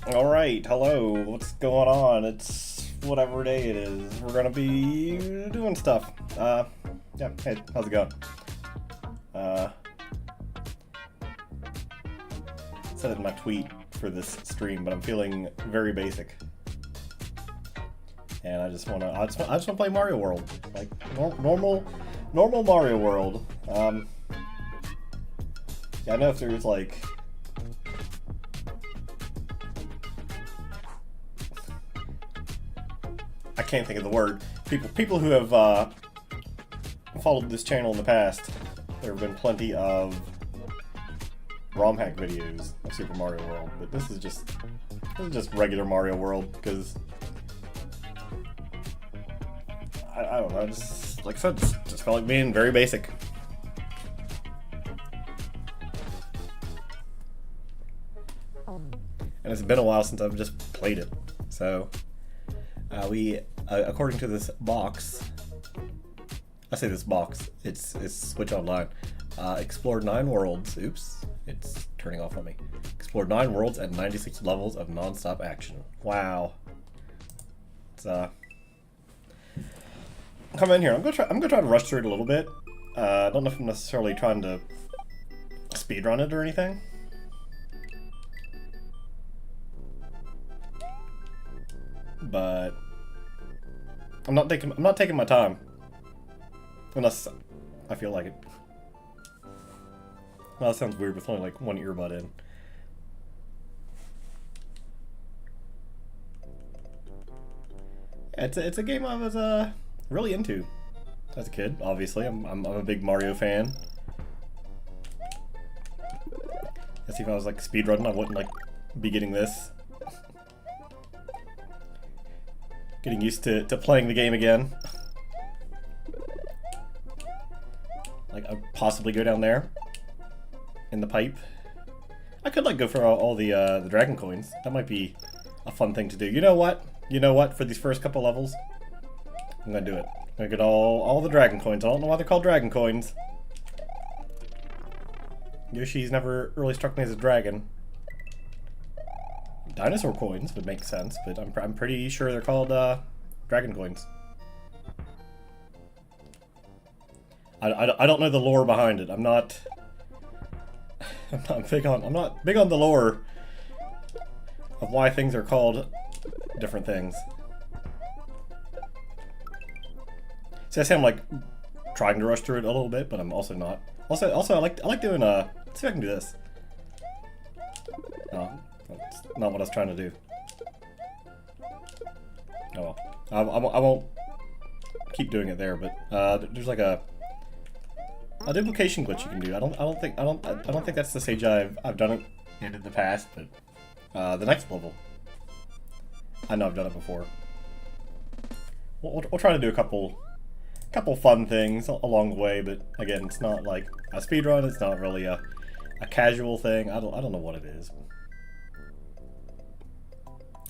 Alright, hello, what's going on? It's whatever day it is. We're gonna be doing stuff. Yeah, hey, how's it going? Said it in my tweet for this stream, but I'm feeling very basic. And I just wanna play Mario World. Like, normal Mario World. Yeah, I know if there's like... I can't think of the word. People who have followed this channel in the past, there have been plenty of ROM hack videos of Super Mario World, but this is just regular Mario World because I don't know. Just like I said, just felt like being very basic. And it's been a while since I've just played it, so. We, according to this box, I say this box, it's Switch Online, explored 9 worlds, oops, it's turning off on me, explored 9 worlds at 96 levels of non-stop action. Wow. It's, come in here, I'm gonna try to rush through it a little bit. I don't know if I'm necessarily trying to speedrun it or anything. But I'm not taking my time. Unless I feel like it. Well, that sounds weird with only like one earbud in. It's a game I was really into as a kid. Obviously, I'm a big Mario fan. Let's see, if I was like speedrunning, I wouldn't like be getting this. Getting used to playing the game again. Like, I'd possibly go down there in the pipe. I could like go for all the dragon coins. That might be a fun thing to do. You know what? You know what? For these first couple levels, I'm gonna do it. I'm gonna get all the dragon coins. I don't know why they're called dragon coins. Yoshi's never really struck me as a dragon. Dinosaur coins would make sense, but I'm pretty sure they're called dragon coins. I don't know the lore behind it. I'm not big on the lore of why things are called different things. See, I say I'm like trying to rush through it a little bit, but I'm also not. Also I like doing let's see if I can do this. No. That's not what I was trying to do. Oh well. I won't keep doing it there, but there's like a duplication glitch you can do. I don't think that's the stage I've done it in the past, but the next level. I know I've done it before. We'll try to do a couple fun things along the way, but again, it's not like a speedrun. It's not really a casual thing. I don't know what it is.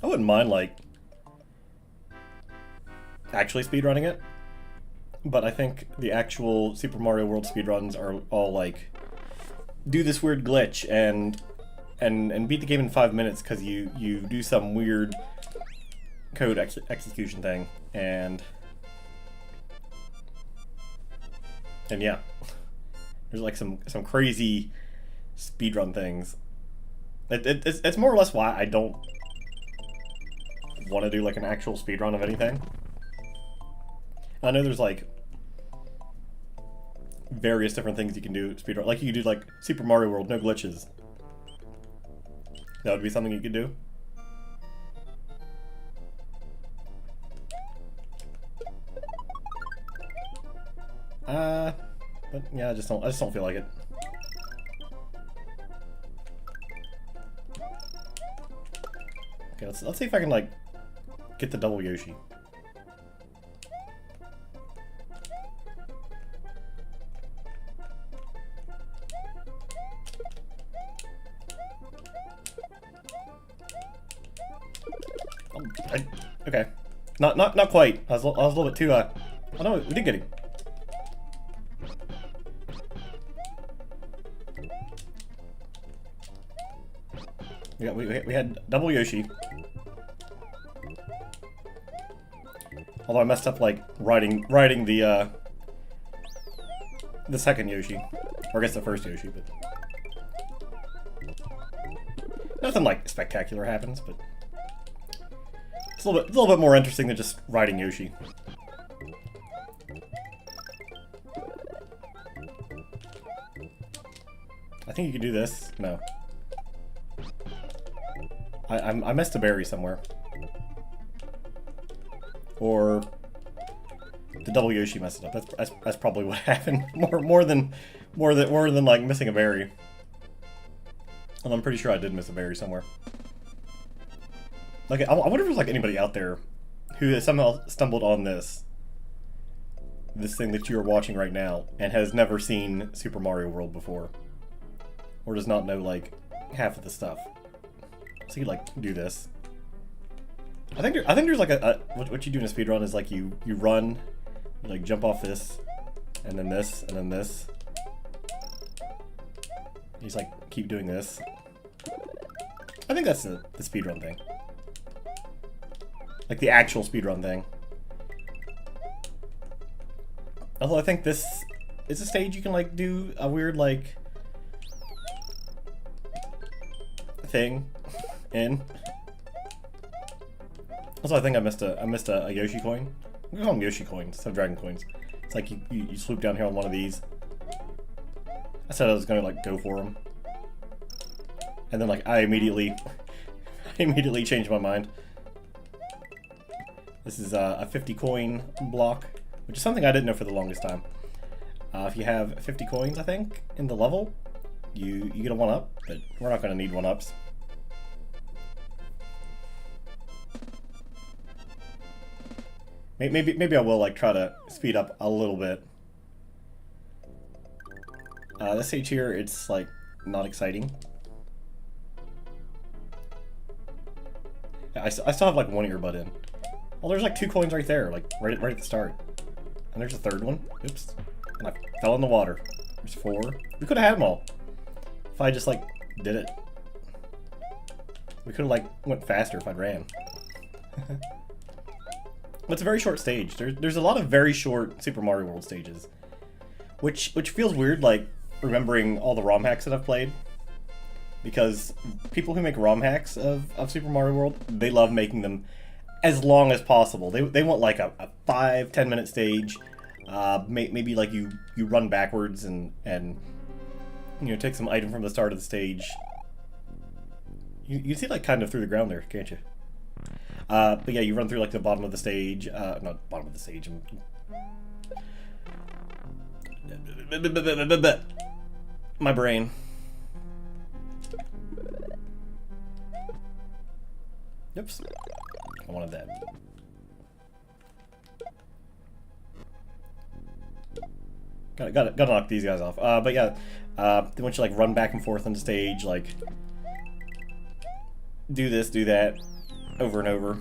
I wouldn't mind, like, actually speedrunning it. but I think the actual Super Mario World speedruns are all like, do this weird glitch and beat the game in 5 minutes because you do some weird code execution thing, and yeah, there's like some crazy speedrun things. It's more or less why I don't want to do like an actual speedrun of anything. I know there's like various different things you can do speedrun. Like you could do like Super Mario World, no glitches. That would be something you could do. But yeah, I just don't feel like it. Okay, let's see if I can like get the double Yoshi. Okay, not quite. I was a little bit too. Oh no, we did get him. Yeah, we had double Yoshi. Although I messed up like riding the second Yoshi, or I guess the first Yoshi, but nothing like spectacular happens. But it's a little bit more interesting than just riding Yoshi. I think you can do this. No. I missed a berry somewhere. Or the double Yoshi messed it up. That's probably what happened. More than like missing a berry. And I'm pretty sure I did miss a berry somewhere. Like I wonder if there's like anybody out there who has somehow stumbled on this thing that you are watching right now and has never seen Super Mario World before, or does not know like half of the stuff. So you like do this. I think there's like what you do in a speedrun is like you run, you like jump off this, and then this, and then this. You just like keep doing this. I think that's the speedrun thing. Like the actual speedrun thing. Although I think this is a stage you can like do a weird like thing in. Also, I think I missed a Yoshi coin. We call them Yoshi coins instead of Dragon coins. It's like you swoop down here on one of these. I said I was gonna like go for them, and then like I immediately changed my mind. This is a 50 coin block, which is something I didn't know for the longest time. If you have 50 coins, I think, in the level, you get a 1-up, but we're not gonna need 1-ups. Maybe I will like try to speed up a little bit. This stage here, it's like not exciting. Yeah, I still have like one earbud in. Well, there's like 2 coins right there, like right at the start. And there's a third one. Oops. And I fell in the water. There's 4. We could have had them all if I just like did it. We could have like went faster if I'd ran. But it's a very short stage. There's a lot of very short Super Mario World stages, which feels weird, like remembering all the ROM hacks that I've played, because people who make ROM hacks of Super Mario World, they love making them as long as possible. They want like a 5-10 minute stage, maybe like you run backwards and you know, take some item from the start of the stage. You can see like kind of through the ground there, can't you? But yeah, you run through like the bottom of the stage, not bottom of the stage. My brain. Oops. I wanted that. Gotta knock these guys off. But yeah, they want you like run back and forth on the stage, like do this, do that, over and over.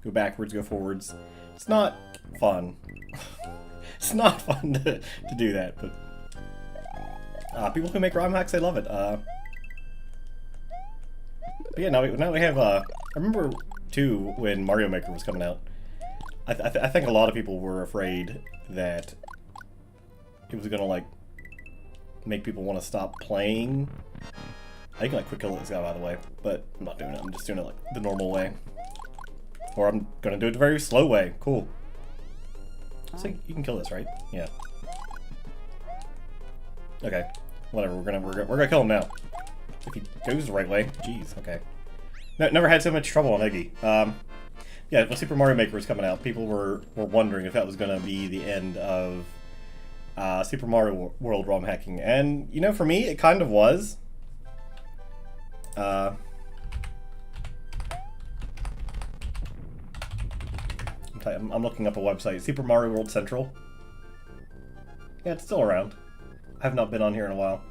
Go backwards, go forwards. It's not fun. It's not fun to do that, but people who make ROM hacks, they love it. But yeah, now we have. I remember too when Mario Maker was coming out. I think a lot of people were afraid that it was gonna like make people want to stop playing. I can like quick kill this guy, by the way, but I'm not doing it. I'm just doing it like the normal way, or I'm gonna do it the very slow way. Cool. So you can kill this, right? Yeah. Okay. Whatever. We're gonna kill him now. If he goes the right way. Jeez. Okay. No, never had so much trouble on Iggy. Yeah, when Super Mario Maker was coming out, people were wondering if that was gonna be the end of Super Mario World ROM hacking, and you know, for me, it kind of was. I'm looking up a website, Super Mario World Central. Yeah, it's still around. I have not been on here in a while.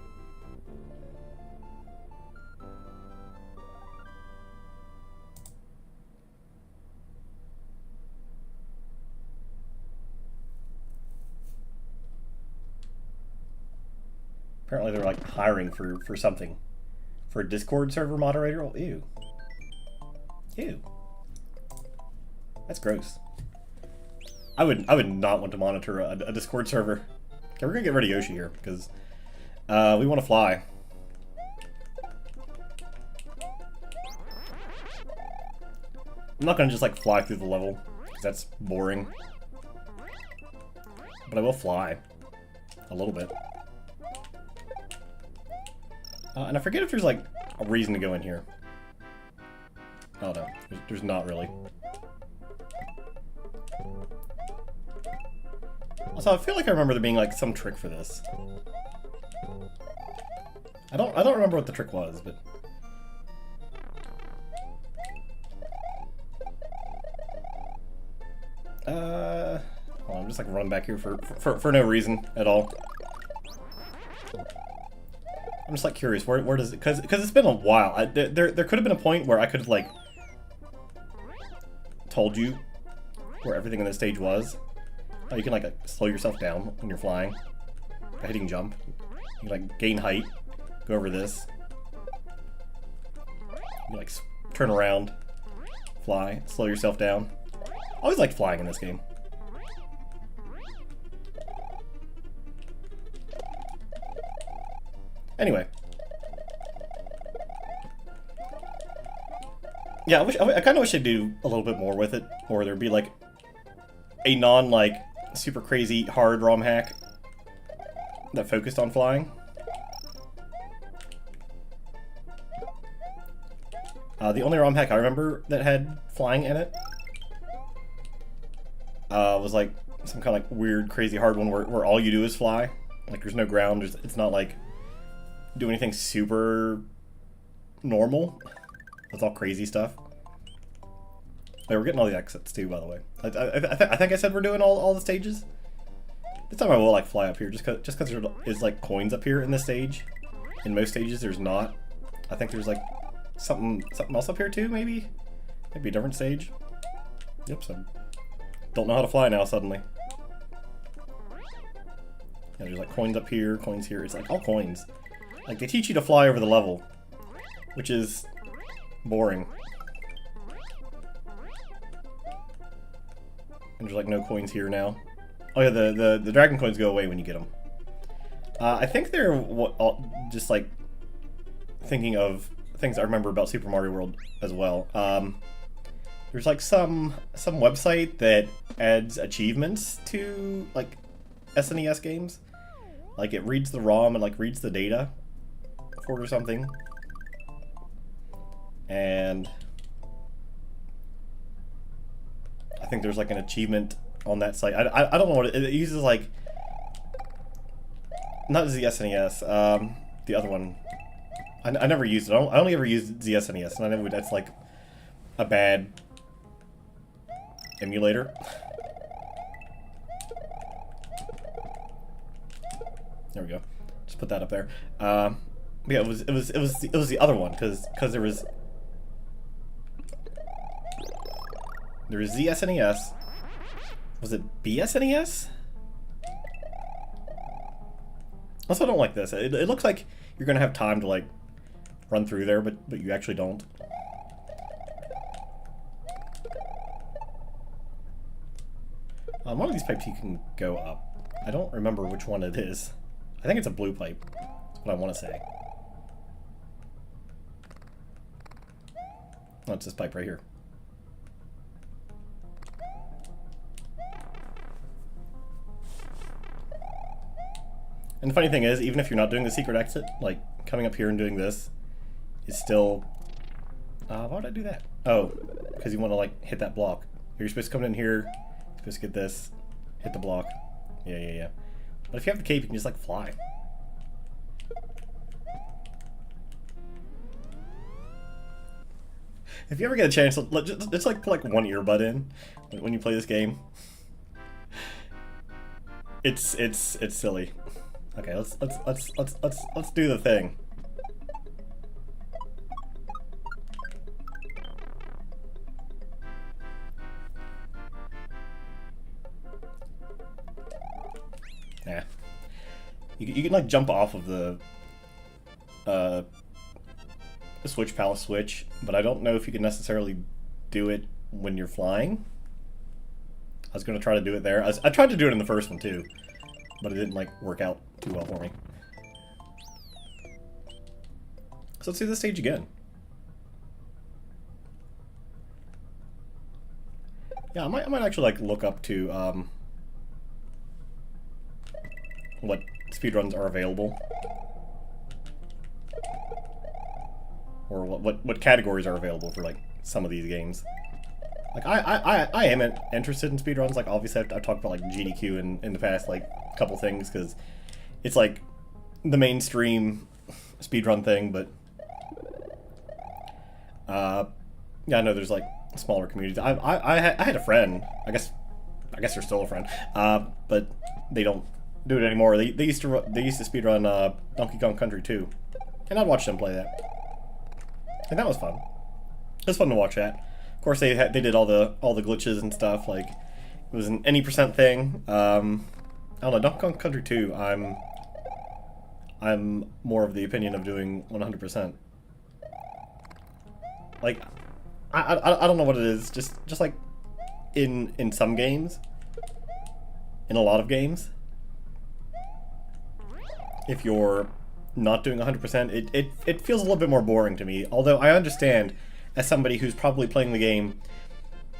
Apparently they're like hiring for something. For a Discord server moderator? Oh, ew. Ew. That's gross. I would not want to monitor a Discord server. Okay, we're gonna get rid of Yoshi here because we want to fly. I'm not gonna just like fly through the level because that's boring. But I will fly a little bit. And I forget if there's like a reason to go in here. Oh no, there's not really. Also, I feel like I remember there being like some trick for this. I don't remember what the trick was, but well, I'm just like running back here for no reason at all. I'm just like curious, where does it, because it's been a while. There could have been a point where I could have like told you where everything in this stage was. Oh, you can like slow yourself down when you're flying by hitting jump. You can like gain height, go over this. You can like turn around, fly, slow yourself down. I always liked flying in this game. Anyway. Yeah, I kind of wish they'd do a little bit more with it, or there'd be like a like super crazy hard ROM hack that focused on flying. The only ROM hack I remember that had flying in it was like some kind of like weird crazy hard one where all you do is fly. Like there's no ground, it's not like do anything super normal. That's all crazy stuff. Hey, we're getting all the exits too, by the way. I think I said we're doing all the stages. This time I will like fly up here, just cause there is like coins up here in this stage. In most stages, there's not. I think there's like something else up here too, maybe a different stage. Yep. So don't know how to fly now suddenly. Yeah, there's like coins up here, coins here. It's like all coins. Like they teach you to fly over the level, which is boring. And there's like no coins here now. Oh yeah, the dragon coins go away when you get them. I think they're just like thinking of things I remember about Super Mario World as well. There's like some website that adds achievements to like SNES games. Like it reads the ROM and like reads the data for it or something. And I think there's like an achievement on that site. I don't know what it uses, like not the SNES, the other one. I never used it. I only ever used the SNES, and I never. That's like a bad emulator. There we go. Just put that up there. Yeah, it was the other one because there was the SNES, Was it BSNES? Also, I don't like this. It looks like you're gonna have time to like run through there, but you actually don't. On one of these pipes you can go up. I don't remember which one it is. I think it's a blue pipe. That's what I want to say. Oh, it's this pipe right here. And the funny thing is, even if you're not doing the secret exit, like coming up here and doing this is still... why would I do that? Oh, because you want to like hit that block. You're supposed to come in here, you're supposed to get this, hit the block. Yeah. But if you have the cape, you can just like fly. If you ever get a chance, just like put like one earbud in when you play this game. It's silly. Okay, let's do the thing. Yeah. You can like jump off of the switch palace switch, but I don't know if you can necessarily do it when you're flying. I was gonna try to do it there. I tried to do it in the first one too, but it didn't like work out too well for me. So let's do this stage again. Yeah, I might actually like look up to what speedruns are available, or what categories are available for like some of these games. Like I am interested in speedruns. Like obviously I've talked about like GDQ in the past, like a couple things, because it's like the mainstream speedrun thing. But yeah, I know there's like smaller communities. I had a friend. I guess they're still a friend. But they don't do it anymore. They used to speedrun Donkey Kong Country 2, and I'd watch them play that, and that was fun. It was fun to watch that. Of course, they did all the glitches and stuff. Like it was an any percent thing. I don't know. Donkey Kong Country 2. I'm more of the opinion of doing 100%. Like I don't know what it is. Just like in some games, in a lot of games, if you're not doing 100%, it feels a little bit more boring to me. Although I understand, as somebody who's probably playing the game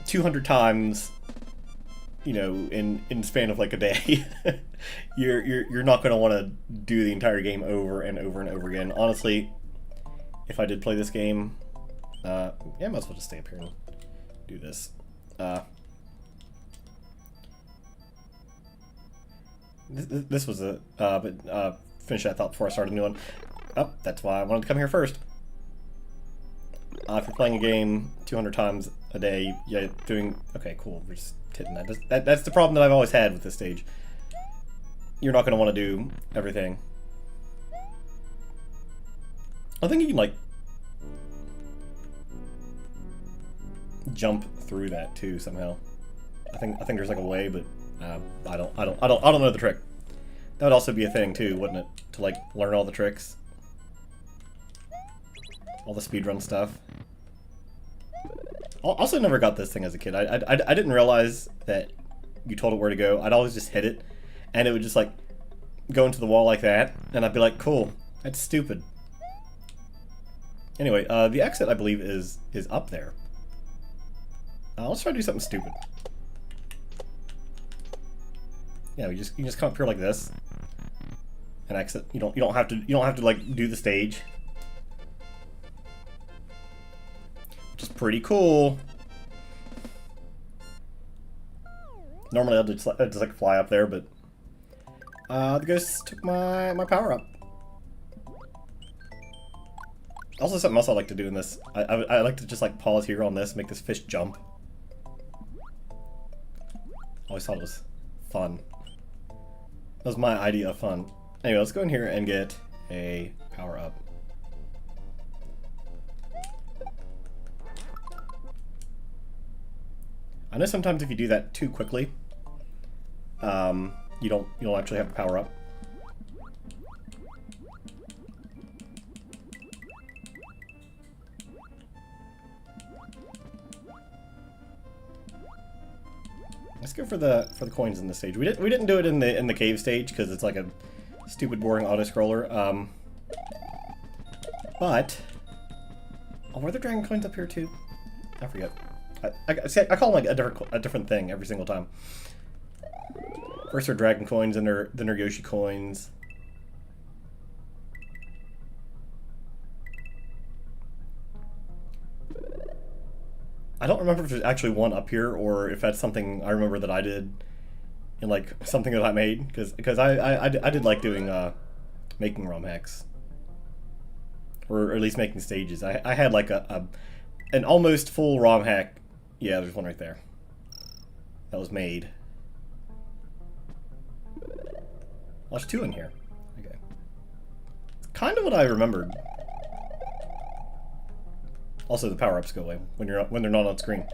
200 times, you know, in the span of like a day, you're not going to want to do the entire game over and over and over again. Honestly, if I did play this game, yeah, I might as well just stay up here and do this. This was a but finish that thought before I start a new one. Oh, that's why I wanted to come here first. If you're playing a game 200 times a day, yeah, doing... Okay, cool, we're just hitting that. That's the problem that I've always had with this stage. You're not going to want to do everything. I think you can, like, jump through that, too, somehow. I think there's, like, a way, but I don't know the trick. That would also be a thing, too, wouldn't it? To, like, learn all the tricks. All the speedrun stuff. Also never got this thing as a kid. I didn't realize that you told it where to go. I'd always just hit it, and it would just, like, go into the wall like that, and I'd be like, cool, that's stupid. Anyway, the exit, I believe, is up there. Let's try to do something stupid. Yeah, you just come up here like this and exit. You don't have to like do the stage, which is pretty cool. Normally I'd just like fly up there, but the ghost took my power up. Also, something else I like to do in this, I like to just like pause here on this, make this fish jump. Always thought it was fun. That was my idea of fun. Anyway, let's go in here and get a power up. I know sometimes if you do that too quickly, you don't actually have to power up. Let's go for the coins in this stage. We didn't do it in the cave stage because it's like a stupid boring auto scroller. But were there dragon coins up here too? I forget. I call them like a different thing every single time. First are dragon coins, then they're Yoshi coins. I don't remember if there's actually one up here or if that's something I remember that I did in like something that I made, because I did like doing making ROM hacks, or at least making stages. I had like an almost full ROM hack. Yeah, there's one right there that was made. Well, there's two in here. Okay, it's kind of what I remembered. Also, the power-ups go away when they're not on screen.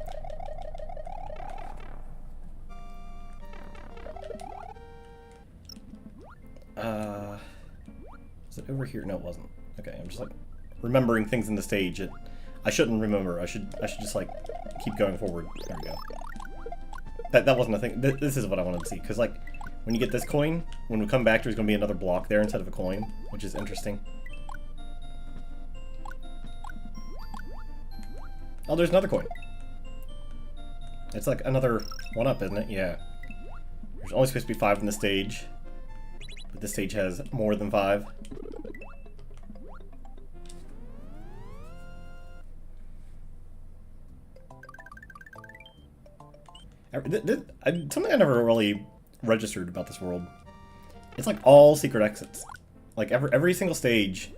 Was it over here? No, it wasn't. Okay, I'm just like remembering things in the stage. I shouldn't remember. I should just like keep going forward. There we go. That wasn't a thing. This is what I wanted to see, because like when you get this coin, when we come back, there's going to be another block there instead of a coin, which is interesting. Oh, there's another coin. It's like another one up, isn't it? Yeah. There's only supposed to be 5 in the stage, but this stage has more than 5. Something I never really registered about this world. It's like all secret exits. Like every single stage,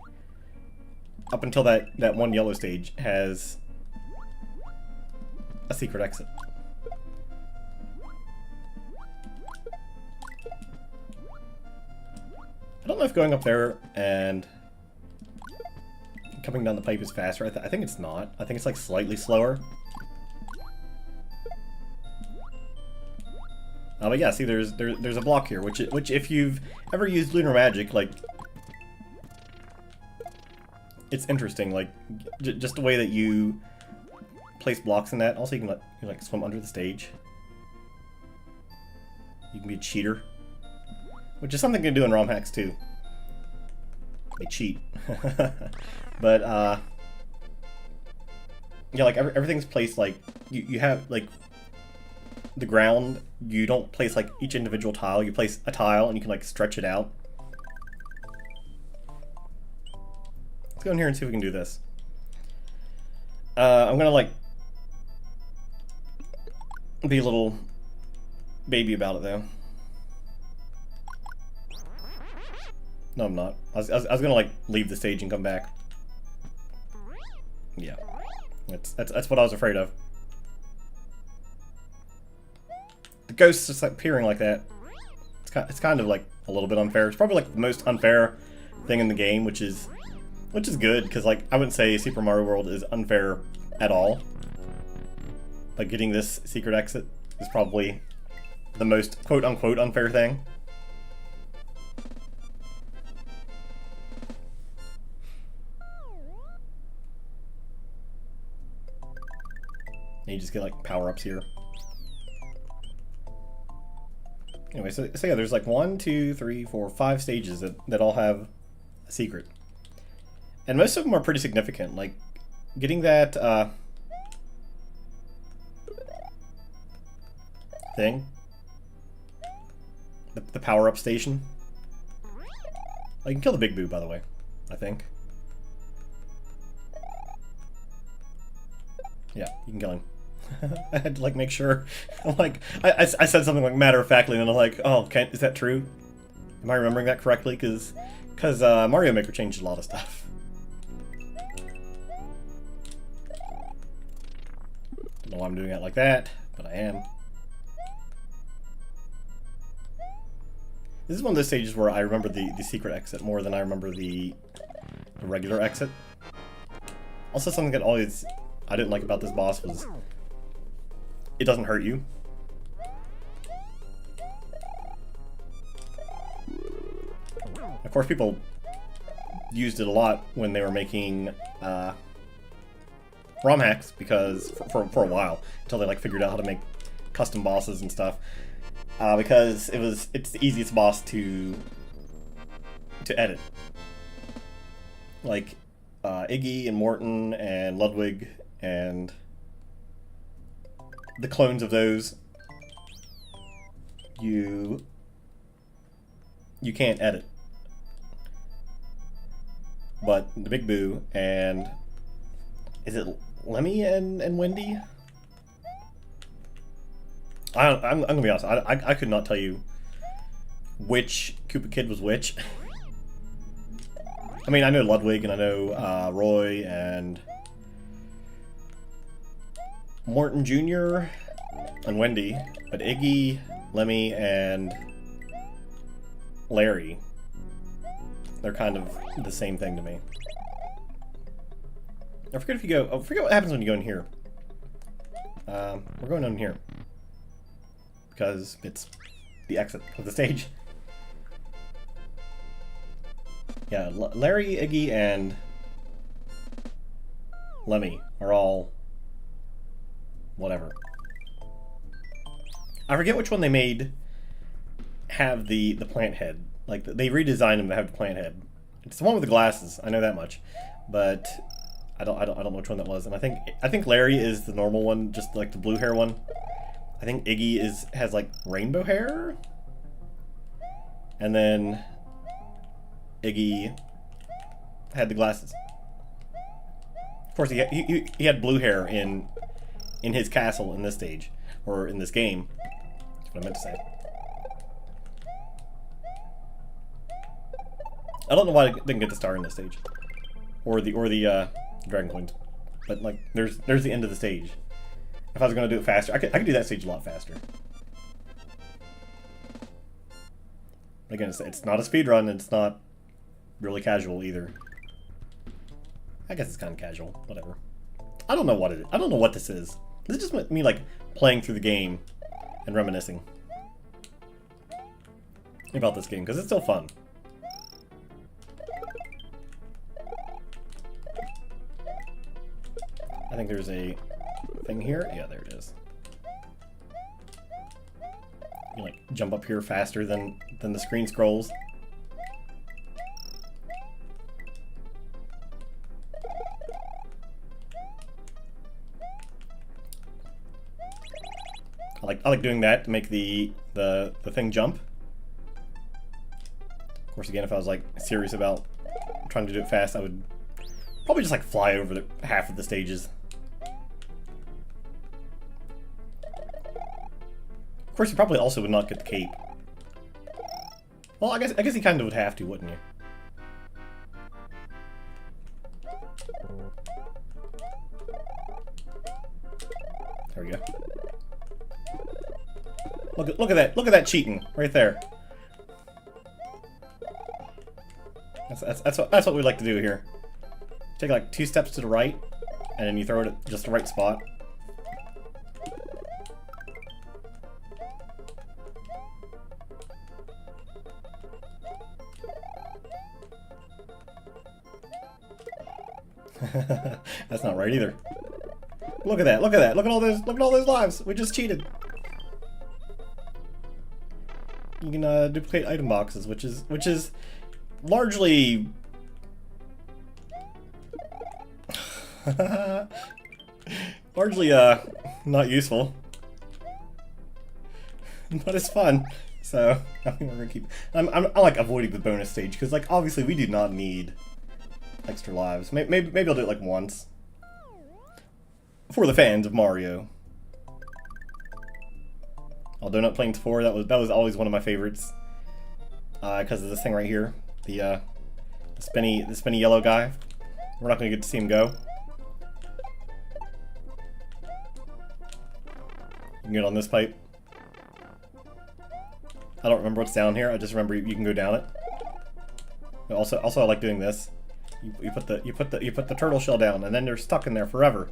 up until that one yellow stage, has a secret exit. I don't know if going up there and coming down the pipe is faster. I think it's not. I think it's like slightly slower. But yeah, see, there's a block here, which if you've ever used lunar magic, like, it's interesting, like just the way that you place blocks in that. Also, you can like swim under the stage. You can be a cheater, which is something you can do in ROM hacks too. They cheat, but yeah, like everything's placed like you have like the ground. You don't place like each individual tile. You place a tile and you can like stretch it out. Let's go in here and see if we can do this. I'm gonna like be a little baby about it though. No, I'm not. I was gonna like leave the stage and come back. Yeah, that's what I was afraid of. The ghosts just like appearing like that. It's kind of like a little bit unfair. It's probably like the most unfair thing in the game, which is good, because like I wouldn't say Super Mario World is unfair at all. Like getting this secret exit is probably the most quote-unquote unfair thing. And you just get like power-ups here. Anyway, so yeah, there's like 1, 2, 3, 4, 5 stages that all have a secret. And most of them are pretty significant. Like getting that thing, the power-up station. Oh, you can kill the Big Boo, by the way, I think. Yeah, you can kill him. I had to like make sure. Like I said something like matter-of-factly, and I'm like, oh, is that true? Am I remembering that correctly? Because Mario Maker changed a lot of stuff. Don't know why I'm doing it like that, but I am. This is one of those stages where I remember the secret exit more than I remember the regular exit. Also, something that I didn't like about this boss was it doesn't hurt you. Of course, people used it a lot when they were making ROM hacks, because for a while, until they like figured out how to make custom bosses and stuff. Because it's the easiest boss to edit. Like Iggy and Morton and Ludwig and the clones of those, you can't edit. But the Big Boo and is it Lemmy and Wendy? I'm gonna be honest. I could not tell you which Koopa Kid was which. I mean, I know Ludwig and I know Roy and Morton Jr. and Wendy, but Iggy, Lemmy, and Larry, they're kind of the same thing to me. I forget if you go. I forget what happens when you go in here. We're going in here because it's the exit of the stage. Yeah, Larry, Iggy, and Lemmy are all whatever. I forget which one they made have the plant head. Like, they redesigned them to have the plant head. It's the one with the glasses. I know that much, but I don't know which one that was. And I think Larry is the normal one, just like the blue hair one. I think Iggy has like rainbow hair, and then Iggy had the glasses. Of course, he had blue hair in his castle in this stage, or in this game. That's what I meant to say. I don't know why I didn't get the star in this stage, or the dragon coins, but like there's the end of the stage. If I was gonna do it faster, I could do that stage a lot faster. Again, it's not a speed run, and it's not really casual either. I guess it's kind of casual, whatever. I don't know what it is. I don't know what this is. This is just me like playing through the game and reminiscing about this game because it's still fun. I think there's a thing here. Yeah, there it is. You like jump up here faster than the screen scrolls. I like doing that to make the thing jump. Of course, again, if I was like serious about trying to do it fast, I would probably just like fly over half of the stages. Of course, you probably also would not get the cape. Well, I guess you kind of would have to, wouldn't you? There we go. Look at that! Look at that cheating right there. That's what we like to do here. Take like 2 steps to the right, and then you throw it at just the right spot. That's not right either. Look at that! Look at that! Look at all those lives! We just cheated. You can duplicate item boxes, which is largely not useful, but it's fun. So I think we're gonna keep. I like avoiding the bonus stage because like obviously we do not need extra lives. Maybe I'll do it like once for the fans of Mario. Donut Plains 4, that was always one of my favorites because of this thing right here, the spinny yellow guy. We're not gonna get to see him go. You can get on this pipe. I don't remember what's down here. I just remember you can go down it. But also I like doing this. You put the turtle shell down, and then they're stuck in there forever.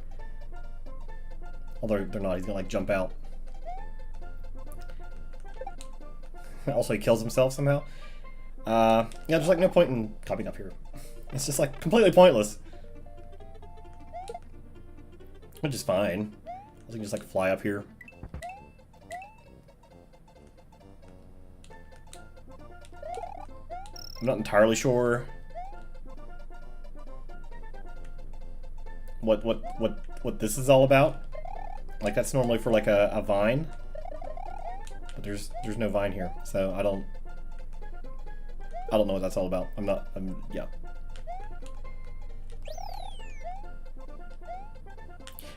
Although they're not. He's gonna like jump out. Also, he kills himself somehow. Yeah, there's like no point in coming up here. It's just like completely pointless. Which is fine. I can just like fly up here. I'm not entirely sure what this is all about. Like that's normally for like a vine. But there's no vine here, so I don't know what that's all about. Yeah.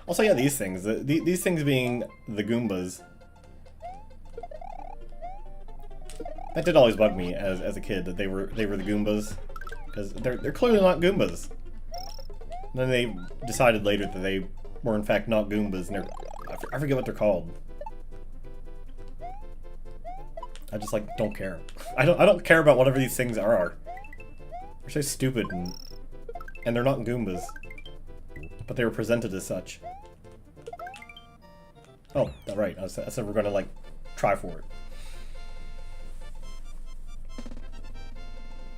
Also, yeah, these things. These things being the Goombas. That did always bug me as a kid that they were the Goombas, because they're clearly not Goombas. And then they decided later that they were in fact not Goombas, and I forget what they're called. I just like don't care. I don't care about whatever these things are. They're so stupid and they're not Goombas, but they were presented as such. Oh, right. I said we're gonna like try for it.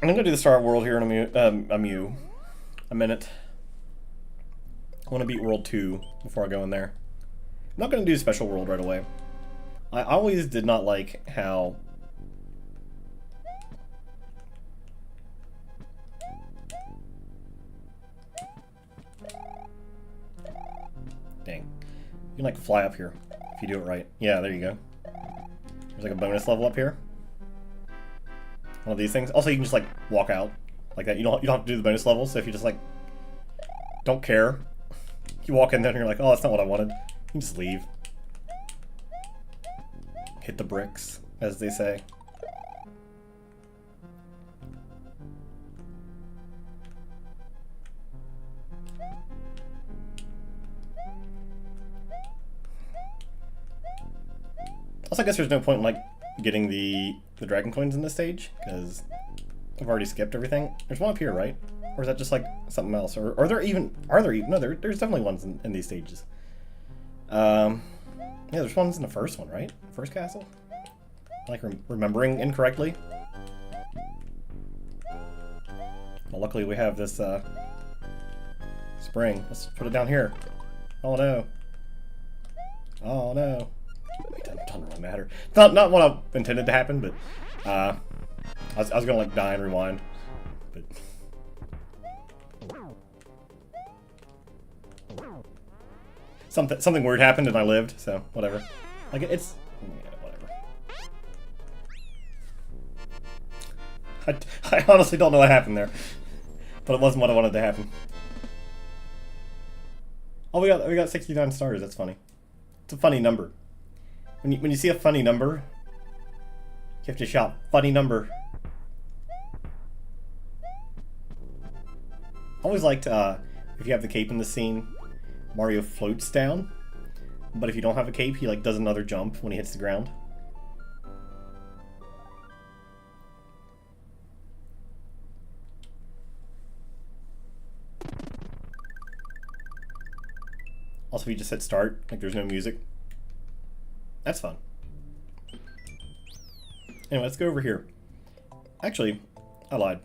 I'm gonna do the Star World here in a minute. I want to beat World 2 before I go in there. I'm not gonna do Special World right away. I always did not like how dang. You can like fly up here if you do it right. Yeah, there you go. There's like a bonus level up here. One of these things. Also, you can just like walk out like that. You don't have to do the bonus level. So if you just like don't care, you walk in there and you're like, oh, that's not what I wanted. You can just leave. Hit the bricks, as they say. Also, I guess there's no point in like getting the dragon coins in this stage, because I've already skipped everything. There's one up here, right? Or is that just like something else? Or are there even no, there's definitely ones in these stages. Yeah, there's ones in the first one, right? First castle? Like remembering incorrectly. Well, luckily we have this spring. Let's put it down here. Oh no. Oh no. It doesn't really matter. Not what I intended to happen, but I was gonna like die and rewind, but something weird happened and I lived, so whatever. Like it's yeah, whatever. I honestly don't know what happened there, but it wasn't what I wanted to happen. Oh, we got 69 stars. That's funny. It's a funny number. When you see a funny number, you have to shout, funny number. I always liked, if you have the cape in the scene, Mario floats down. But if you don't have a cape, he like does another jump when he hits the ground. Also, if you just hit start, like there's no music. That's fun. Anyway, let's go over here. Actually, I lied.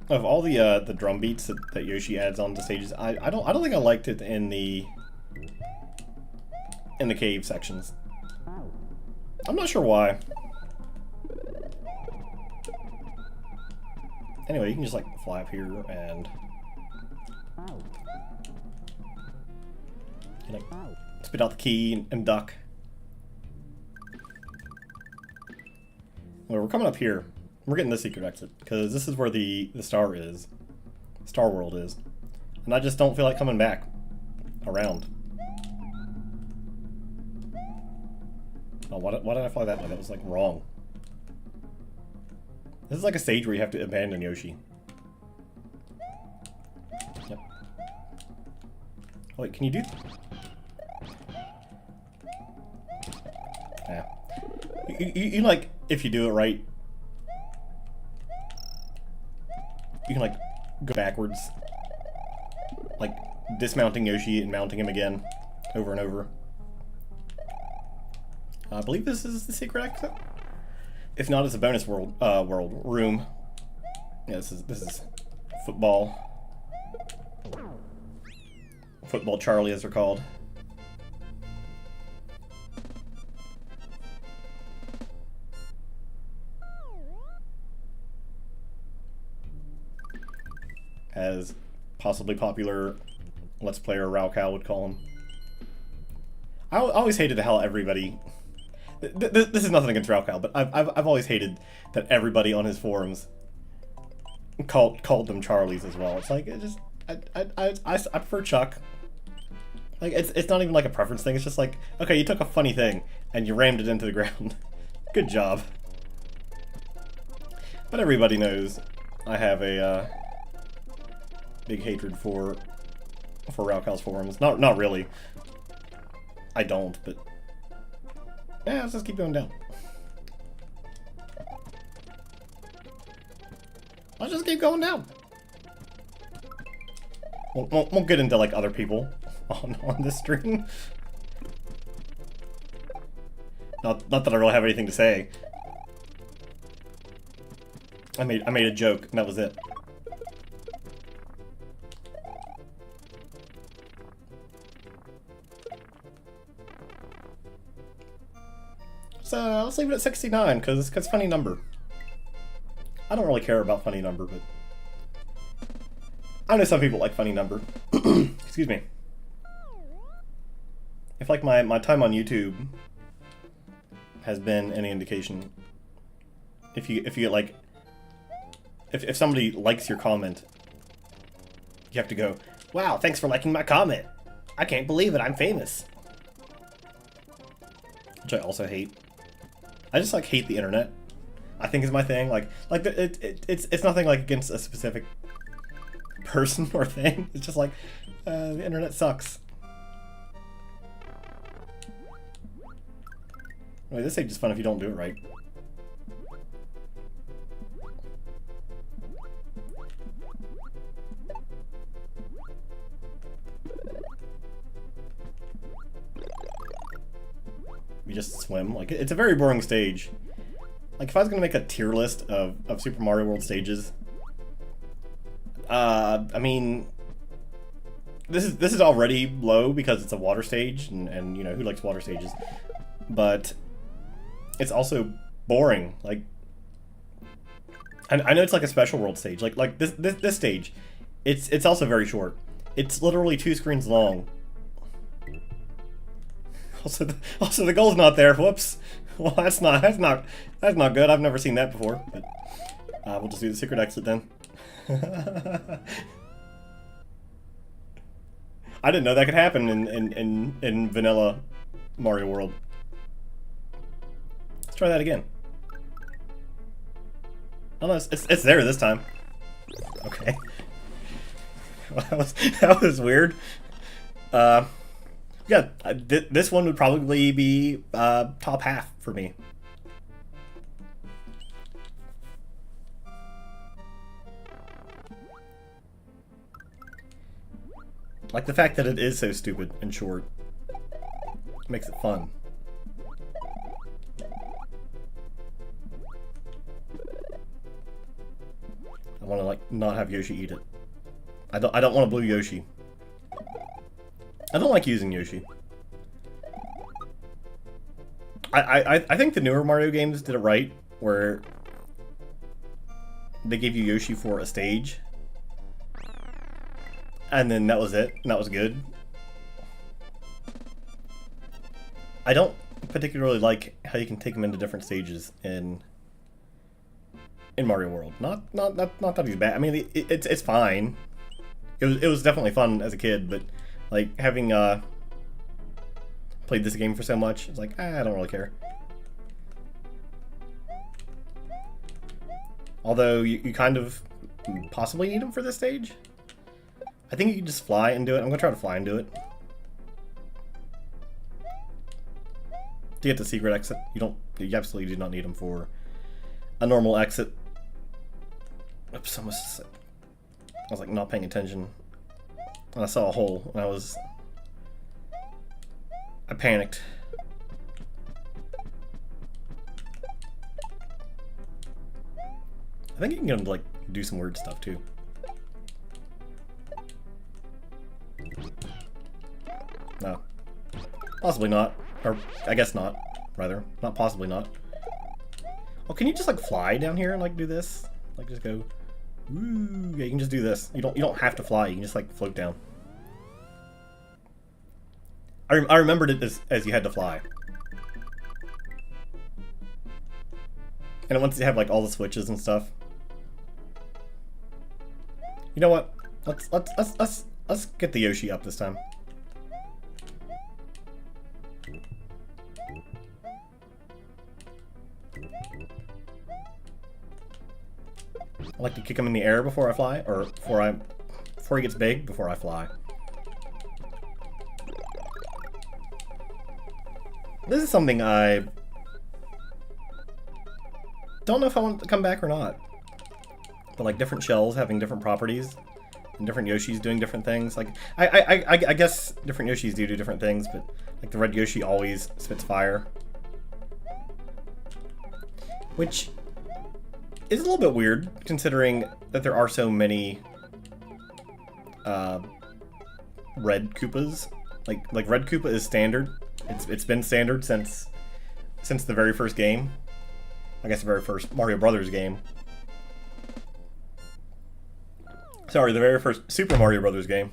Of all the drum beats that Yoshi adds onto stages, I don't think I liked it in the cave sections. I'm not sure why. Anyway, you can just like fly up here and you like spit out the key and duck. Well, we're coming up here. We're getting the secret exit because this is where the Star World is, and I just don't feel like coming back around. Oh, why did I fly that way? That was like wrong. This is like a stage where you have to abandon Yoshi. Yep. Oh, wait, can you do? Yeah. You like, if you do it right, you can like go backwards, like dismounting Yoshi and mounting him again, over and over. I believe this is the secret exit. If not, it's a bonus world room. Yeah, this is football. Football Charlie, as they're called. As possibly popular Let's Player Raocow would call him. I always hated how everybody... This is nothing against Raocow, but I've always hated that everybody on his forums called them Charlies as well. It's like, it just... I prefer Chuck. Like, it's not even like a preference thing, it's just like, okay, you took a funny thing, and you rammed it into the ground. Good job. But everybody knows I have a, big hatred for Raocow's forums. Not really. I don't, but... Yeah, let's just keep going down. Let's just keep going down. Won't get into, like, other people on this stream. Not that I really have anything to say. I made a joke, and that was it. So let's leave it at 69, because funny number. I don't really care about funny number, but I know some people like funny number. Excuse me. If like my time on YouTube has been any indication, if you get like if somebody likes your comment, you have to go, "Wow, thanks for liking my comment. I can't believe it, I'm famous." Which I also hate. I just like hate the internet. I think is my thing. It's nothing like against a specific person or thing. It's just like the internet sucks. Anyway, this ain't just fun if you don't do it right. You just swim. Like, it's a very boring stage. Like, if I was gonna make a tier list of Super Mario World stages, I mean, this is already low because it's a water stage, and you know, who likes water stages? But it's also boring. Like, I know it's like a special world stage. Like this stage, it's also very short. It's literally 2 screens long. Also, the goal's not there. Whoops. Well, that's not good. I've never seen that before. But we'll just do the secret exit then. I didn't know that could happen in vanilla Mario World. Let's try that again. Oh no, it's there this time. Okay. Well, that was weird. Yeah, this one would probably be top half for me. Like, the fact that it is so stupid and short makes it fun. I want to, like, not have Yoshi eat it. I don't want a blue Yoshi. I don't like using Yoshi. I think the newer Mario games did it right, where they gave you Yoshi for a stage, and then that was it, and that was good. I don't particularly like how you can take them into different stages in Mario World. Not that he's bad. I mean, it's fine. It was definitely fun as a kid, but like, having played this game for so much, it's like, I don't really care. Although you kind of possibly need them for this stage. I think you can just fly and do it. I'm gonna try to fly and do it. To get the secret exit, you absolutely do not need them for a normal exit. Oops, I was like not paying attention. And I saw a hole, and I panicked. I think you can get them to like do some weird stuff too. No. Possibly not. Or I guess not, rather. Not possibly not. Oh, can you just like fly down here and like do this? Like just go woo. Yeah, you can just do this. You don't have to fly, you can just like float down. I remembered it as you had to fly. And once you have like all the switches and stuff. You know what? Let's get the Yoshi up this time. I like to kick him in the air before I fly, or before he gets big, before I fly. This is something I don't know if I want to come back or not. But like different shells having different properties, and different Yoshis doing different things. Like I guess different Yoshis do different things, but like the red Yoshi always spits fire, which is a little bit weird considering that there are so many red Koopas. Like red Koopa is standard. It's been standard since the very first game. I guess the very first Mario Brothers game. Sorry, the very first Super Mario Brothers game.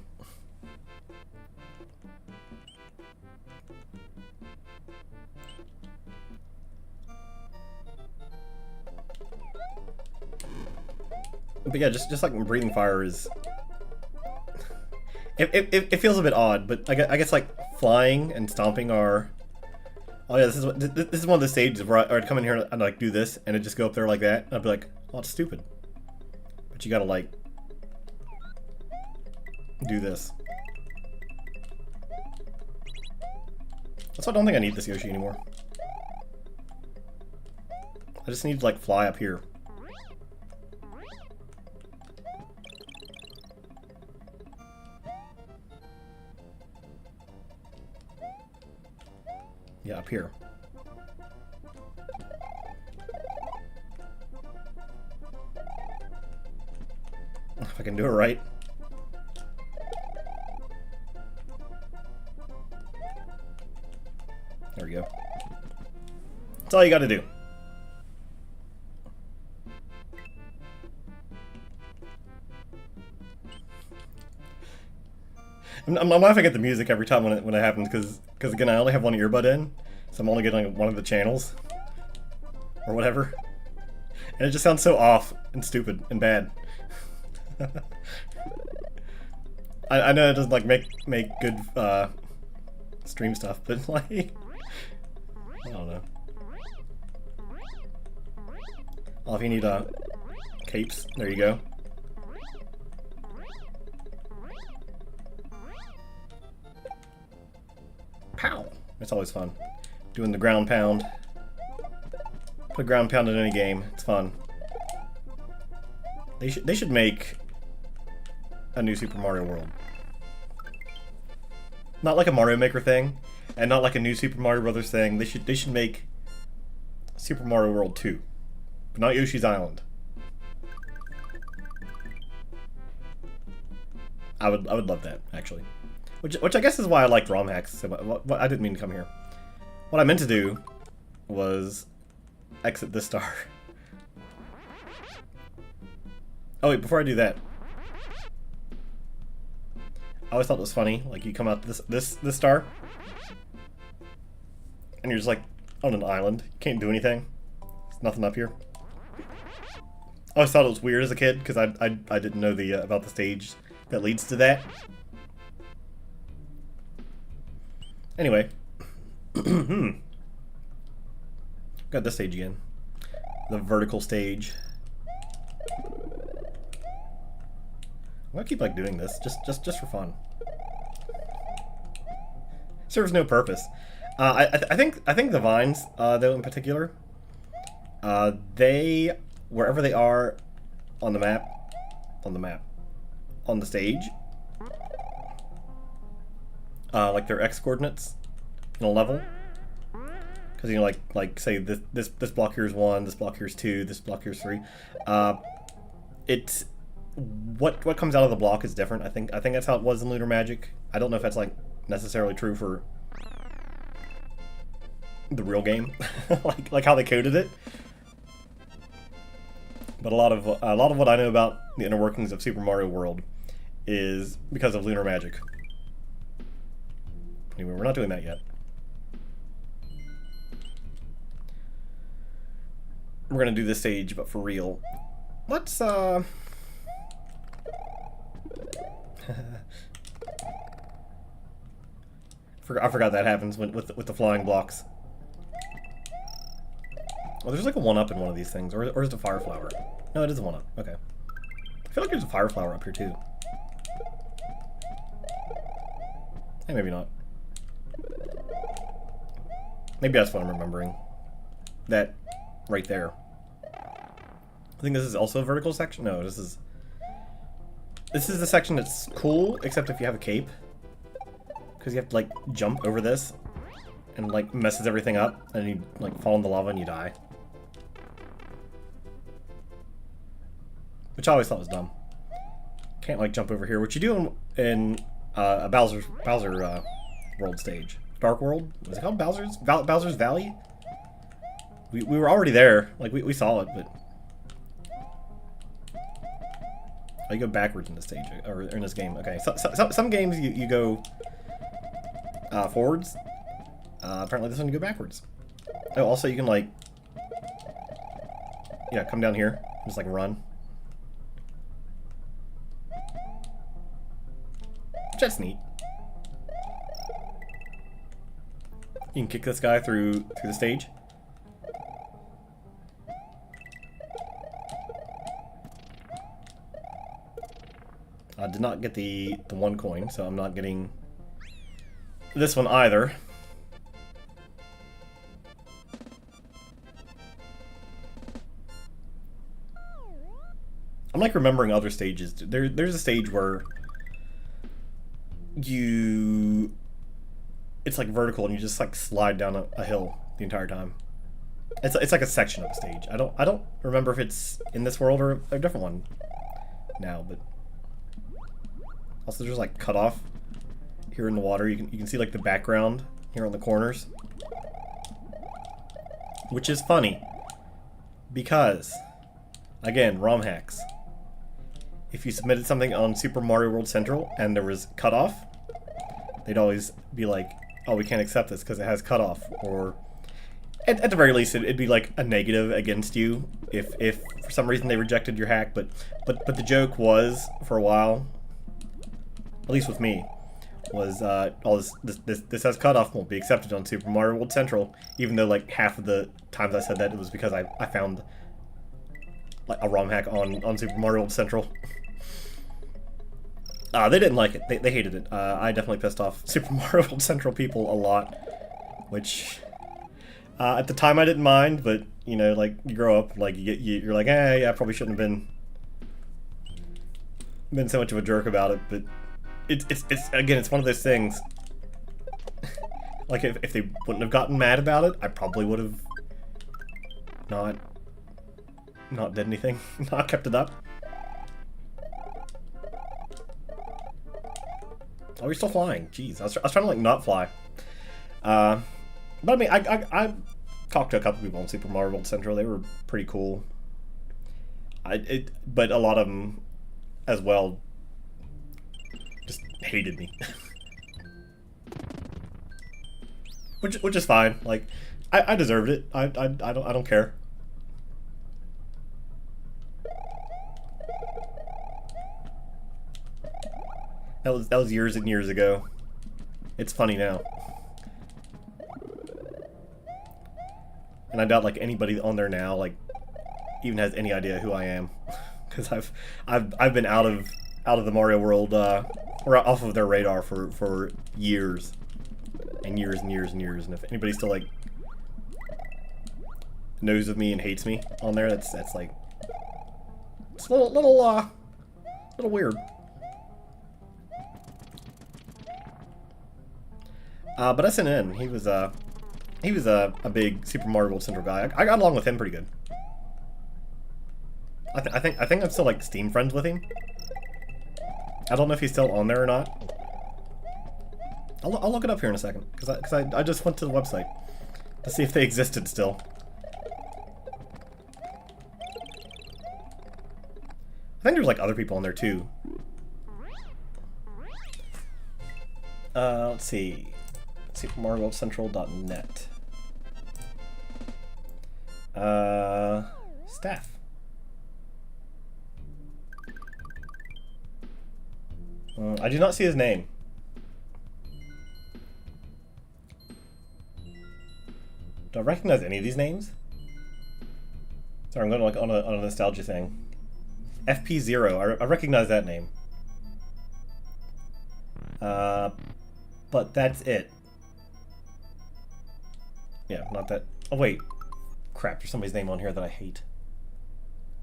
But yeah, just like breathing fire is... It feels a bit odd, but I guess like flying and stomping are... Oh yeah, this is one of the stages where I'd come in here and like do this, and it'd just go up there like that, and I'd be like, oh, it's stupid. But you gotta like... do this. That's why I don't think I need this Yoshi anymore. I just need to like fly up here. Yeah, up here. If I can do it right. There we go. That's all you gotta do. I'm laughing at the music every time when it happens because again I only have one earbud in, so I'm only getting one of the channels or whatever, and it just sounds so off and stupid and bad. I know it doesn't like make good stream stuff, but like I don't know. Oh, if you need capes, there you go. Pow! It's always fun. Doing the ground pound. Put a ground pound in any game. It's fun. They should make a new Super Mario World. Not like a Mario Maker thing, and not like a new Super Mario Brothers thing. They should make Super Mario World 2, but not Yoshi's Island. I would love that actually. Which I guess is why I liked ROM hacks. So I didn't mean to come here. What I meant to do was exit this star. Oh wait, before I do that, I always thought it was funny. Like you come out this star, and you're just like on an island. You can't do anything. There's nothing up here. I always thought it was weird as a kid because I didn't know the about the stage that leads to that. Anyway, got this stage again, the vertical stage. I'm gonna keep like doing this just for fun. Serves no purpose. I think the vines though in particular, they wherever they are on the map, on the stage. Like their X coordinates in a level, because you know, like say this block here is 1, this block here is 2, this block here is 3. It's what comes out of the block is different. I think that's how it was in Lunar Magic. I don't know if that's like necessarily true for the real game, like how they coded it. But a lot of what I know about the inner workings of Super Mario World is because of Lunar Magic. Anyway, we're not doing that yet. We're gonna do this stage, but for real. Let's I forgot that happens with the flying blocks. Oh, there's like a 1-up in one of these things, or is it a fire flower? No, it is a 1-up. Okay. I feel like there's a fire flower up here too. Hey, maybe not. Maybe that's what I'm remembering. That right there. I think this is also a vertical section. No, this is the section that's cool, except if you have a cape, because you have to like jump over this, and like messes everything up, and you like fall in the lava and you die. Which I always thought was dumb. Can't like jump over here, which you do in a Bowser World stage. Dark World? Was it called Bowser's Valley? We were already there. Like we saw it, but oh, you go backwards in this stage or in this game. Okay, so some games you go forwards. Apparently this one you go backwards. Oh, also you can like come down here, just like run. That's neat. You can kick this guy through the stage. I did not get the 1 coin, so I'm not getting this one either. I'm like remembering other stages. There's a stage where it's like vertical and you just like slide down a hill the entire time. It's like a section of the stage. I don't remember if it's in this world or a different one now, but also there's like cut off here in the water. You can see like the background here on the corners, which is funny because again, ROM hacks. If you submitted something on Super Mario World Central and there was cutoff, they'd always be like, oh, we can't accept this because it has cutoff. Or at the very least, it'd be like a negative against you if for some reason they rejected your hack. But the joke was, for a while, at least with me, was all this has cutoff, won't be accepted on Super Mario World Central, even though like half of the times I said that it was because I found like a ROM hack on Super Mario World Central. They didn't like it. They hated it. I definitely pissed off Super Mario World Central people a lot, which at the time I didn't mind, but you know, like you grow up, like you're like, yeah, I probably shouldn't have been so much of a jerk about it. But it's again, it's one of those things. Like if they wouldn't have gotten mad about it, I probably would have not did anything, not kept it up. Oh, you're still flying. Jeez, I was trying to like not fly. But I mean, I talked to a couple people on Super Mario World Central. They were pretty cool. But a lot of them, as well, just hated me. which is fine. Like, I deserved it. I don't care. That was years and years ago. It's funny now. And I doubt like anybody on there now like even has any idea who I am, because I've been out of the Mario World or off of their radar for years and years and years and years. And if anybody still like knows of me and hates me on there, that's like it's a little weird. But SNN, he was He was a big Super Mario World Central guy. I got along with him pretty good. I think I'm still like Steam friends with him. I don't know if he's still on there or not. I'll look it up here in a second because I just went to the website to see if they existed still. I think there's like other people on there too. Let's see. SuperMarioWorldCentral.net. Staff. I do not see his name. Do I recognize any of these names? Sorry, I'm going like on a nostalgia thing. FP0, I recognize that name. But that's it. Yeah, not that. Oh wait, crap! There's somebody's name on here that I hate.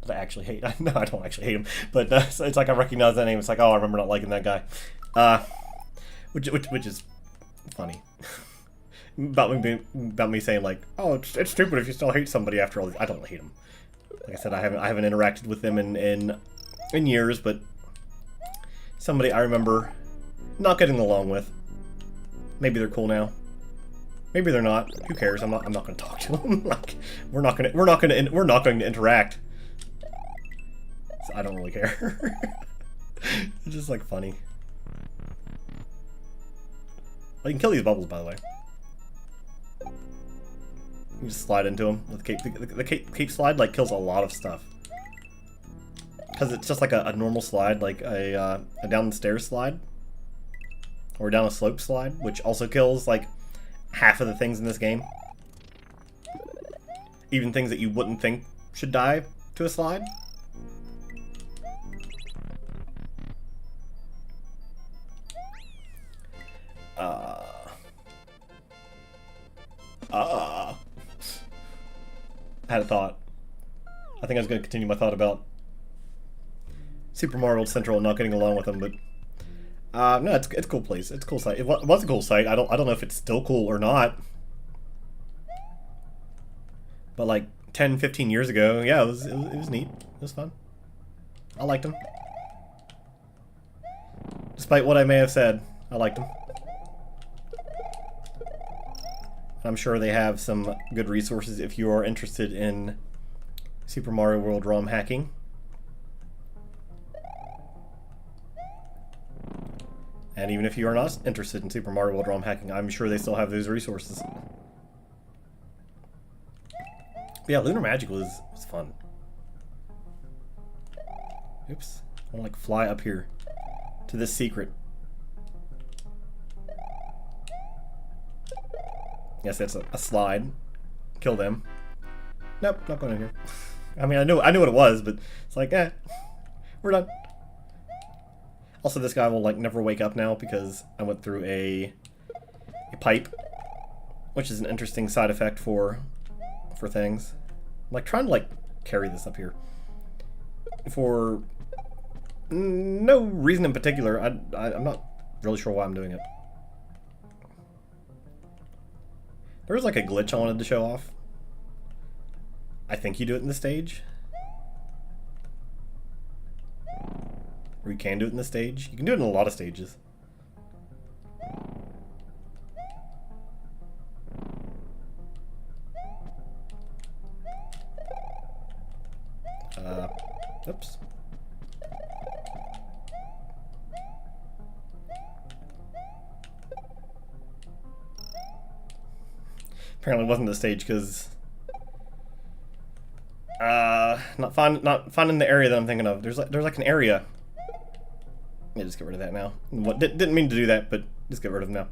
That I actually hate. No, I don't actually hate him, but so it's like I recognize that name. It's like, oh, I remember not liking that guy. Which is funny. about me saying like, oh, it's stupid if you still hate somebody after all this. I don't hate him. Like I said, I haven't interacted with them in years, but somebody I remember not getting along with. Maybe they're cool now. Maybe they're not. Who cares? I'm not going to talk to them. Like we're not going to interact. So I don't really care. It's just like funny. I can kill these bubbles, by the way. You just slide into them with cape. The cape slide like kills a lot of stuff because it's just like a normal slide, like a down the stairs slide or down a slope slide, which also kills like half of the things in this game. Even things that you wouldn't think should die to a slide. I had a thought. I think I was going to continue my thought about Super Mario World Central and not getting along with them, but no, it's a cool place. It's a cool site. It was a cool site. I don't know if it's still cool or not. But like 10, 15 years ago, yeah, it was neat. It was fun. I liked them. Despite what I may have said, I liked them. I'm sure they have some good resources if you are interested in Super Mario World ROM hacking. And even if you are not interested in Super Mario World ROM hacking, I'm sure they still have those resources. But yeah, Lunar Magic was fun. Oops. I want to like fly up here to this secret. Yes, that's a slide. Kill them. Nope, not going in here. I mean, I knew what it was, but it's like, we're done. Also, this guy will like never wake up now because I went through a pipe, which is an interesting side effect for things. I'm like trying to like carry this up here for no reason in particular. I'm not really sure why I'm doing it. There was like a glitch I wanted to show off. I think you do it in the stage. Or you can do it in the stage. You can do it in a lot of stages. Oops. Apparently it wasn't the stage because not finding the area that I'm thinking of. There's like an area. Yeah, just get rid of that now. Didn't mean to do that, but just get rid of them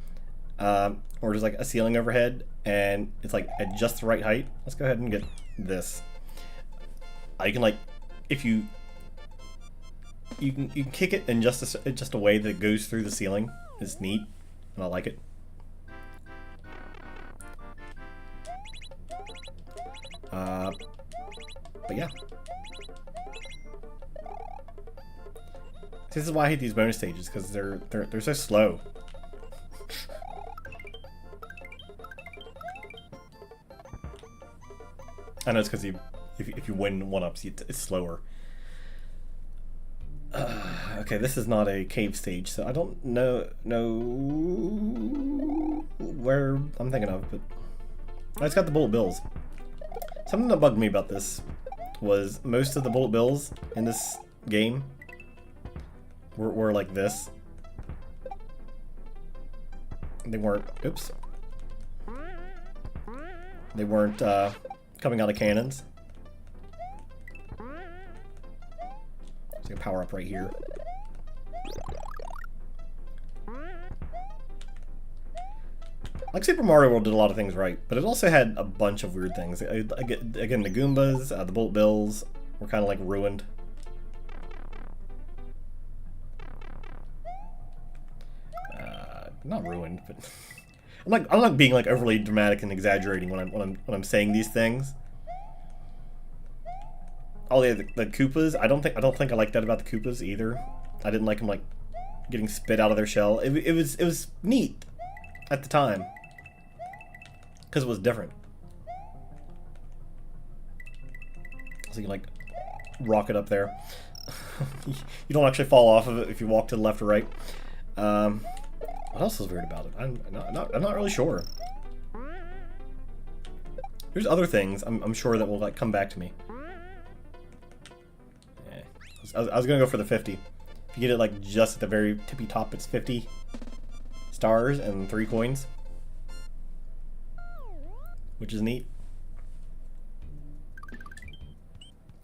now. Or there's like a ceiling overhead and it's like at just the right height. Let's go ahead and get this. You can like if you can kick it in just a way that it goes through the ceiling. It's neat and I like it. But yeah. This is why I hate these bonus stages, because they're so slow. I know it's because if you win 1-ups, it's slower. Okay, this is not a cave stage, so I don't know where I'm thinking of, but it's got the bullet bills. Something that bugged me about this was most of the bullet bills in this game were like this. They weren't, oops. They weren't coming out of cannons. So power up right here. Like Super Mario World did a lot of things right, but it also had a bunch of weird things. Again, the Goombas, the bullet bills were kind of like ruined. Not ruined, but I'm not being like overly dramatic and exaggerating when I'm saying these things. Oh yeah, the Koopas. I don't think I like that about the Koopas either. I didn't like them like getting spit out of their shell. It was neat at the time because it was different. So you can like rocket up there. You don't actually fall off of it if you walk to the left or right. What else is weird about it? I'm not really sure. There's other things I'm sure that will like come back to me. Yeah. I was gonna go for the 50. If you get it like just at the very tippy top, it's 50 stars and 3 coins, which is neat.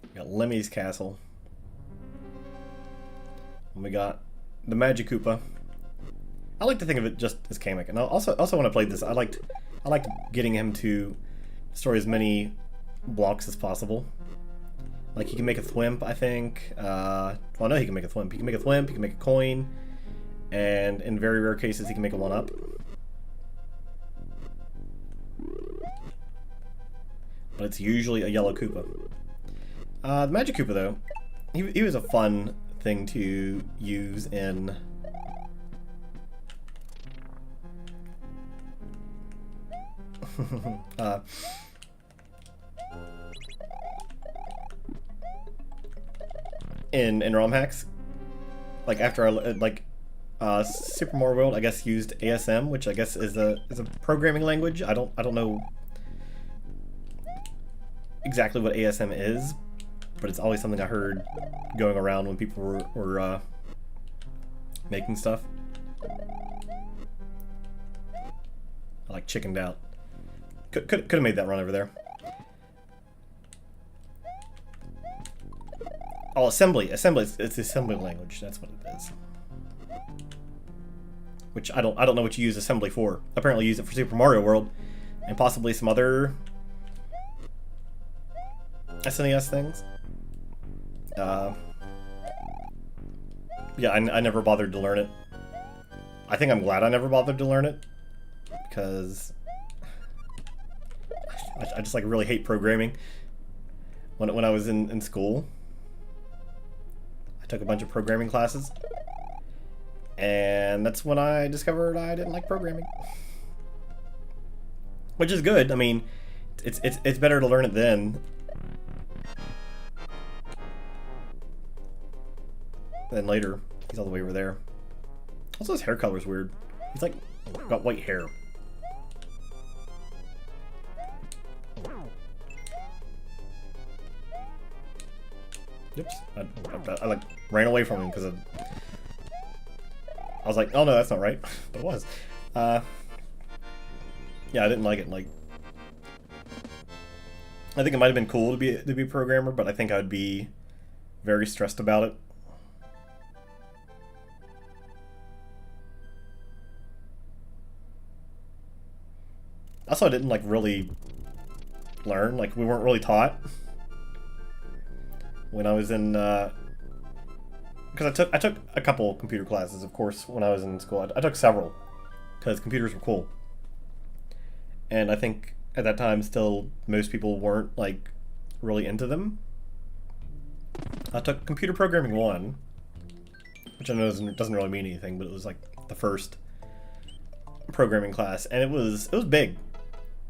We got Lemmy's Castle. And we got the Magic Koopa. I like to think of it just as Kamek, and also when I played this, I liked getting him to destroy as many blocks as possible. Like he can make a thwimp, I think. Well, no, he can make a thwimp. He can make a thwimp. He can make a coin, and in very rare cases, he can make a 1-up. But it's usually a yellow Koopa. The Magic Koopa, though, he was a fun thing to use in. In ROM hacks, like after Super Mario World, I guess used ASM, which I guess is a programming language. I don't know exactly what ASM is, but it's always something I heard going around when people were making stuff. I like chickened out. Could have made that run over there. Oh, assembly. It's the assembly language. That's what it is. Which I don't know what you use assembly for. Apparently, you use it for Super Mario World, and possibly some other SNES things. Yeah, I never bothered to learn it. I think I'm glad I never bothered to learn it, because I just like really hate programming. When I was in school, I took a bunch of programming classes, and that's when I discovered I didn't like programming. Which is good. I mean, it's better to learn it then than later. He's all the way over there. Also, his hair color's weird. He's like got white hair. Oops, I like ran away from him because I was like, oh no, that's not right, but it was. Yeah, I didn't like it. Like, I think it might have been cool to be a programmer, but I think I'd be very stressed about it. Also, I didn't like really learn. Like, we weren't really taught when I was in, because I took a couple computer classes, of course, when I was in school. I took several, because computers were cool. And I think at that time, still, most people weren't, like, really into them. I took Computer Programming 1, which I know doesn't really mean anything, but it was, like, the first programming class. And it was big.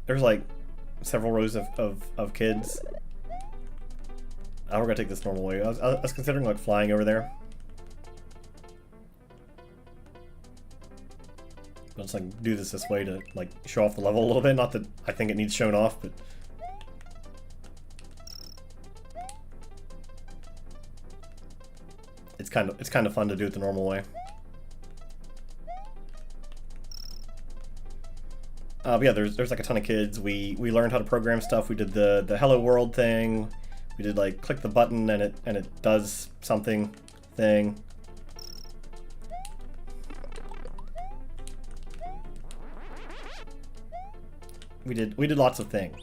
There was, like, several rows of kids. We're gonna take this normal way. I was considering like flying over there. I'll just like do this way to like show off the level a little bit. Not that I think it needs shown off, but it's kind of fun to do it the normal way. But yeah, there's like a ton of kids. We learned how to program stuff. We did the Hello World thing. We did like click the button and it does something thing. We did lots of things.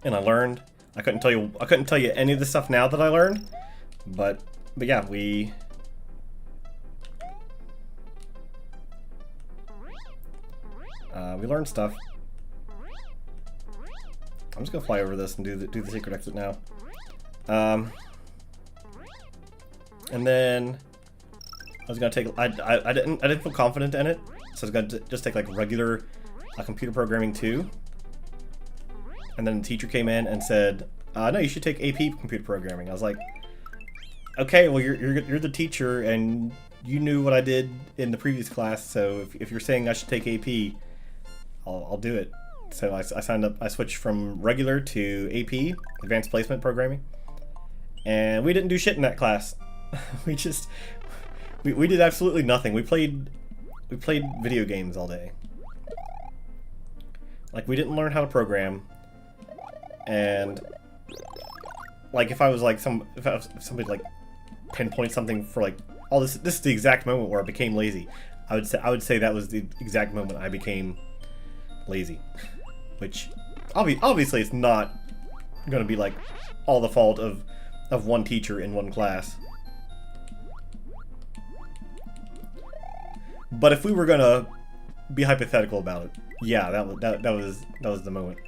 And I learned. I couldn't tell you any of the stuff now that I learned. But yeah, we learned stuff. I'm just gonna fly over this and do the secret exit now. And then I was gonna take. I didn't feel confident in it, so I was gonna just take like regular computer programming 2. And then the teacher came in and said, "No, you should take AP computer programming." I was like, "Okay, well you're the teacher and you knew what I did in the previous class, so if you're saying I should take AP, I'll do it." So I signed up. I switched from regular to AP, Advanced Placement Programming, and we didn't do shit in that class. we did absolutely nothing. We played video games all day. Like, we didn't learn how to program, and like if somebody like pinpoint something for like, oh, this is the exact moment where I became lazy. I would say that was the exact moment I became lazy. Which obviously it's not gonna be like all the fault of one teacher in one class. But if we were gonna be hypothetical about it, yeah, that was the moment.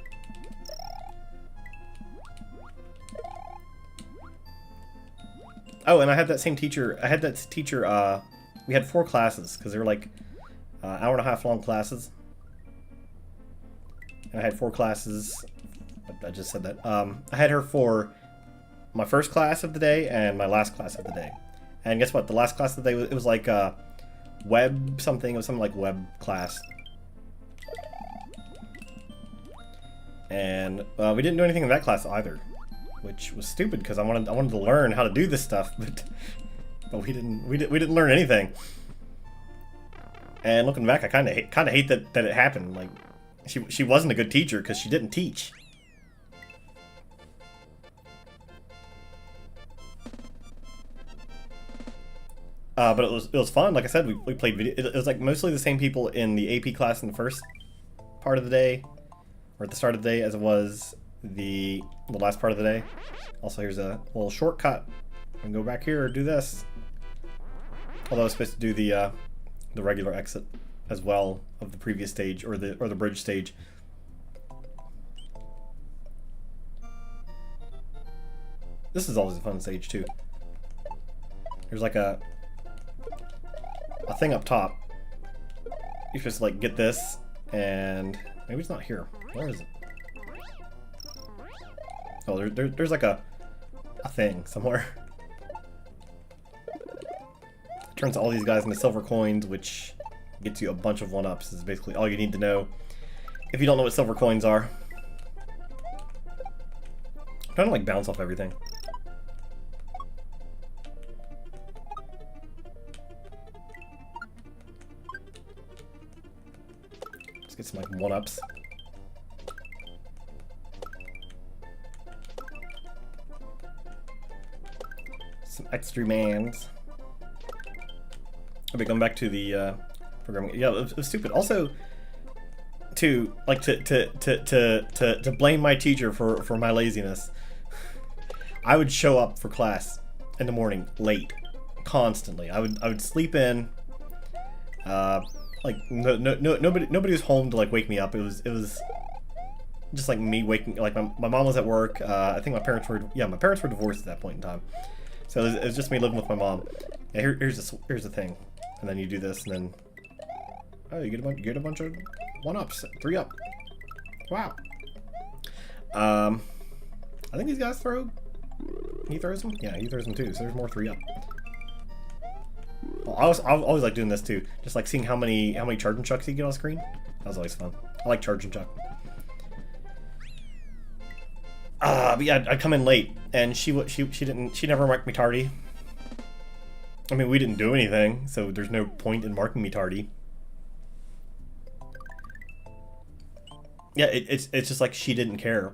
Oh, and I had that same teacher. We had 4 classes because they were like hour-and-a-half long classes. And I had 4 classes. I just said that. I had her for my first class of the day and my last class of the day. And guess what? The last class of the day, it was like web something. It was something like web class. And we didn't do anything in that class either, which was stupid because I wanted to learn how to do this stuff, but we didn't learn anything. And looking back, I kind of hate that it happened. Like, she wasn't a good teacher because she didn't teach. But it was fun. Like I said, we played video. It was like mostly the same people in the AP class in the first part of the day, or at the start of the day, as it was the last part of the day. Also, here's a little shortcut. I can go back here or do this. Although I was supposed to do the regular exit as well of the previous stage, or the bridge stage. This is always a fun stage too. There's like a thing up top. You're supposed to like get this, and maybe it's not here. Where is it? Oh, there's like a thing somewhere. It turns all these guys into silver coins, which gets you a bunch of 1-ups. Is basically all you need to know if you don't know what silver coins are. I'm trying to like bounce off everything. Let's get some like 1-ups. Some extra mans. Okay, going back to the programming. Yeah, it was stupid. Also, to blame my teacher for my laziness. I would show up for class in the morning late, constantly. I would sleep in. Like nobody was home to like wake me up. It was just like me waking. Like my mom was at work. I think my parents were divorced at that point in time. So it was just me living with my mom. Yeah, here's the thing, and then you do this, and then oh, you get a bunch of 1-ups, 3-up. Wow. I think these guys throw... He throws them? Yeah, he throws them too, so there's more 3 up. Well, I always like doing this too. Just like seeing how many charging chucks you get on screen. That was always fun. I like charging chuck. But yeah, I'd come in late, and she never marked me tardy. I mean, we didn't do anything, so there's no point in marking me tardy. Yeah, it's just like she didn't care.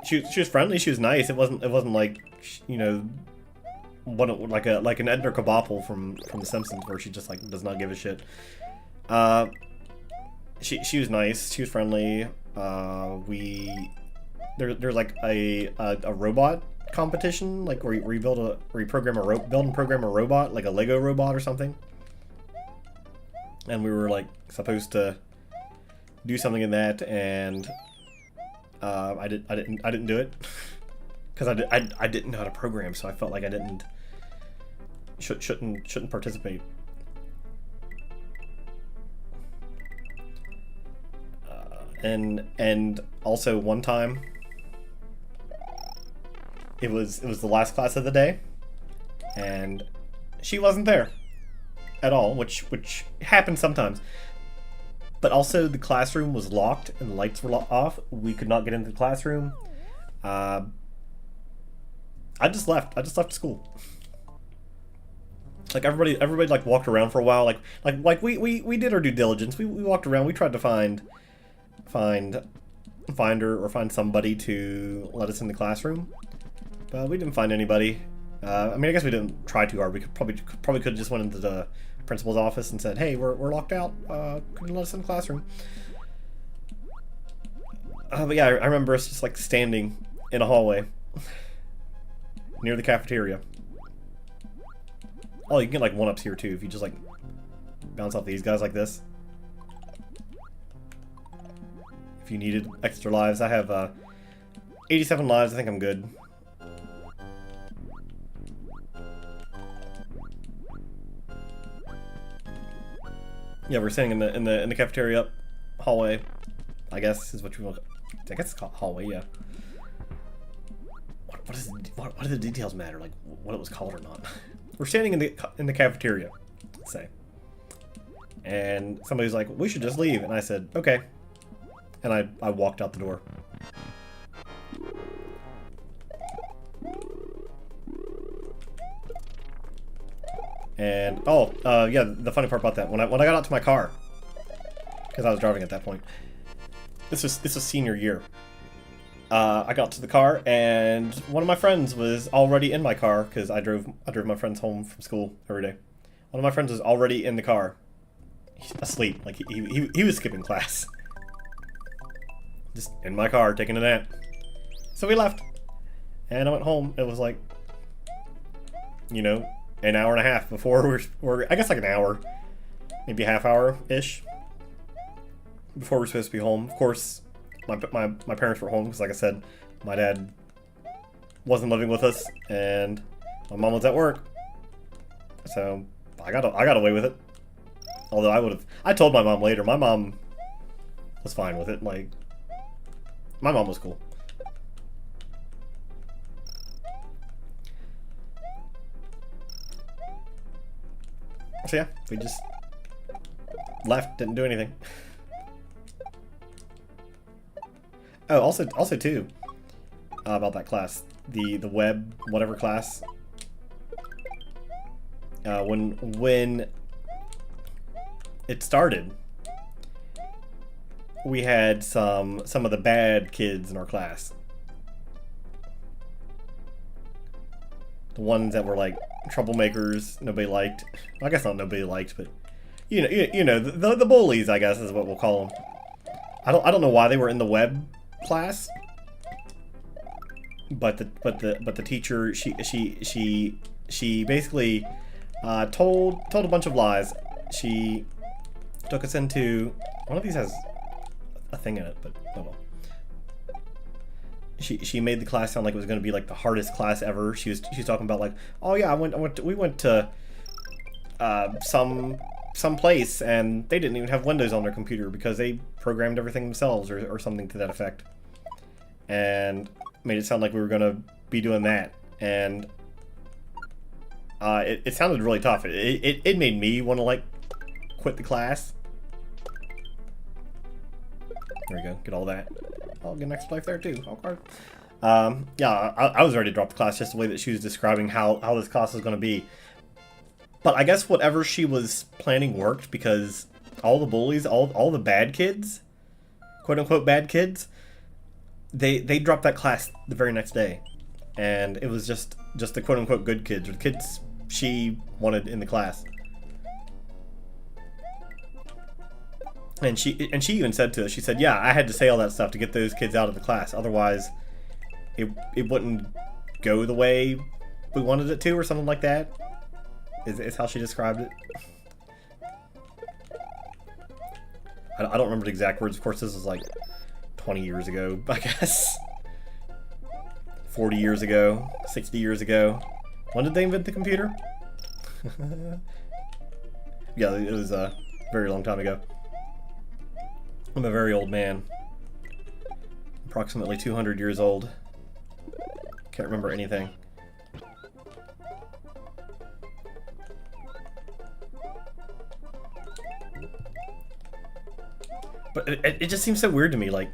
She was friendly. She was nice. It wasn't like, you know, like an Edna Krabappel from The Simpsons, where she just like does not give a shit. She was nice. She was friendly. There's like a robot competition, like where you build and program a robot, like a Lego robot or something. And we were like supposed to do something in that, and I didn't do it because I didn't know how to program, so I felt like I shouldn't participate. And also one time, it was the last class of the day, and she wasn't there at all, which happens sometimes. But also the classroom was locked and the lights were off. We could not get into the classroom. I just left. I just left school. Like everybody like walked around for a while. Like we did our due diligence. We walked around. We tried to find her or find somebody to let us in the classroom, but we didn't find anybody. I mean, I guess we didn't try too hard. We could probably could have just went into the principal's office and said, "Hey, we're locked out. Could you let us in the classroom?" But yeah, I remember us just like standing in a hallway near the cafeteria. Oh, you can get like 1-ups here too if you just like bounce off these guys like this. If you needed extra lives, I have 87 lives. I think I'm good. Yeah, we're sitting in the cafeteria hallway, I guess is what you want. I guess it's called hallway. Yeah. What do the details matter? Like what it was called or not? We're standing in the cafeteria, let's say, and somebody's like, "We should just leave," and I said, "Okay," and I walked out the door. And yeah, the funny part about that, when I got out to my car, because I was driving at that point. This was senior year. I got to the car, and one of my friends was already in my car, because I drove my friends home from school every day. One of my friends was already in the car, asleep, like he was skipping class, just in my car taking a nap. So we left, and I went home. It was like, you know, an hour and a half before we're I guess like an hour, maybe a half hour ish before we're supposed to be home. Of course, my parents were home because, like I said, my dad wasn't living with us and my mom was at work, so I got away with it. Although I told my mom later. My mom was fine with it. Like, my mom was cool. So yeah, we just left, didn't do anything. Oh, also too, about that class, the web whatever class. When it started, we had some of the bad kids in our class. The ones that were like troublemakers, nobody liked. I guess not nobody liked, but you know the bullies, I guess, is what we'll call them. I don't know why they were in the web class, but the teacher, she basically told a bunch of lies. She took us into, one of these has a thing in it, but oh well. She made the class sound like it was going to be like the hardest class ever. She was talking about like, oh yeah, we went to some someplace and they didn't even have Windows on their computer because they programmed everything themselves or something to that effect. And made it sound like we were gonna be doing that. And it sounded really tough. It made me want to like quit the class. There we go, get all that. I'll get an extra life there too. Okay. Yeah, I was ready to drop the class just the way that she was describing how this class was going to be. But I guess whatever she was planning worked, because all the bullies, all the bad kids, quote unquote bad kids, they dropped that class the very next day. And it was just the quote unquote good kids, or the kids she wanted in the class. And she even said to us, she said, yeah, I had to say all that stuff to get those kids out of the class. Otherwise, it wouldn't go the way we wanted it to, or something like that. Is how she described it. I don't remember the exact words. Of course, this was like 20 years ago, I guess. 40 years ago, 60 years ago. When did they invent the computer? Yeah, it was a very long time ago. I'm a very old man. Approximately 200 years old. Can't remember anything. But it just seems so weird to me, like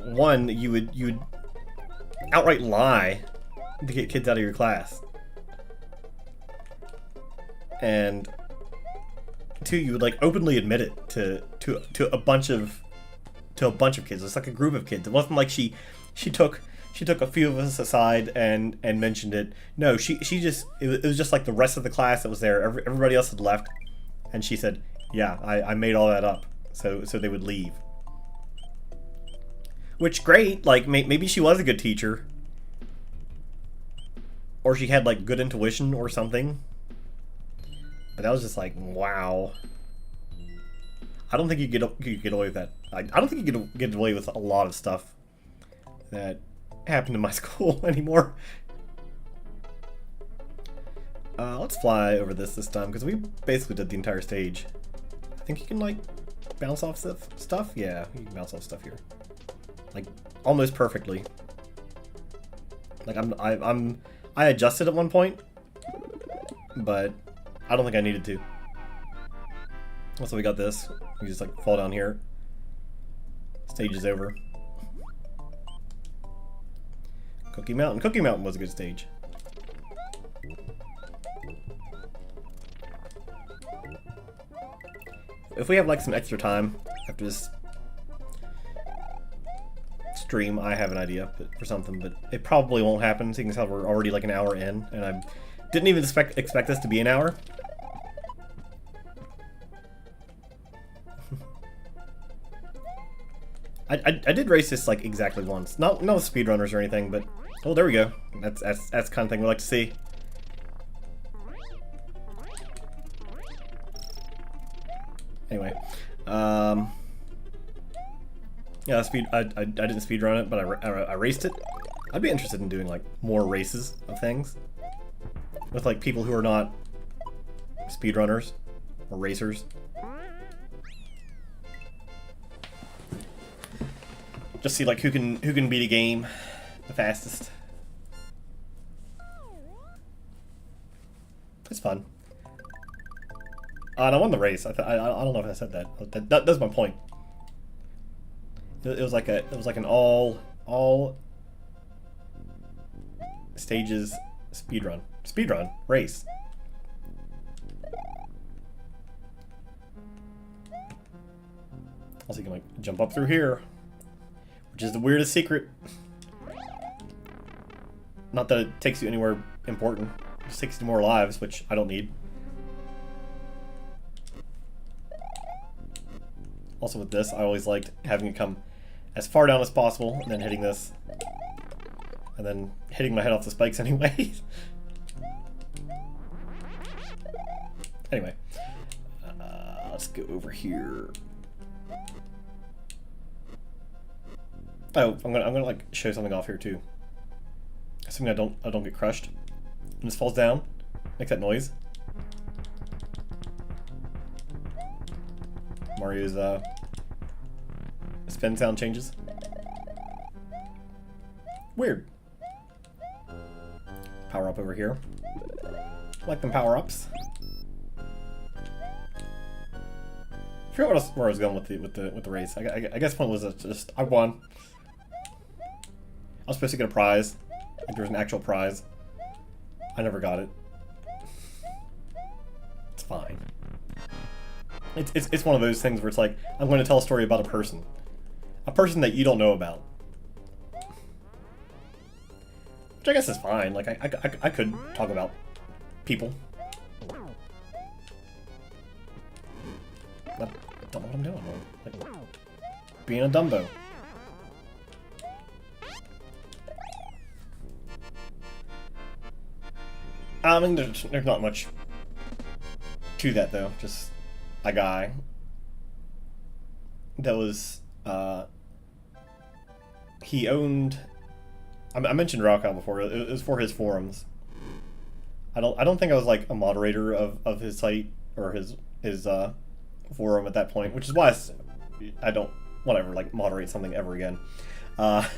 one, you would outright lie to get kids out of your class. And two, you would like openly admit it to a bunch of kids. It's like a group of kids. It wasn't like she took a few of us aside and mentioned it. No, she just it was just like the rest of the class that was there. Everybody else had left, and she said, "Yeah, I made all that up so they would leave." Which, great. Like maybe she was a good teacher, or she had like good intuition or something. But that was just like, wow. I don't think you could get away with that. I don't think you could get away with a lot of stuff that happened in my school anymore. Let's fly over this time, because we basically did the entire stage. I think you can like bounce off stuff. Yeah, you can bounce off stuff here, like almost perfectly. Like I adjusted at one point, but I don't think I needed to. Also, we got this. You just like fall down here. Stage is over. Cookie Mountain. Cookie Mountain was a good stage. If we have like some extra time after this stream, I have an idea for something, but it probably won't happen, seeing as how we're already like an hour in, and I didn't even expect this to be an hour. I did race this like exactly once. Not with speedrunners or anything, but oh, there we go. That's the kind of thing we like to see. Anyway, yeah, I didn't speedrun it, but I raced it. I'd be interested in doing like more races of things with like people who are not speedrunners or racers. Just see like who can beat a game the fastest. It's fun. And I won the race. I don't know if I said that. That's my point. It was like an all stages speedrun race. Also, you can like jump up through here, which is the weirdest secret. Not that it takes you anywhere important. It just takes you to more lives, which I don't need. Also with this, I always liked having it come as far down as possible, and then hitting this. And then hitting my head off the spikes anyway. Anyway. Let's go over here. Oh, I'm gonna like show something off here too. Assuming I don't get crushed. And this falls down, makes that noise. Mario's spin sound changes. Weird. Power up over here. Like them power ups. I forgot where I was going with the race. I guess the point was just I won. I was supposed to get a prize. Like there was an actual prize. I never got it. It's fine. It's one of those things where it's like I'm going to tell a story about a person that you don't know about. Which I guess is fine. Like I could talk about people. I don't know what I'm doing. Like, being a Dumbo. I mean, there's not much to that though. Just a guy that was he owned. I mentioned Rockout before. It was for his forums. I don't think I was like a moderator of his site or his forum at that point, which is why I don't want to ever like moderate something ever again. But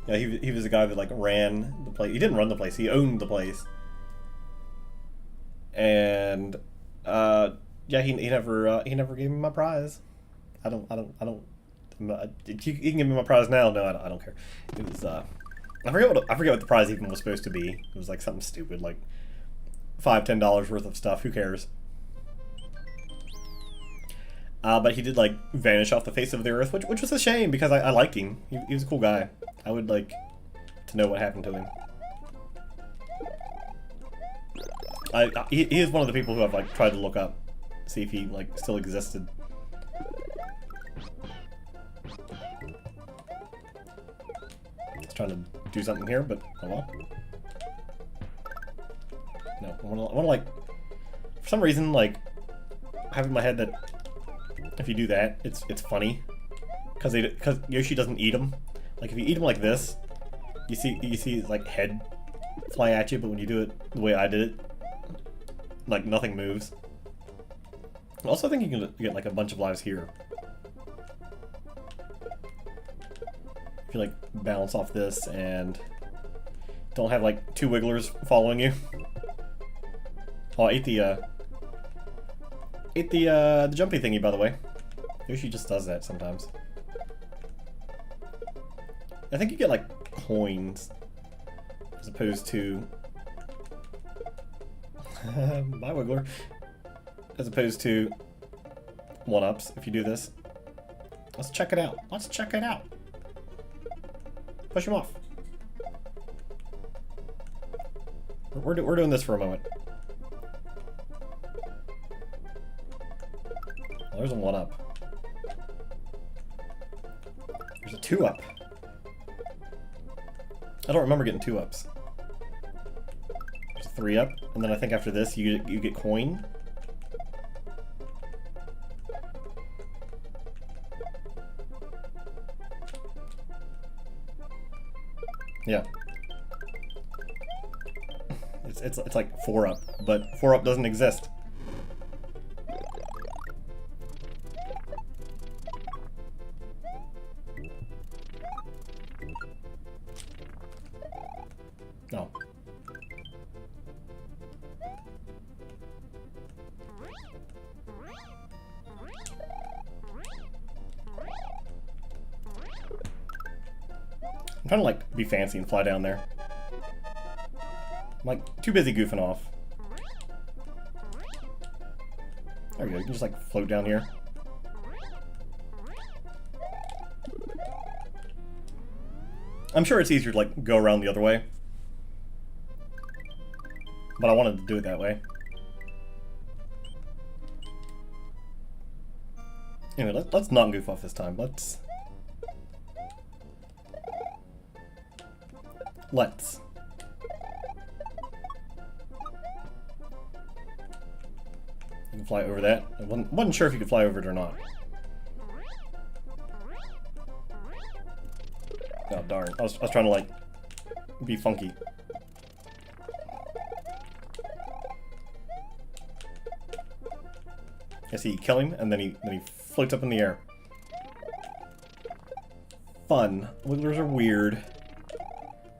yeah, he was a guy that like ran the place. He didn't run the place. He owned the place. And yeah, he never gave me my prize. I don't. You can give me my prize now. No, I don't care. It was I forget what the prize even was supposed to be. It was like something stupid, like $5-10 worth of stuff. Who cares? But he did like vanish off the face of the earth, which was a shame because I liked him. He was a cool guy. I would like to know what happened to him. He is one of the people who I've like tried to look up, see if he like still existed. I was trying to do something here, but oh well. No, I want to like, for some reason, like, I have in my head that if you do that, it's funny, because Yoshi doesn't eat them. Like if you eat them like this, you see his like head fly at you, but when you do it the way I did it, like nothing moves. I also think you can get like a bunch of lives here. If you like bounce off this and don't have like two wigglers following you. Oh, I ate the jumpy thingy, by the way. Yoshi just does that sometimes. I think you get like coins as opposed to my wiggler, as opposed to one-ups if you do this. Let's check it out. Let's check it out. Push him off. We're doing this for a moment. Oh, there's a one-up. There's a two-up. I don't remember getting two-ups. There's a three-up, and then I think after this you get coin. Yeah. It's like 4-up, but 4-up doesn't exist. No. I'm trying to like be fancy and fly down there. I'm like too busy goofing off. There we go, you can just like float down here. I'm sure it's easier to like go around the other way. But I wanted to do it that way. Anyway, let's not goof off this time. Let's. You can fly over that. I wasn't sure if you could fly over it or not. Oh darn! I was trying to like be funky. I see you kill him, and then he floats up in the air. Fun. Wigglers are weird.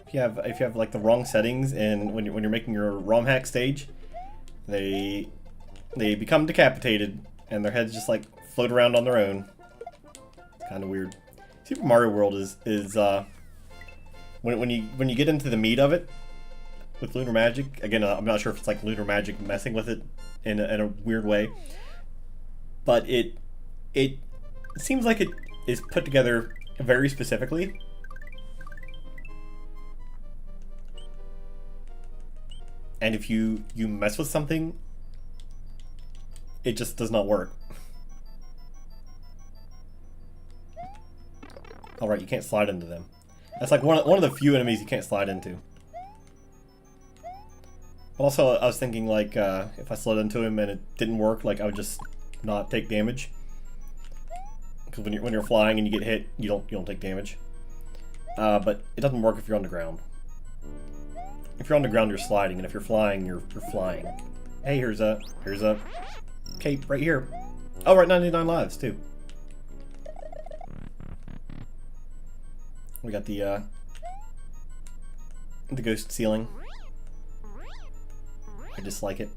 If you have like the wrong settings, and when you're making your ROM hack stage, they become decapitated, and their heads just like float around on their own. It's kind of weird. Super Mario World is when you get into the meat of it with Lunar Magic. Again, I'm not sure if it's like Lunar Magic messing with it in a weird way, but it seems like it is put together very specifically. And if you mess with something, it just does not work. Alright, you can't slide into them. That's like one of the few enemies you can't slide into. But also, I was thinking like, if I slid into him and it didn't work, like I would just not take damage. Because when you're flying and you get hit, you don't take damage. But it doesn't work if you're on the ground. If you're on the ground, you're sliding, and if you're flying, you're flying. Hey, here's a cape right here. Oh, right, 99 lives too. We got the ghost ceiling. I dislike it.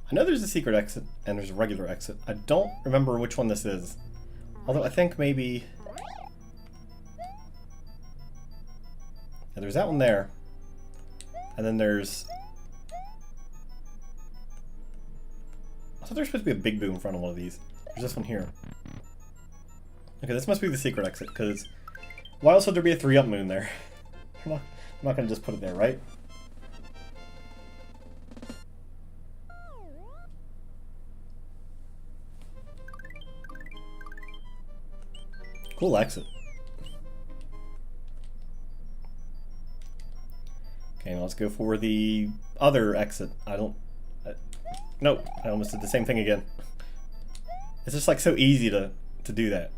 I know there's a secret exit and there's a regular exit. I don't remember which one this is. Although I think maybe... Yeah, there's that one there. And then there's... I thought there's supposed to be a big boom in front of one of these. There's this one here. Okay, this must be the secret exit, because why else would there be a 3-up moon there? I'm not going to just put it there, right? Cool exit. Okay, now let's go for the other exit. Nope, I almost did the same thing again. It's just like so easy to do that.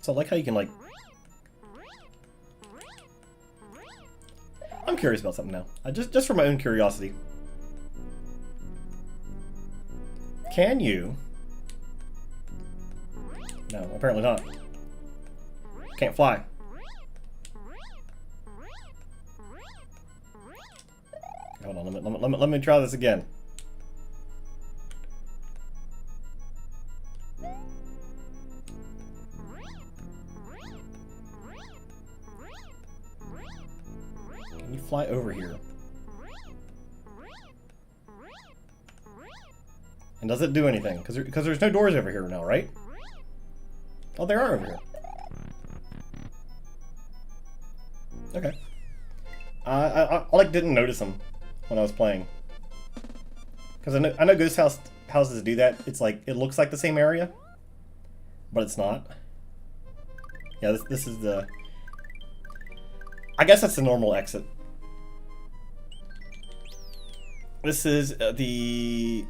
So I like how you can like... I'm curious about something now. Just for my own curiosity. Can you... No, apparently not. Can't fly. Hold on, let me try this again. Can you fly over here? And does it do anything? Because there's no doors over here now, right? Oh, there are over here. Okay. I like didn't notice them when I was playing. Because I know ghost houses do that. It's like, it looks like the same area, but it's not. Yeah, this is the... I guess that's the normal exit. This is the...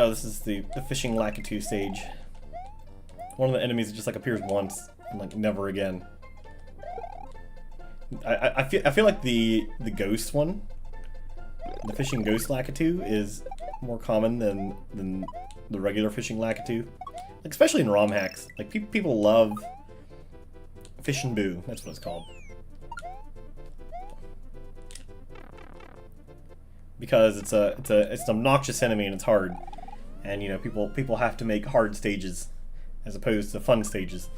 Oh, this is the fishing Lakitu stage. One of the enemies just like appears once and like never again. I feel like the ghost one, the fishing ghost Lakitu, is more common than the regular fishing Lakitu. Like, especially in ROM hacks. Like people love Fish and Boo. That's what it's called. Because it's an obnoxious enemy and it's hard. And you know, people have to make hard stages as opposed to fun stages.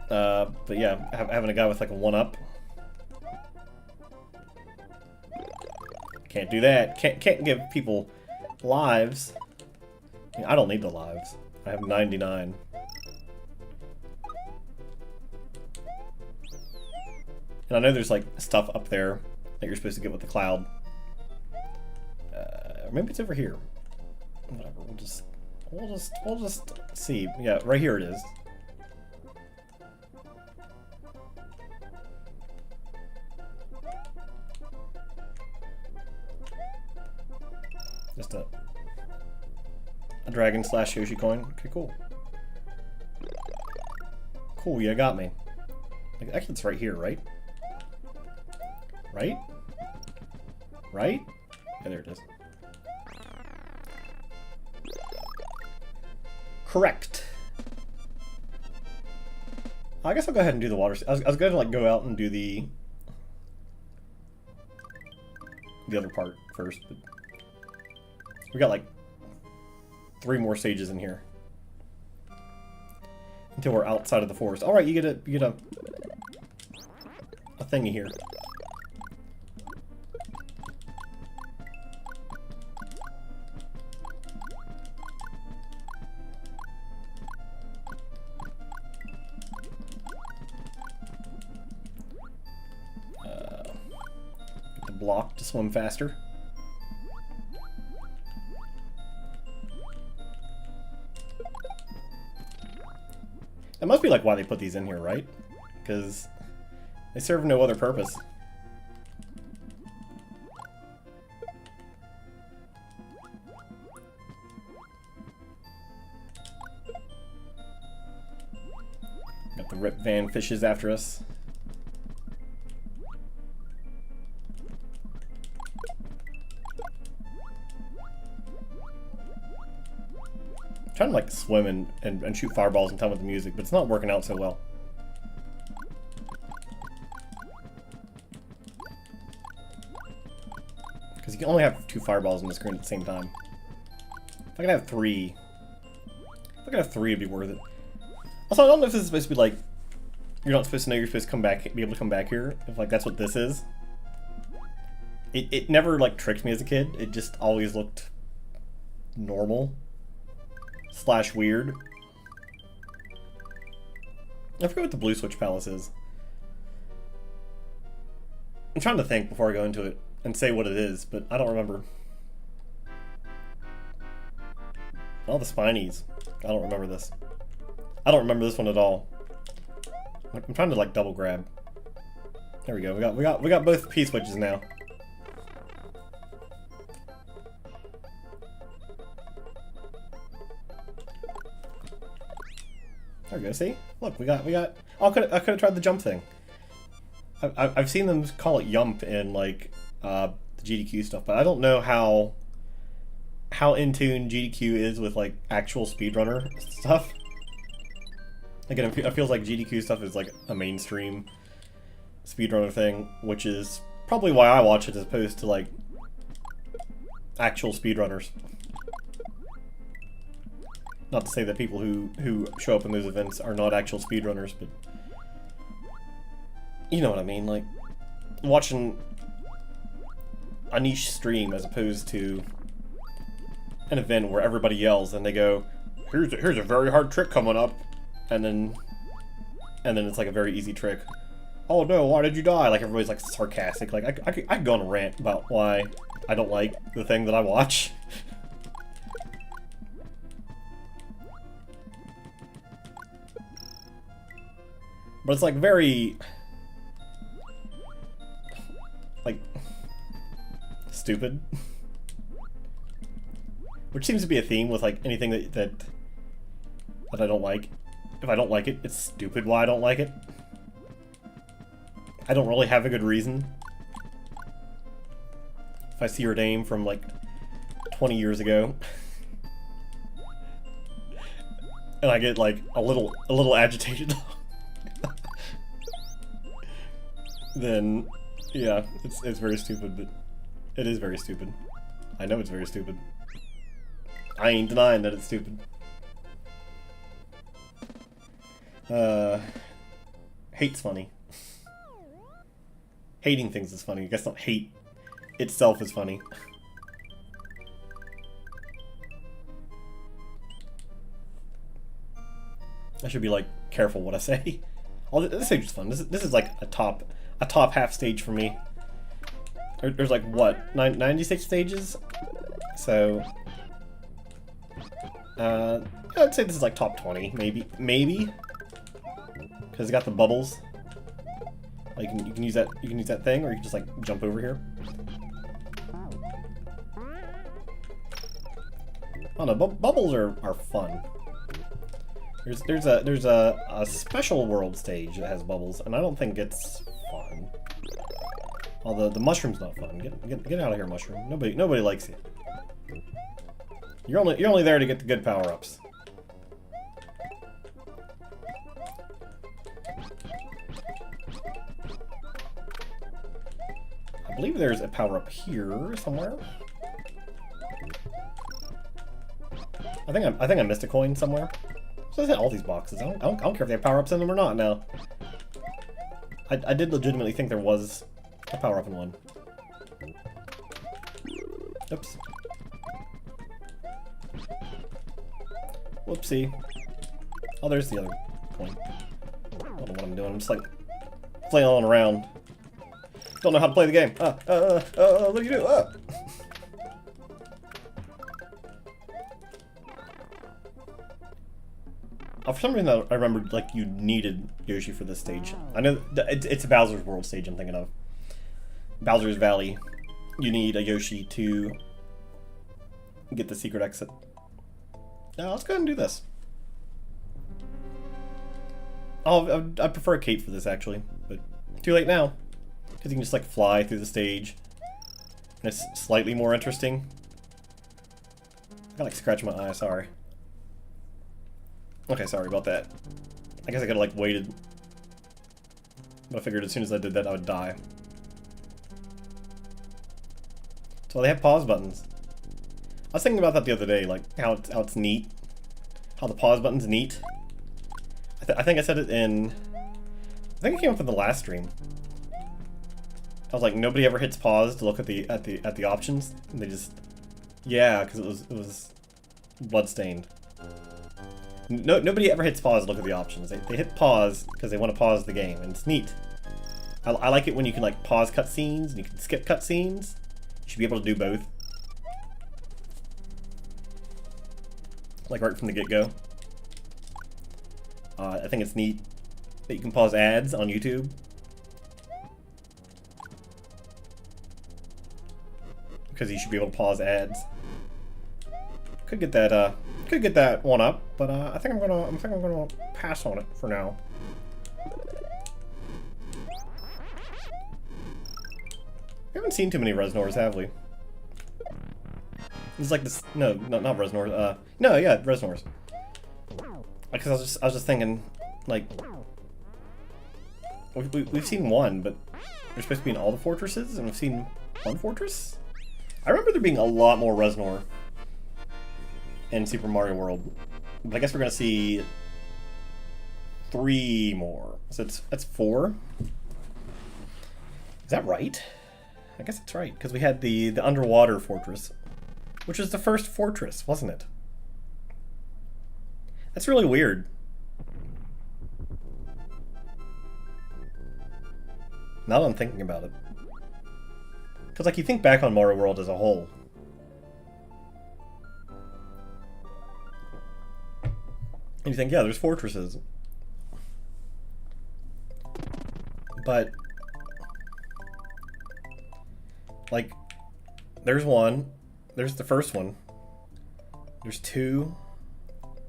But yeah, having a guy with like a 1-up. Can't do that. Can't give people lives. I mean, I don't need the lives. I have 99. And I know there's like stuff up there that you're supposed to get with the cloud. Maybe it's over here. Whatever. We'll just see. Yeah, right here it is. Just a dragon slash Yoshi coin. Okay, cool. Cool, you got me. Actually, it's right here, right? Right? Right? Yeah, there it is. Correct. I guess I'll go ahead and do the water. I was going to like go out and do the other part first, but we got like 3 more stages in here until we're outside of the forest. All right, you get a thingy here. Get the block to swim faster. That must be like why they put these in here, right? Because they serve no other purpose. Got the Rip Van fishes after us. Trying to like swim and shoot fireballs in time with the music, but it's not working out so well. Because you can only have 2 fireballs on the screen at the same time. If I could have 3. If I could have 3, it'd be worth it. Also, I don't know if this is supposed to be like, you're not supposed to know you're supposed to come back, be able to come back here. If like that's what this is. It never like tricked me as a kid. It just always looked normal. / weird. I forget what the Blue Switch Palace is. I'm trying to think before I go into it and say what it is, but I don't remember. All the Spinies. I don't remember this. I don't remember this one at all. I'm trying to like double grab. There we go. We got both P switches now. There we go, see? Look, we got oh, I could have tried the jump thing. I've seen them call it Yump in like the GDQ stuff, but I don't know how in tune GDQ is with like actual speedrunner stuff. Again, it feels like GDQ stuff is like a mainstream speedrunner thing, which is probably why I watch it as opposed to like actual speedrunners. Not to say that people who show up in those events are not actual speedrunners, but you know what I mean, like watching a niche stream as opposed to an event where everybody yells and they go, here's a very hard trick coming up, and then it's like a very easy trick. Oh no, why did you die? Like everybody's like sarcastic. Like I could go on a rant about why I don't like the thing that I watch. But it's like very like stupid. Which seems to be a theme with like anything that I don't like. If I don't like it, it's stupid why I don't like it. I don't really have a good reason. If I see your name from like 20 years ago and I get like a little agitated then yeah, it's very stupid, but it is very stupid. I know it's very stupid. I ain't denying that it's stupid. Hate's funny. Hating things is funny. I guess not hate itself is funny. I should be like careful what I say. Oh, this stage is fun. This is like a top half stage for me. There's like what 96 stages, so I'd say this is like top 20, maybe, because it's got the bubbles. Like you can use that thing, or you can just like jump over here. I don't know, bubbles are fun. There's a special world stage that has bubbles, and I don't think it's fun. Although the mushroom's not fun. Get out of here, mushroom. Nobody likes you. You're only there to get the good power-ups. I believe there's a power-up here somewhere. I think I missed a coin somewhere. So I hit all these boxes. I don't care if they have power-ups in them or not now. I did legitimately think there was a power-up in one. Oops. Whoopsie. Oh, there's the other coin. I don't know what I'm doing. I'm just like flailing around. Don't know how to play the game. What do you do? For some reason, I remembered like you needed Yoshi for this stage. I know it's a Bowser's World stage I'm thinking of. Bowser's Valley. You need a Yoshi to get the secret exit. Now let's go ahead and do this. Oh, I prefer a cape for this actually, but too late now. Because you can just like fly through the stage. And it's slightly more interesting. I like scratch my eye, sorry. Okay, sorry about that. I guess I could've like waited. But I figured as soon as I did that I would die. So they have pause buttons. I was thinking about that the other day, like how it's neat. How the pause button's neat. I think I said it in... I think it came up in the last stream. I was like, nobody ever hits pause to look at the options. And they just... Yeah, because it was bloodstained. Nobody ever hits pause to look at the options. They hit pause because they want to pause the game, and it's neat. I like it when you can like pause cutscenes and you can skip cutscenes. You should be able to do both. Like right from the get-go. I think it's neat that you can pause ads on YouTube. Because you should be able to pause ads. Could get that one up, but I think I'm gonna pass on it for now. We haven't seen too many Reznors, have we? It's like this. No, not Reznors. No, yeah, Reznors. Because I was just thinking, like, we've seen one, but they're supposed to be in all the fortresses, and we've seen one fortress. I remember there being a lot more Reznor in Super Mario World, but I guess we're gonna see 3 more. So that's 4. Is that right? I guess that's right, because we had the underwater fortress, which was the first fortress, wasn't it? That's really weird. Now that I'm thinking about it. Because like you think back on Mario World as a whole. And you think, yeah, there's fortresses. But like there's one, there's the first one, there's 2,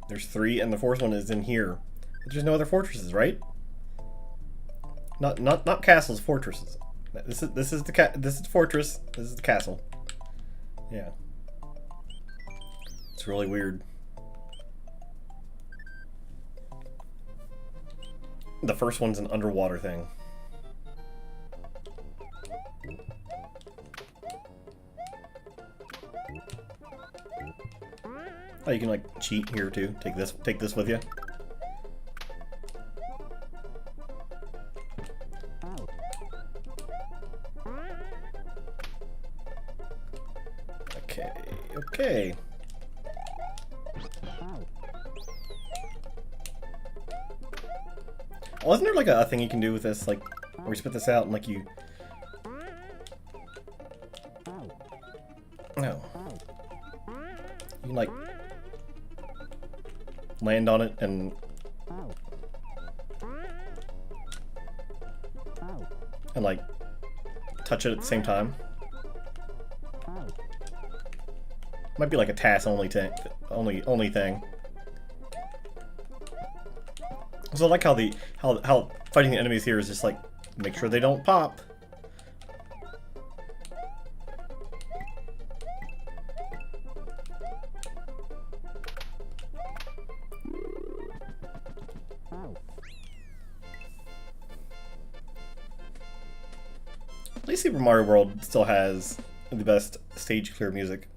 there's 3, and the 4th one is in here. But there's no other fortresses, right? Not castles, fortresses. This is the fortress. This is the castle. Yeah. It's really weird. The first one's an underwater thing. Oh, you can like cheat here too. Take this with you. Okay. Wasn't there like a thing you can do with this, like where you spit this out and like you... No. You can like land on it and like touch it at the same time. Might be like a task only thing. Only thing. So I like how how fighting the enemies here is just like make sure they don't pop. At least Super Mario World still has the best stage clear music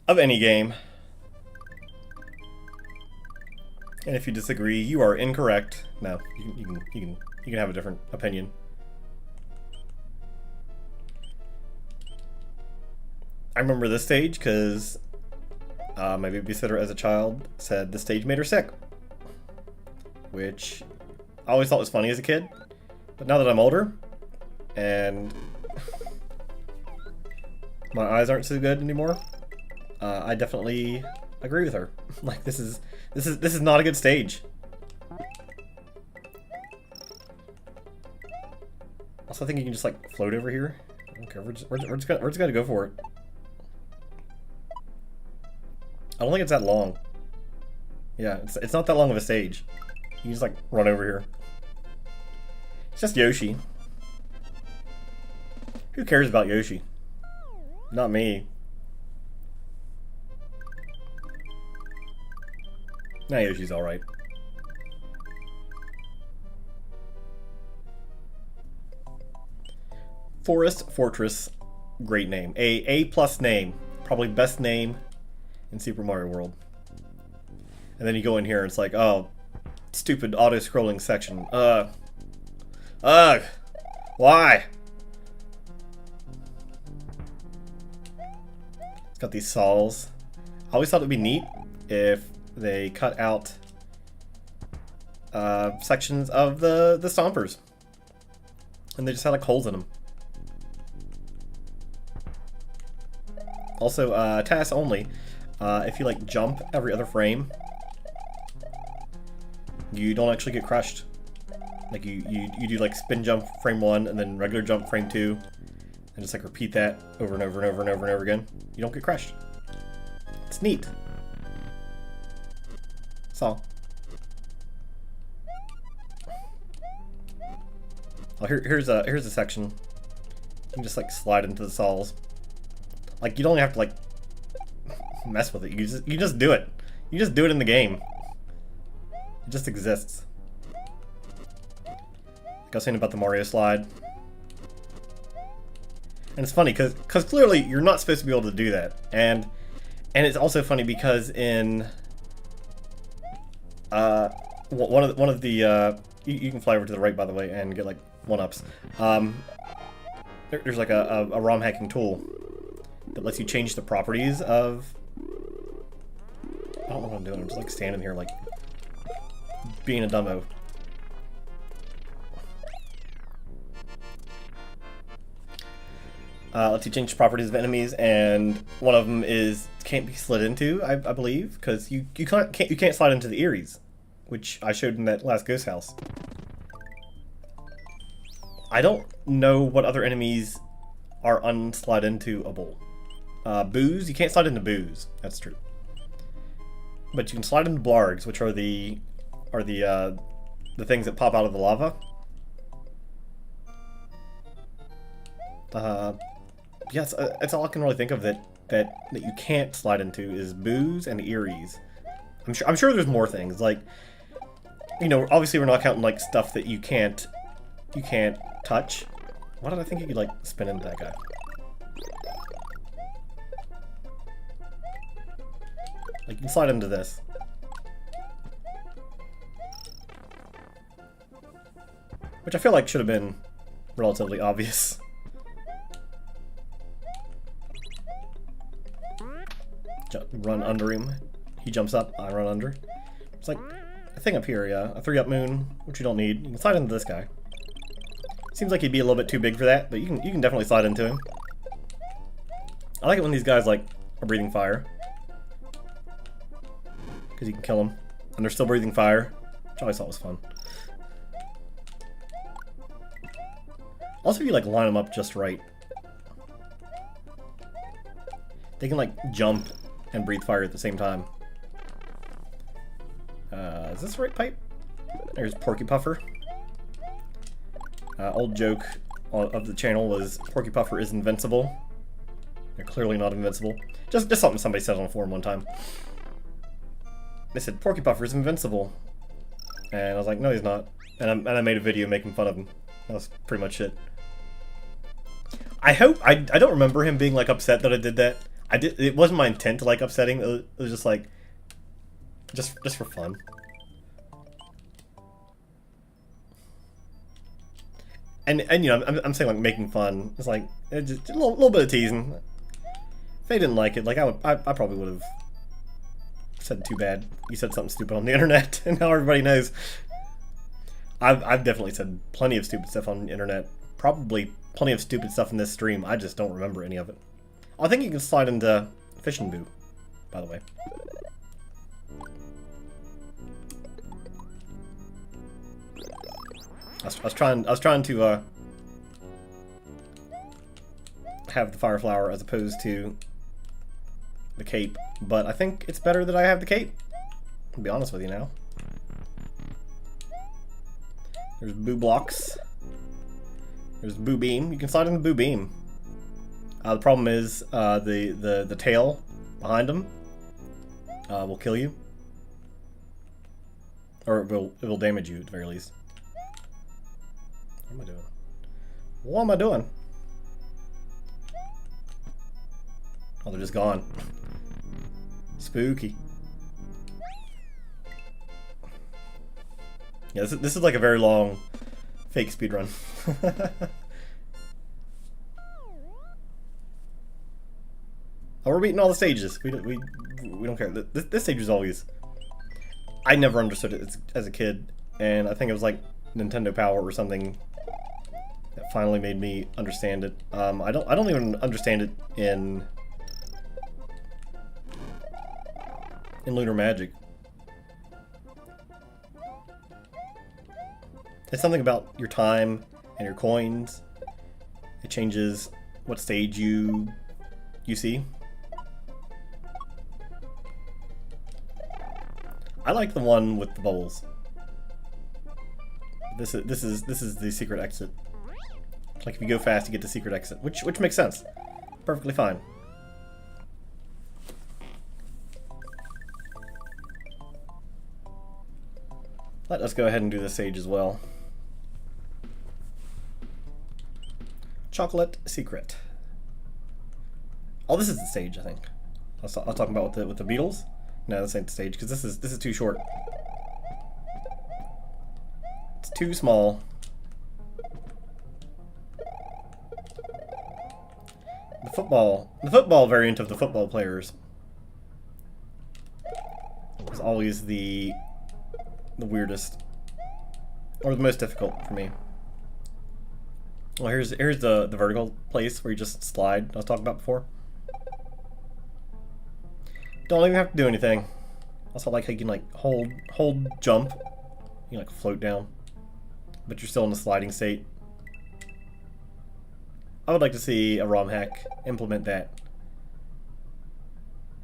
of any game. And if you disagree, you are incorrect. No, you can have a different opinion. I remember this stage because my babysitter as a child said the stage made her sick, which I always thought was funny as a kid. But now that I'm older and my eyes aren't so good anymore, I definitely agree with her. Like this is not a good stage. Also, I think you can just like float over here. Okay, we're just gonna go for it. I don't think it's that long. Yeah, it's not that long of a stage. You can just like run over here. It's just Yoshi. Who cares about Yoshi? Not me. Nah, Yoshi's alright. Forest Fortress, great name. A+ name. Probably best name in Super Mario World. And then you go in here and it's like, oh, stupid auto-scrolling section. Ugh. Why? It's got these saws. I always thought it'd be neat if they cut out sections of the stompers, and they just had like holes in them. Also, task only. If you like jump every other frame, you don't actually get crushed. Like you do like spin jump frame 1 and then regular jump frame 2, and just like repeat that over and over and over and over and over again. You don't get crushed. It's neat. That's all. Oh, here's a section. You can just like slide into the saws. Like you don't have to like mess with it. You just do it. You just do it in the game. It just exists. Like I was saying about the Mario slide. And it's funny because clearly you're not supposed to be able to do that. And it's also funny because in one of the you can fly over to the right, by the way, and get like 1-ups. There's like a ROM hacking tool that lets you change the properties of. I don't know what I'm doing. I'm just like standing here like being a dumbo. Lets you change properties of enemies, and one of them is can't be slid into, I believe, because you can't slide into the Eries, which I showed in that last ghost house. I don't know what other enemies are unslide into-able. Booze, you can't slide into booze. That's true. But you can slide into blargs, which are the things that pop out of the lava. Yes, that's all I can really think of that you can't slide into is booze and Eries. I'm sure there's more things, like, you know, obviously we're not counting like stuff that you can't touch. Why did I think you could like spin into that guy? Like you can slide into this. Which I feel like should have been relatively obvious. Run under him. He jumps up, I run under. It's like a thing up here, yeah. A 3-up moon, which you don't need. You can slide into this guy. Seems like he'd be a little bit too big for that, but you can definitely slide into him. I like it when these guys like are breathing fire, because you can kill them and they're still breathing fire, which I always thought was fun. Also, if you like line them up just right. They can like jump and breathe fire at the same time. Is this the right pipe? There's Porky Puffer. Old joke of the channel was Porky Puffer is invincible. They're clearly not invincible. Just something somebody said on a forum one time. They said Porky Puffer is invincible, and I was like, no, he's not. And I made a video making fun of him. That was pretty much it. I don't remember him being like upset that I did that. It wasn't my intent to like upsetting. It was just like, just for fun. And you know, I'm saying like making fun. It's like just a little bit of teasing. If they didn't like it, like I probably would have said too bad. You said something stupid on the internet, and now everybody knows. I've definitely said plenty of stupid stuff on the internet. Probably plenty of stupid stuff in this stream. I just don't remember any of it. I think you can slide into Fishing Boo, by the way. I was trying to have the Fire Flower as opposed to the cape, but I think it's better that I have the cape. I'll be honest with you now. There's Boo Blocks. There's Boo Beam. You can slide in the Boo Beam. The problem is the tail behind him will kill you, or it will damage you at the very least. What am I doing? What am I doing? Oh, they're just gone. Spooky. Yeah, this is like a very long fake speedrun. Oh, we're beating all the stages. We don't care. This stage is always. I never understood it as a kid, and I think it was like Nintendo Power or something that finally made me understand it. I don't even understand it in Lunar Magic. It's something about your time and your coins. It changes what stage you see. I like the one with the bubbles. This is the secret exit. Like if you go fast, you get the secret exit, which makes sense. Perfectly fine. Let us go ahead and do this stage as well. Chocolate Secret. Oh, this is the stage, I think. I was talking about with the Beatles. No, this ain't the stage because this is too short. It's too small. The football variant of the football players is always the weirdest or the most difficult for me. Well, here's the vertical place where you just slide. I was talking about before. Don't even have to do anything. Also, like how you can like hold jump. You can like float down, but you're still in the sliding state. I would like to see a ROM hack implement that.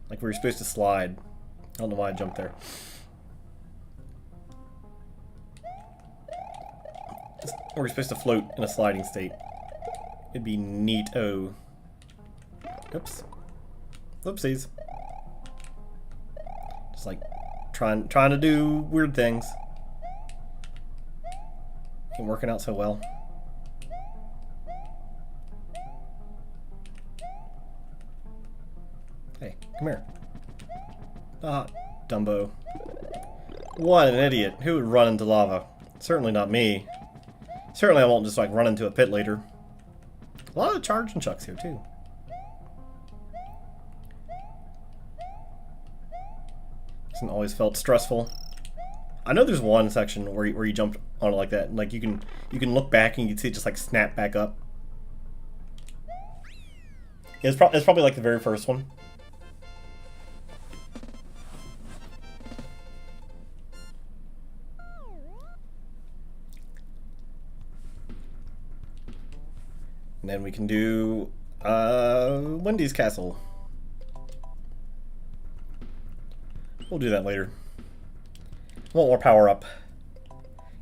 Like where you're supposed to slide. I don't know why I jumped there. Or you're supposed to float in a sliding state. It'd be neat-o. Oops. Oopsies. Just like trying to do weird things. Ain't working out so well. Hey, come here. Ah, Dumbo. What an idiot. Who would run into lava? Certainly not me. Certainly I won't just like run into a pit later. A lot of charge and chucks here too. Hasn't always felt stressful. I know there's one section where you jumped on it like that, and like you can look back and you can see it just like snap back up. It's probably like the very first one. And then we can do Wendy's Castle. We'll do that later. Want more power up.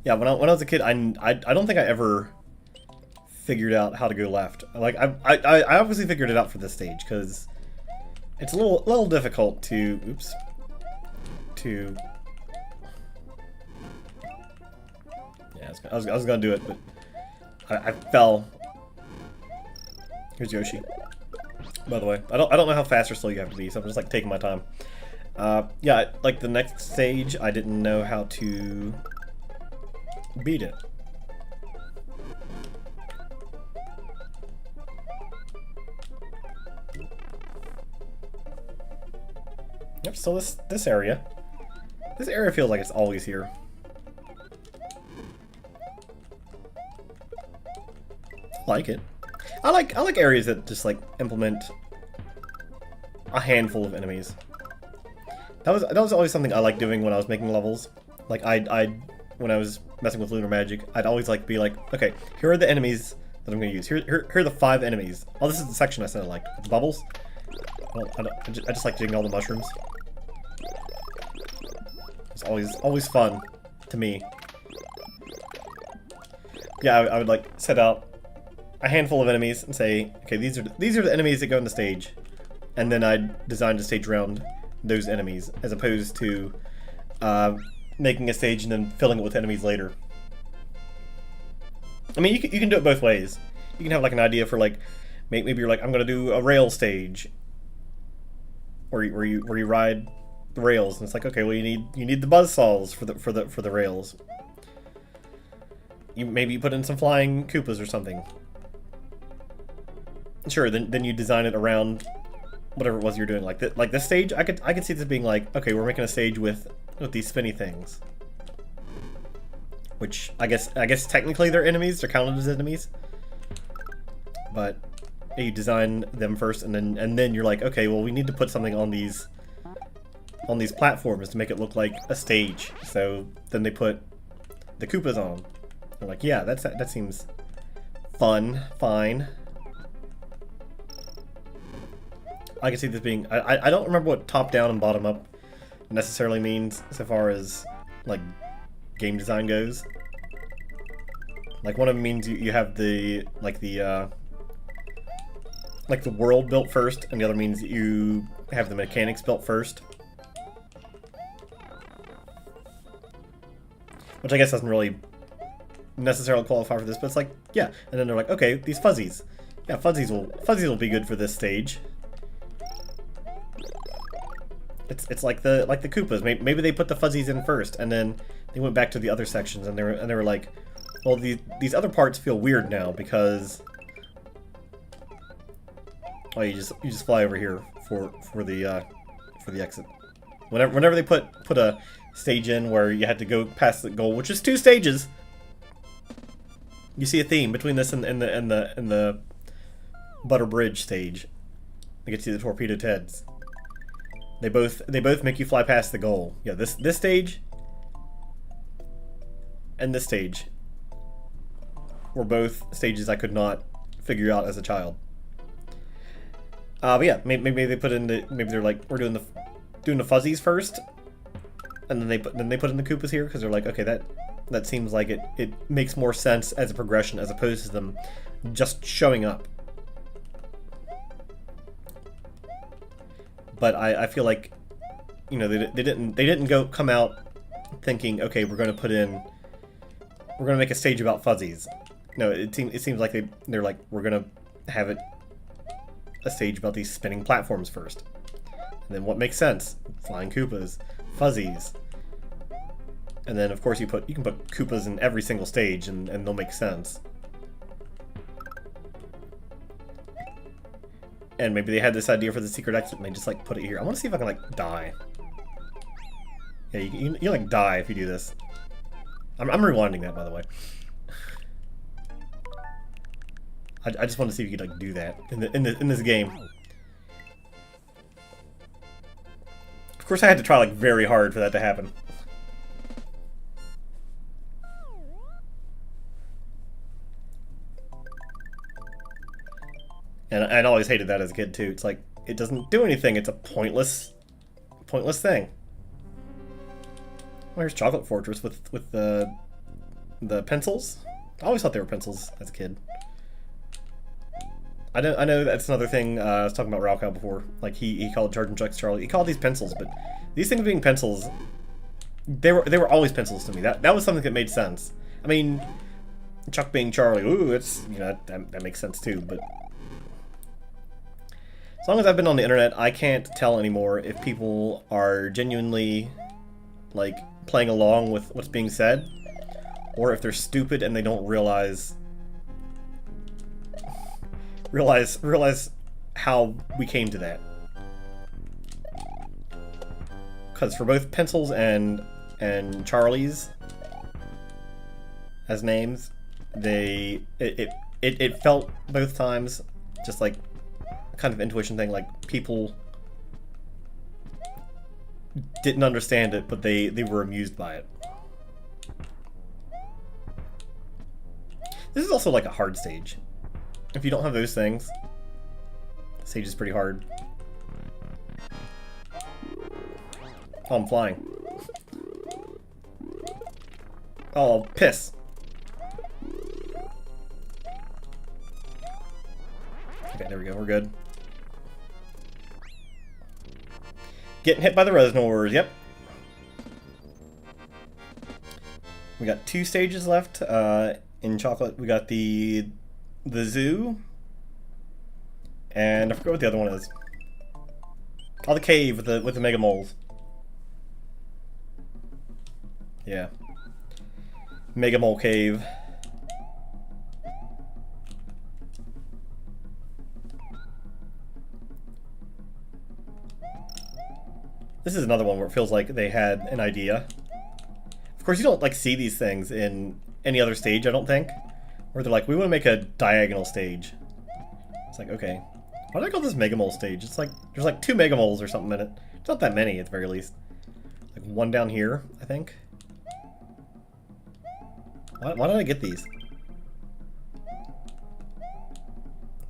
Yeah, when I was a kid, I don't think I ever figured out how to go left. Like I obviously figured it out for this stage because it's a little difficult to yeah, I was gonna do it, but I fell. Here's Yoshi. By the way, I don't know how fast or slow you have to be, so I'm just like taking my time. Yeah, like the next stage, I didn't know how to beat it. Yep, so this area. This area feels like it's always here. I like it. I like areas that just like implement a handful of enemies. That was always something I liked doing when I was making levels. Like when I was messing with Lunar Magic, I'd always like be like, okay, here are the enemies that I'm gonna use. Here are the 5 enemies. Oh, this is the section I said I liked. The bubbles. I just like getting all the mushrooms. It's always fun to me. Yeah, I would like set out a handful of enemies and say, okay, these are the enemies that go in the stage, and then I'd design a stage around those enemies, as opposed to making a stage and then filling it with enemies later. I mean, you can do it both ways. You can have like an idea for like maybe you're like, I'm gonna do a rail stage, where you ride the rails, and it's like, okay, well you need the buzzsaws for the rails. Maybe you put in some flying Koopas or something. Sure, then you design it around whatever it was you're doing. Like this stage, I could see this being like, okay, we're making a stage with these spinny things, which I guess technically they're enemies. They're counted as enemies, but you design them first, and then you're like, okay, well we need to put something on these platforms to make it look like a stage. So then they put the Koopas on. They're like, yeah, that seems fine. I can see this being... I don't remember what top-down and bottom-up necessarily means so far as, like, game design goes. Like, one of them means you have the world built first, and the other means you have the mechanics built first. Which I guess doesn't really necessarily qualify for this, but it's like, yeah. And then they're like, okay, these fuzzies. Yeah, fuzzies will be good for this stage. It's like the Koopas. Maybe they put the fuzzies in first, and then they went back to the other sections, and they were like, well, these other parts feel weird now because, oh, you just fly over here for the exit. Whenever they put a stage in where you had to go past the goal, which is 2 stages, you see a theme between this and the Butter Bridge stage. You get to see the torpedoed heads. They both make you fly past the goal. Yeah, this stage and this stage were both stages I could not figure out as a child. But yeah, maybe they put in maybe they're like, we're doing the fuzzies first, and then they put in the Koopas here because they're like, okay, that seems like it makes more sense as a progression as opposed to them just showing up. But I feel like, you know, they didn't come out thinking, okay, we're gonna make a stage about fuzzies. No, it seems like they're like, we're gonna have a stage about these spinning platforms first. And then what makes sense? Flying Koopas, fuzzies. And then of course you can put Koopas in every single stage and they'll make sense. And maybe they had this idea for the secret exit and they just like put it here. I want to see if I can like die. Yeah, you like die if you do this. I'm rewinding that, by the way. I just want to see if you could like do that in this game. Of course, I had to try like very hard for that to happen. And I always hated that as a kid too. It's like, it doesn't do anything. It's a pointless thing. Here's Chocolate Fortress with the pencils. I always thought they were pencils as a kid. I know that's another thing. I was talking about Raocow before. Like he called Charging Chucks Charlie. He called these pencils, but these things being pencils, they were always pencils to me. That was something that made sense. I mean, Chuck being Charlie, ooh, it's, you know, that makes sense too. But as long as I've been on the internet, I can't tell anymore if people are genuinely like playing along with what's being said, or if they're stupid and they don't realize how we came to that. Because for both pencils and Charlie's as names, it felt both times just like a kind of intuition thing, like people didn't understand it, but they were amused by it. This is also like a hard stage. If you don't have those things, the stage is pretty hard. Oh, I'm flying. Oh, piss. Okay, there we go, we're good. Getting hit by the Resnors, yep. We got 2 stages left. In Chocolate, we got the zoo, and I forgot what the other one is. Oh, the cave with the mega moles. Yeah, Mega Mole Cave. This is another one where it feels like they had an idea. Of course, you don't like see these things in any other stage, I don't think. Where they're like, we want to make a diagonal stage. It's like, okay. Why do I call this Mega Mole stage? It's like, there's like 2 Mega Moles or something in it. It's not that many, at the very least. Like 1 down here, I think. Why did I get these?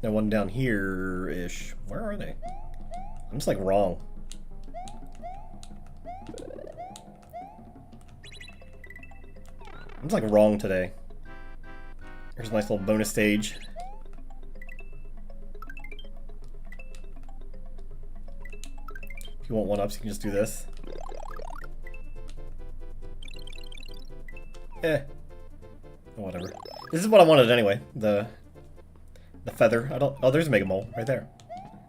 No, 1 down here-ish. Where are they? I'm just like wrong. I'm just like wrong today. Here's a nice little bonus stage. If you want 1-ups, you can just do this. Whatever. This is what I wanted anyway. The feather. Oh, there's a Mega Mole right there.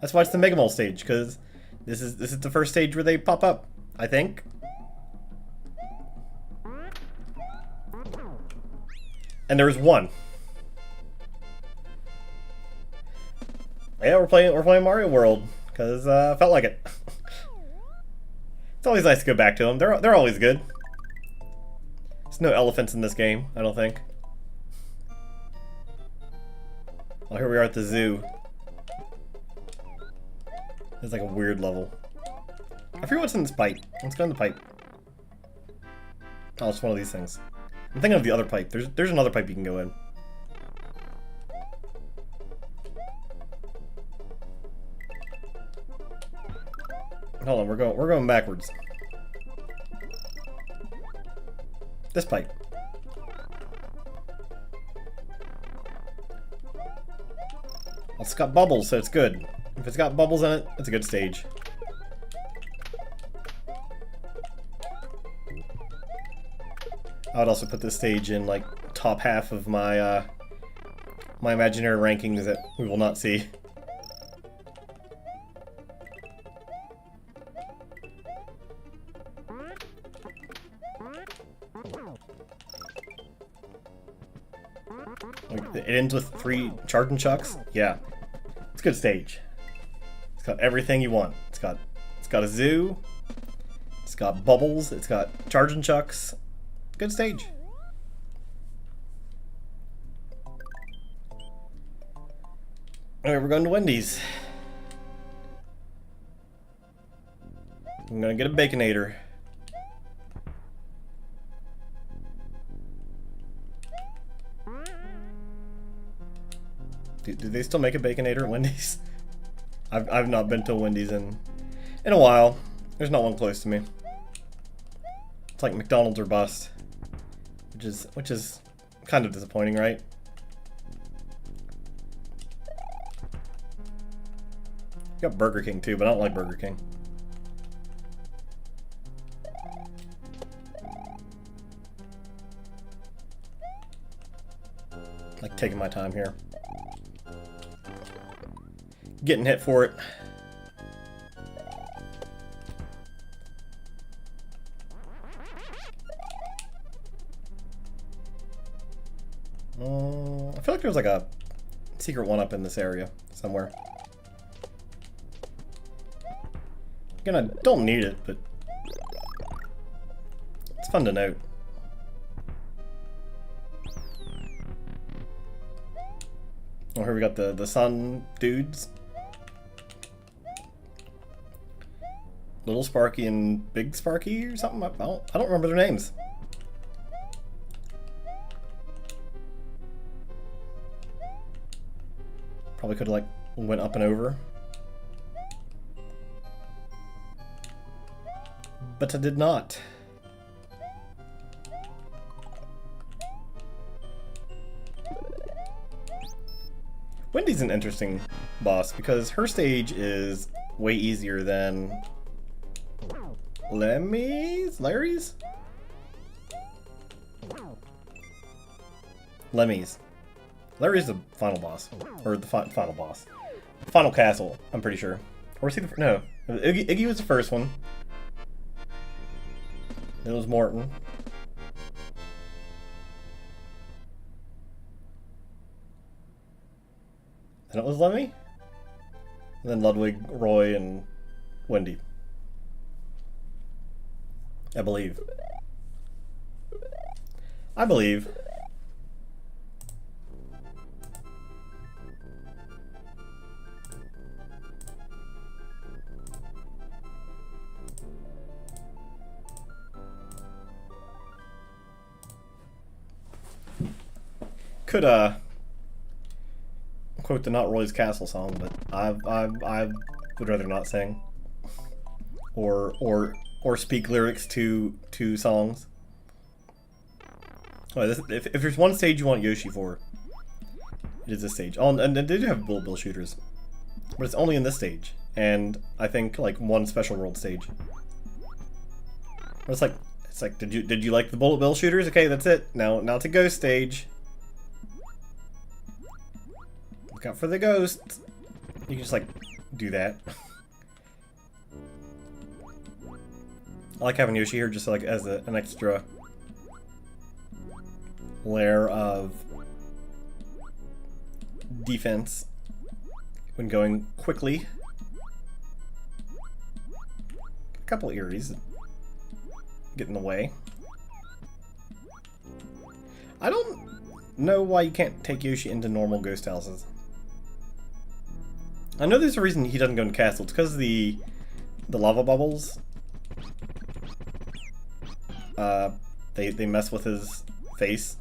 That's why it's the Mega Mole stage, because this is the first stage where they pop up, I think. And there was 1. Yeah, we're playing Mario World because I felt like it. It's always nice to go back to them. They're always good. There's no elephants in this game, I don't think. Well, here we are at the zoo. It's like a weird level. I forget what's in this pipe. Let's go in the pipe. Oh, it's one of these things. I'm thinking of the other pipe. There's another pipe you can go in. Hold on, we're going backwards. This pipe. Well, it's got bubbles, so it's good. If it's got bubbles in it, it's a good stage. I would also put this stage in like top half of my my imaginary rankings that we will not see. It ends with 3 Charging Chucks. Yeah, it's a good stage. It's got everything you want. It's got a zoo. It's got bubbles. It's got Charging Chucks. Good stage. Alright, we're going to Wendy's. I'm gonna get a Baconator. Do they still make a Baconator at Wendy's? I've not been to Wendy's in a while. There's not one close to me. It's like McDonald's or bust, which is kind of disappointing, right? You got Burger King too, but I don't like Burger King. Like taking my time here. Getting hit for it. I feel like there's like a secret one up in this area somewhere. Again, I don't need it, but it's fun to note. Oh, here we got the sun dudes. Little Sparky and Big Sparky or something. I don't remember their names. Probably could have like went up and over. But I did not. Wendy's an interesting boss because her stage is way easier than Larry's? Lemmy's. Larry's the final boss. Or the final boss. Final castle, I'm pretty sure. Or was he the first? No. Iggy was the first one. It was Morton. Then it was Lemmy. And then Ludwig, Roy, and Wendy. I believe. I believe. Could quote the Not Roy's Castle song, but I would rather not sing or speak lyrics to songs. Oh, if there's one stage you want Yoshi for, it is this stage. Oh, and they do have bullet bill shooters, but it's only in this stage, and I think like one special world stage. But it's like did you like the bullet bill shooters? Okay, that's it. Now it's a ghost stage. Look out for the ghosts. You can just like do that. I like having Yoshi here just like as an extra layer of defense when going quickly. A couple Eries get in the way. I don't know why you can't take Yoshi into normal ghost houses. I know there's a reason he doesn't go in castle. It's because the lava bubbles. They mess with his face.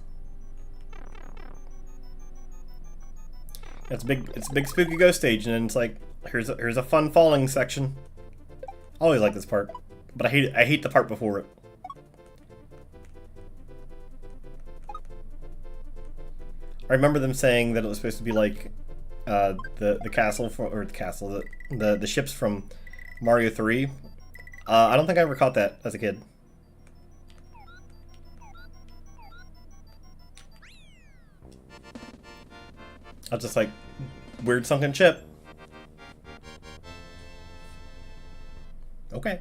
It's a big spooky ghost stage, and then it's like here's a fun falling section. I always like this part, but I hate the part before it. I remember them saying that it was supposed to be like the castle the ships from Mario 3. I don't think I ever caught that as a kid. I was just like, weird sunken ship. Okay.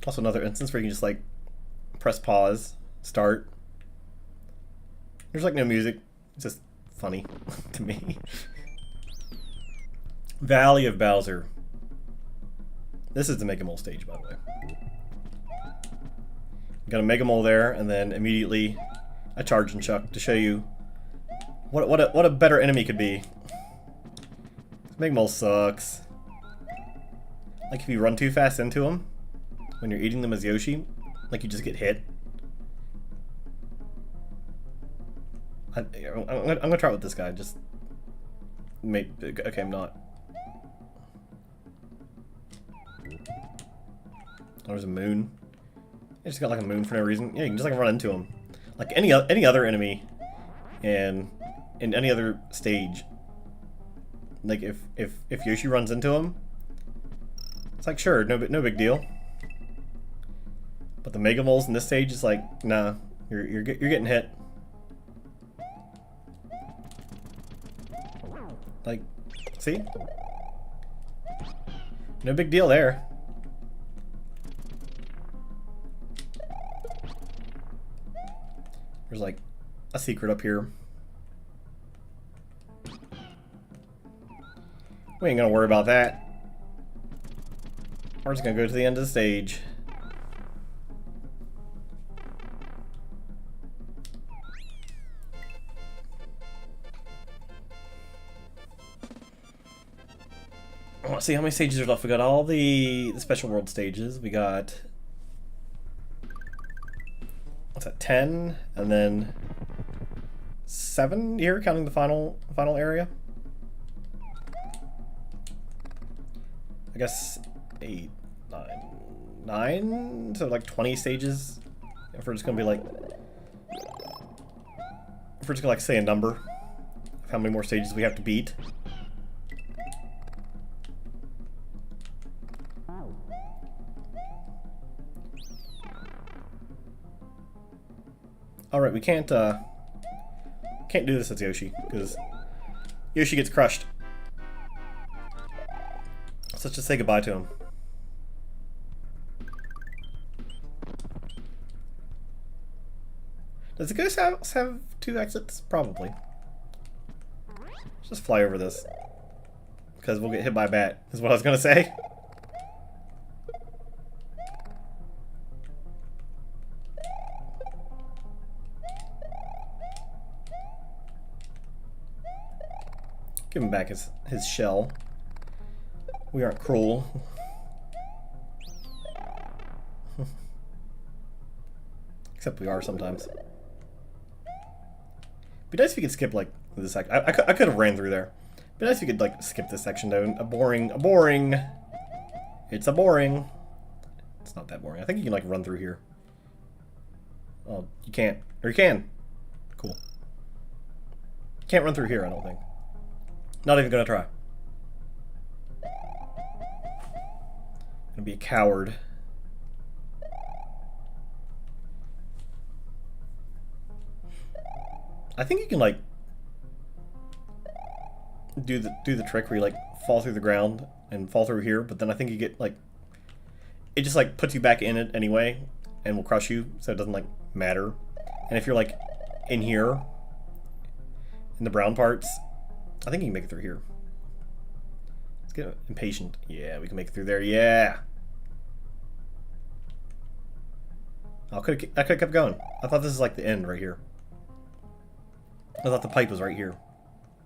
Also another instance where you can just like press pause, start. There's like no music. It's just funny to me. Valley of Bowser. This is the Mega Mole stage, by the way. Got a Mega Mole there, and then immediately a Charge and Chuck to show you what a better enemy could be. Mega Mole sucks. Like if you run too fast into him when you're eating them as Yoshi, like you just get hit. I'm gonna try it with this guy. Just Okay, I'm not. Oh, there's a moon. I just got like a moon for no reason. Yeah, you can just like run into him, like any other enemy, and in any other stage. Like if Yoshi runs into him, it's like sure, no big deal. But the Mega Moles in this stage is like, nah, you're getting hit. Like, see? No big deal there. There's like a secret up here. We ain't gonna worry about that. We're just gonna go to the end of the stage. Let's see how many stages are left. We got all the special world stages. We got, what's that, 10, and then 7 here, counting the final area. I guess 8, 9, so like 20 stages. If we're just gonna be like, if we're just gonna like say a number of how many more stages we have to beat. Alright, we can't do this as Yoshi, because Yoshi gets crushed. So let's just say goodbye to him. Does the Ghost House have 2 exits? Probably. Let's just fly over this. Because we'll get hit by a bat, is what I was gonna say. Give him back his shell. We aren't cruel. Except we are sometimes. Be nice if you could skip like this section. I could have ran through there. Be nice if you could like skip this section though. A boring. It's a boring. It's not that boring. I think you can like run through here. Oh, you can't. Or you can. Cool. Can't run through here, I don't think. Not even gonna try. Gonna be a coward. I think you can like do the trick where you like fall through the ground and fall through here, but then I think you get like it just like puts you back in it anyway and will crush you, so it doesn't like matter. And if you're like in here in the brown parts, I think you can make it through here. Let's get impatient. Yeah, we can make it through there. Yeah. I could have kept going. I thought this is like the end right here. I thought the pipe was right here.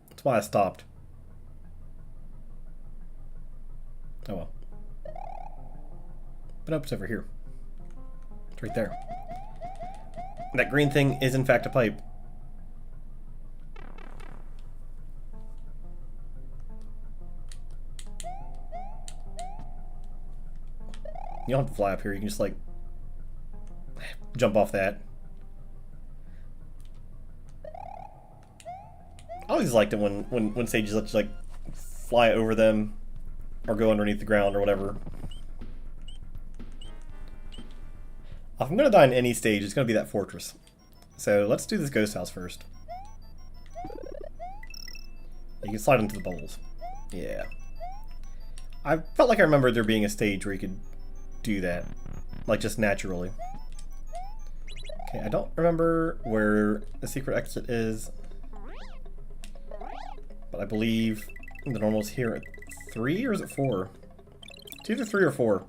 That's why I stopped. Oh well. But nope, it's over here. It's right there. That green thing is in fact a pipe. You don't have to fly up here, you can just like jump off that. I always liked it when stages let you like fly over them or go underneath the ground or whatever. If I'm gonna die in any stage, it's gonna be that fortress. So let's do this ghost house first. You can slide into the bubbles. Yeah. I felt like I remember there being a stage where you could do that, like just naturally. Okay, I don't remember where the secret exit is, but I believe the normal's here at 3, or is it 4? It's either 3 or 4.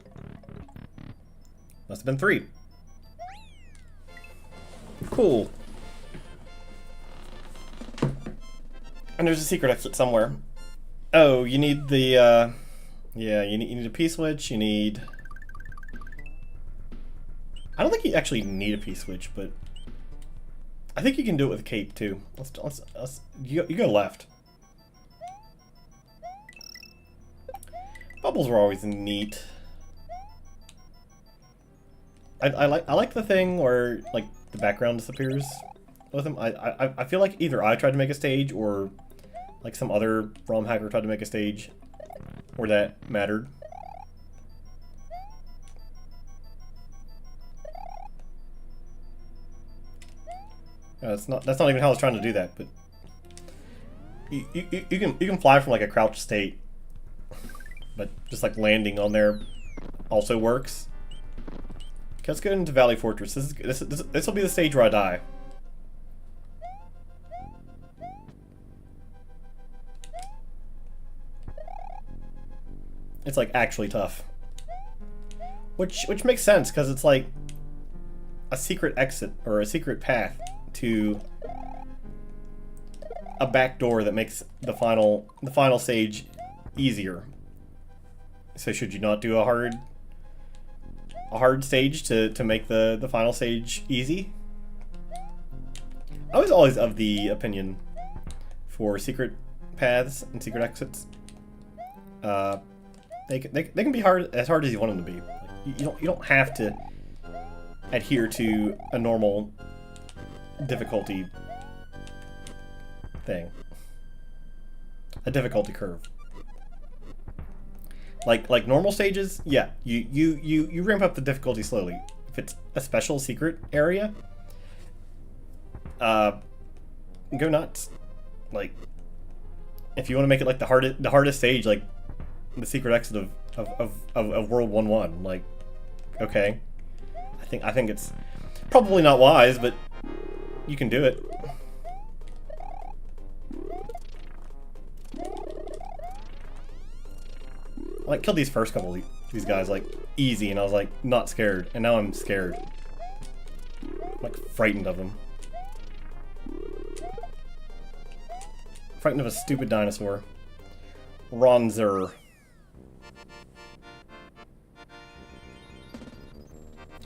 Must have been 3. Cool. And there's a secret exit somewhere. Oh, you need the yeah, you need a P-switch, you need... I don't think you actually need a P-switch, but I think you can do it with cape too. You go left. Bubbles were always neat. I like the thing where like the background disappears with them. I feel like either I tried to make a stage or like some other ROM hacker tried to make a stage where that mattered. That's not even how I was trying to do that, but you can fly from like a crouched state, but just like landing on there also works. Okay, let's go into Valley Fortress. This will be the stage where I die. It's like actually tough, which makes sense because it's like a secret exit or a secret path to a back door that makes the final stage easier. So should you not do a hard stage to make the final stage easy? I was always of the opinion for secret paths and secret exits. They can be as hard as you want them to be. Like, you don't have to adhere to a normal difficulty thing. A difficulty curve. Like normal stages, yeah, you ramp up the difficulty slowly. If it's a special secret area, go nuts. Like, if you want to make it like the hardest stage, like the secret exit of World 1-1, like, okay, I think it's probably not wise, but you can do it. Like, killed these first couple of these guys, like, easy, and I was, like, not scared. And now I'm scared. I'm, like, frightened of them. Frightened of a stupid dinosaur. Ronzer.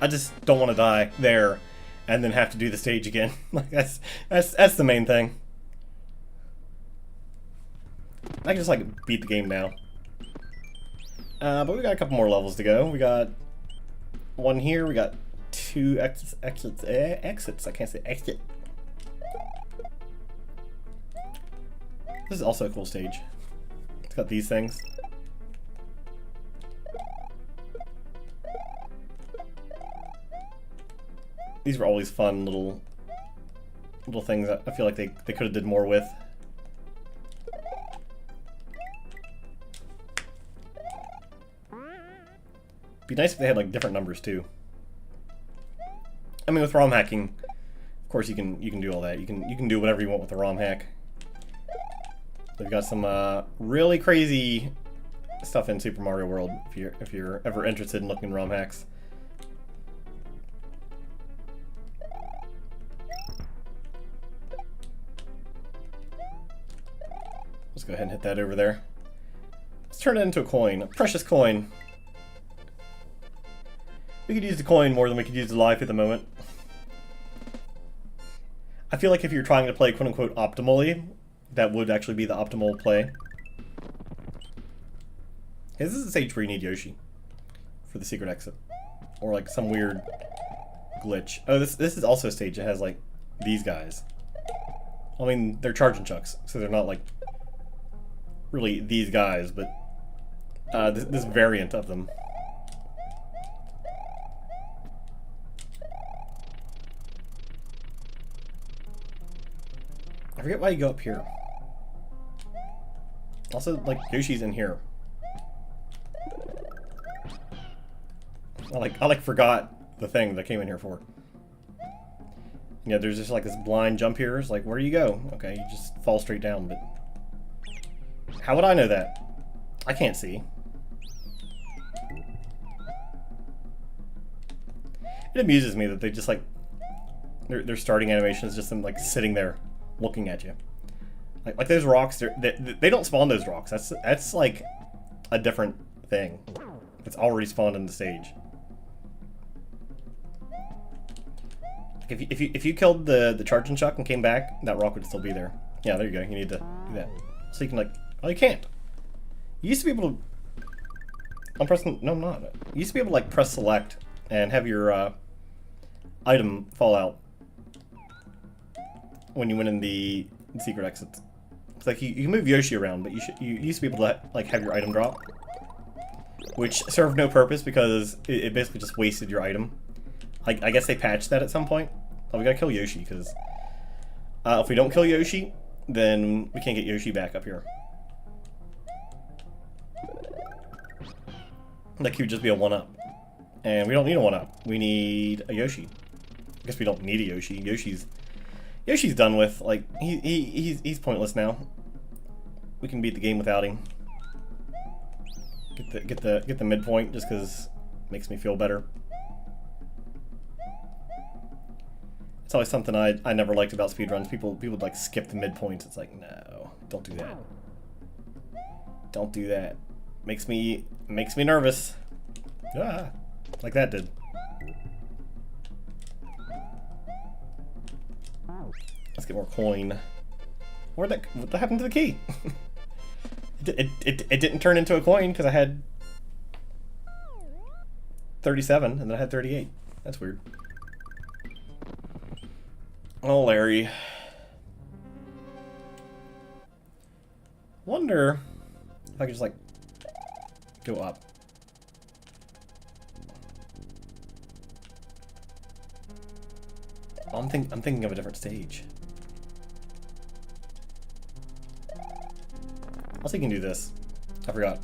I just don't want to die there and then have to do the stage again. Like, that's the main thing. I can just, like, beat the game now. But we got a couple more levels to go. We got one here. We got two exits. I can't say exit. This is also a cool stage. It's got these things. These were always fun little things that I feel like they could have did more with. Be nice if they had like different numbers too. I mean, with ROM hacking, of course you can do all that. You can do whatever you want with the ROM hack. They've got some really crazy stuff in Super Mario World if you're ever interested in looking at ROM hacks. Let's go ahead and hit that over there. Let's turn it into a coin, a precious coin. We could use the coin more than we could use the life at the moment. I feel like if you're trying to play quote-unquote optimally, that would actually be the optimal play. Hey, this is a stage where you need Yoshi for the secret exit. Or like some weird glitch. Oh, this is also a stage that has like these guys. I mean, they're charging chucks, so they're not like really these guys, but this variant of them. I forget why you go up here. Also, like, Yoshi's in here. I forgot the thing that I came in here for. Yeah, there's just like this blind jump here. It's like, where do you go? Okay, you just fall straight down, but how would I know that? I can't see. It amuses me that they just like their starting animation is just them like sitting there looking at you. Like those rocks, they don't spawn those rocks. That's like a different thing. It's already spawned in the stage. If you killed the charging chuck and came back, that rock would still be there. Yeah, there you go. You need to do that. So you can like, oh, you can't. You used to be able to I'm pressing. No, I'm not. You used to be able to like press select and have your item fall out when you went in the secret exits. It's like you can move Yoshi around, but you used to be able to like have your item drop, which served no purpose because it basically just wasted your item. I guess they patched that at some point. Oh, we gotta kill Yoshi because if we don't kill Yoshi, then we can't get Yoshi back up here. That could just be a 1-up. And we don't need a 1-up. We need a Yoshi. I guess we don't need a Yoshi. Yoshi's done with. Like, he's pointless now. We can beat the game without him. Get the midpoint just because it makes me feel better. It's always something I never liked about speedruns. People would like skip the midpoints. It's like, no, don't do that. Don't do that. Makes me nervous. Ah, like that did. Let's get more coin. What happened to the key? it didn't turn into a coin because I had 37 and then I had 38. That's weird. Oh, Larry. Wonder if I could just like go up. I'm thinking of a different stage. Also, you can do this. I forgot.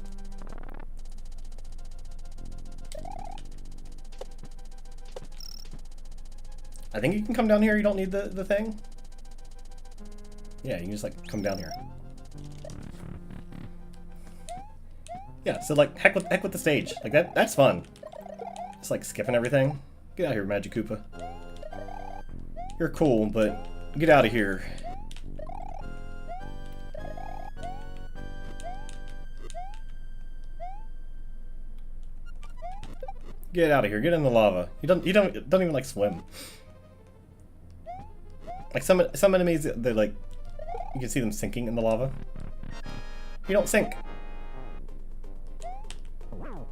I think you can come down here. You don't need the thing. Yeah, you can just like come down here. Yeah, so like heck with the stage. Like that's fun. Just like skipping everything. Get out of here, Magic Koopa. You're cool, but get out of here. Get out of here. Get in the lava. You don't even like swim. Like some enemies, they're like, you can see them sinking in the lava. You don't sink. Oh.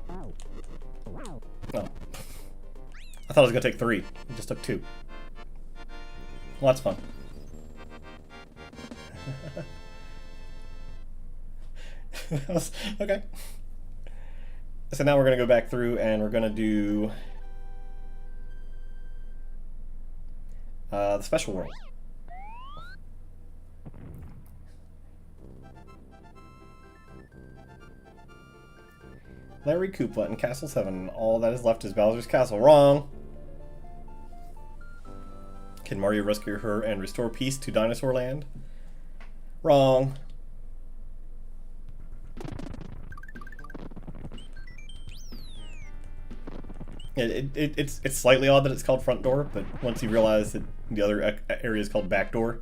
I thought it was gonna take 3. It just took 2. Well, that's fun. Okay. So now we're gonna go back through and we're gonna do the special world. Larry Koopa in Castle 7. All that is left is Bowser's Castle. Wrong! Can Mario rescue her and restore peace to Dinosaur Land? Wrong. It's slightly odd that it's called front door, but once you realize that the other area is called back door,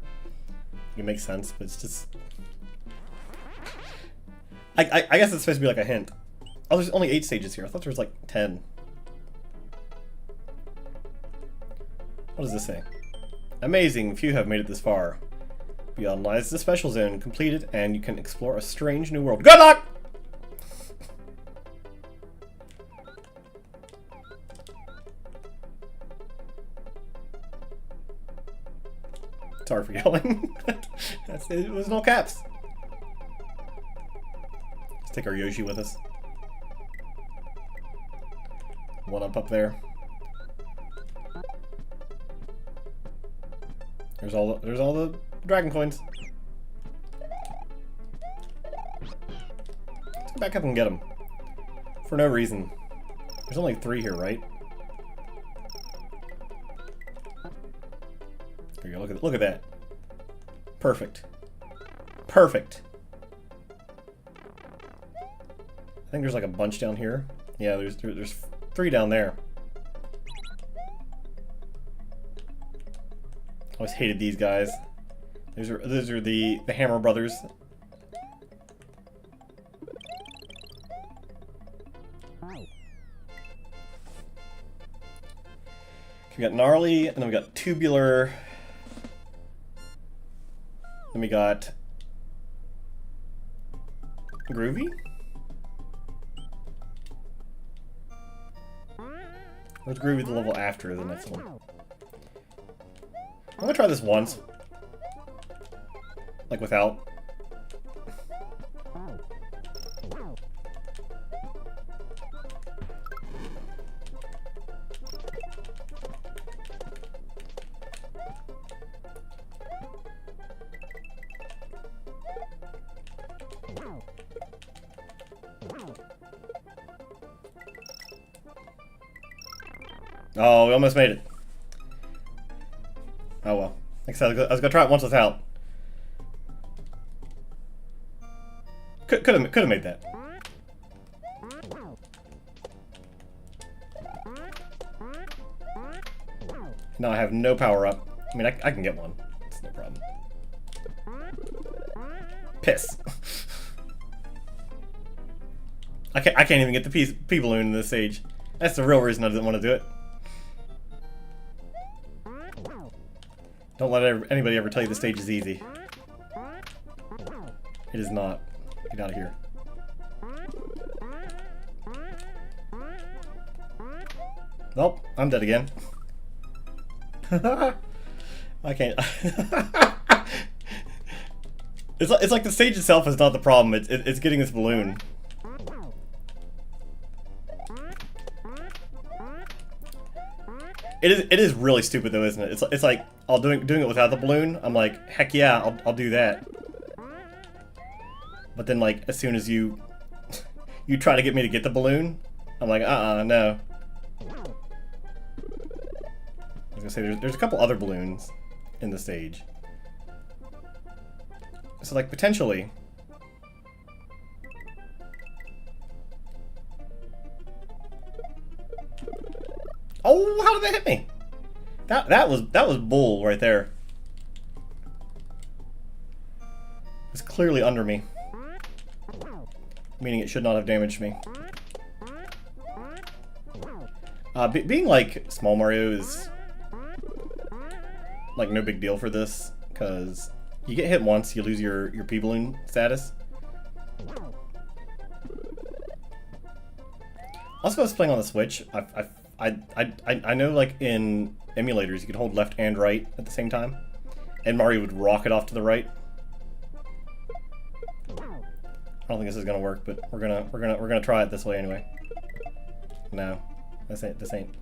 it makes sense, but it's just... I guess it's supposed to be like a hint. Oh, there's only 8 stages here. I thought there was like 10. What does this say? Amazing, few have made it this far. Beyond lies the special zone completed, and you can explore a strange new world. Good luck! Sorry for yelling. It was in all caps. Let's take our Yoshi with us. 1-up there. There's all the dragon coins. Let's go back up and get them. For no reason. There's only 3 here, right? There you go. Look at that. Perfect. Perfect. I think there's like a bunch down here. Yeah, there's 3 down there. Always hated these guys. Those are the Hammer Brothers. We got Gnarly, and then we got Tubular. Then we got Groovy. Let's agree with the level after the next one. I'm gonna try this once. Like without. Oh, we almost made it. Oh well. Like I said, I was gonna try it once without. Could have made that. Now I have no power up. I mean, I can get one. It's no problem. Piss. I can't even get the pea balloon in this stage. That's the real reason I didn't want to do it. Don't let anybody ever tell you the stage is easy. It is not. Get out of here. Nope, I'm dead again. I can't. It's like the stage itself is not the problem. It's getting this balloon. It is really stupid though, isn't it? It's like doing it without the balloon. I'm like, heck yeah, I'll do that. But then like as soon as you try to get me to get the balloon, I'm like, no. I was gonna say there's a couple other balloons in the stage. So like potentially. Oh, how did that hit me? That was bull right there. It's clearly under me. Meaning it should not have damaged me. Being like small Mario is like no big deal for this, because you get hit once, you lose your pea balloon status. Also, I was playing on the Switch. I know like in emulators you could hold left and right at the same time, and Mario would rocket off to the right. I don't think this is gonna work, but we're gonna try it this way anyway. No, this ain't.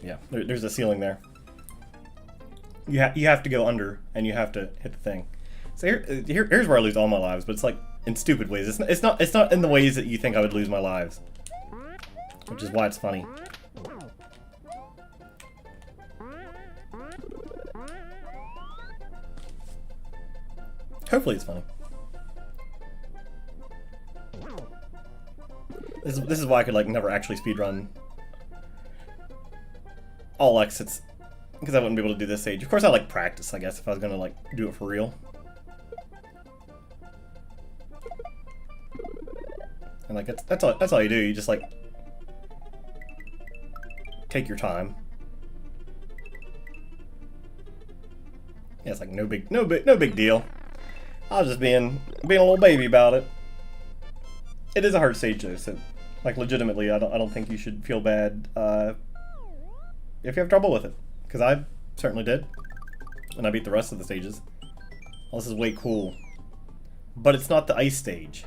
Yeah, there's a ceiling there. You have to go under, and you have to hit the thing. So here's where I lose all my lives, but it's like in stupid ways. It's not in the ways that you think I would lose my lives, which is why it's funny. Hopefully it's funny. This is why I could like never actually speedrun all exits, because I wouldn't be able to do this stage. Of course I like practice, I guess, if I was gonna like do it for real. And like that's all you do. You just like take your time. Yeah, it's like no big deal. I was just being a little baby about it. It is a hard stage though, so like legitimately, I don't think you should feel bad if you have trouble with it, because I certainly did, and I beat the rest of the stages. Well, this is way cool, but it's not the ice stage.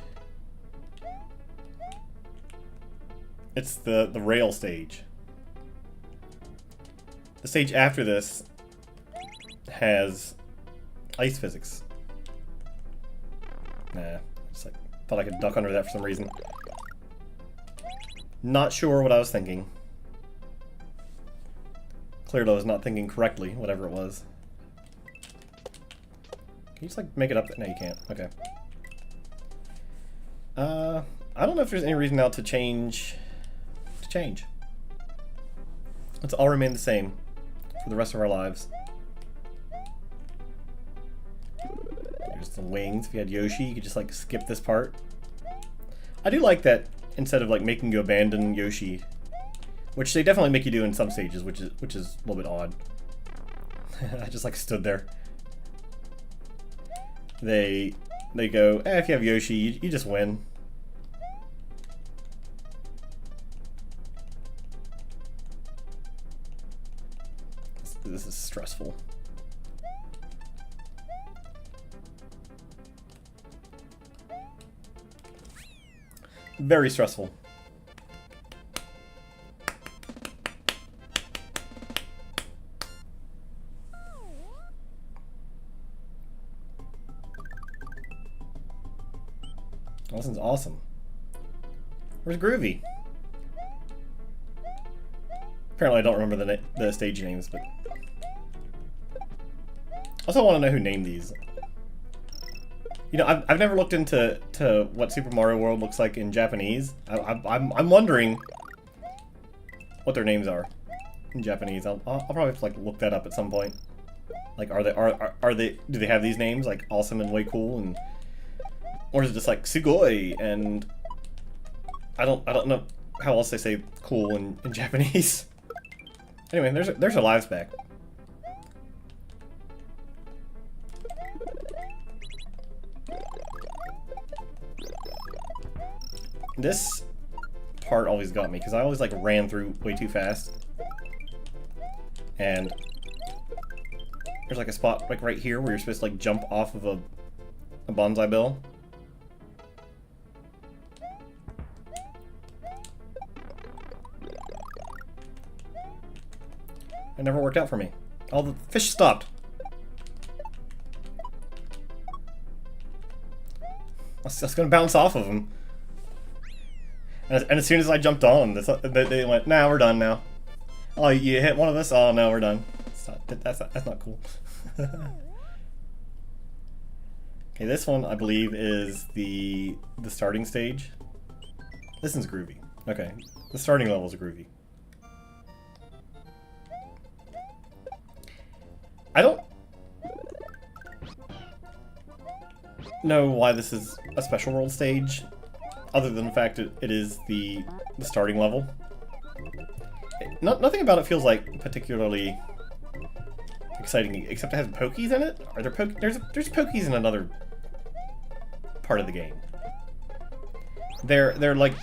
It's the rail stage. The stage after this has ice physics. Nah, just like thought I could duck under that for some reason. Not sure what I was thinking. Clearly I was not thinking correctly, whatever it was. Can you just like make it up? No, you can't. Okay. I don't know if there's any reason now to change. Let's all remain the same for the rest of our lives. There's the wings. If you had Yoshi, you could just like skip this part. I do like that instead of like making you abandon Yoshi, which they definitely make you do in some stages, which is a little bit odd. I just like stood there. They go, if you have Yoshi, you just win. This is stressful. Very stressful. This is awesome. Where's Groovy? Apparently I don't remember the stage names, but... Also want to know who named these. You know, I've never looked into what Super Mario World looks like in Japanese. I'm wondering what their names are in Japanese. I'll probably have to like look that up at some point. Like, are they do they have these names like awesome and way cool, and or is it just like sugoi and I don't know how else they say cool in Japanese. Anyway, there's our lives back. This part always got me because I always like ran through way too fast. And there's like a spot like right here where you're supposed to like jump off of a bonsai bill. It never worked out for me. All the fish stopped. I was gonna bounce off of them. And as soon as I jumped on, they went, "Nah, we're done now." Oh, you hit one of us? Oh no, we're done. That's not cool. Okay, this one I believe is the starting stage. This one's groovy. Okay, the starting level's groovy. I don't know why this is a special world stage, other than the fact that it is the starting level. Nothing about it feels like particularly exciting, except it has Pokies in it. Are there there's Pokies in another part of the game. They're like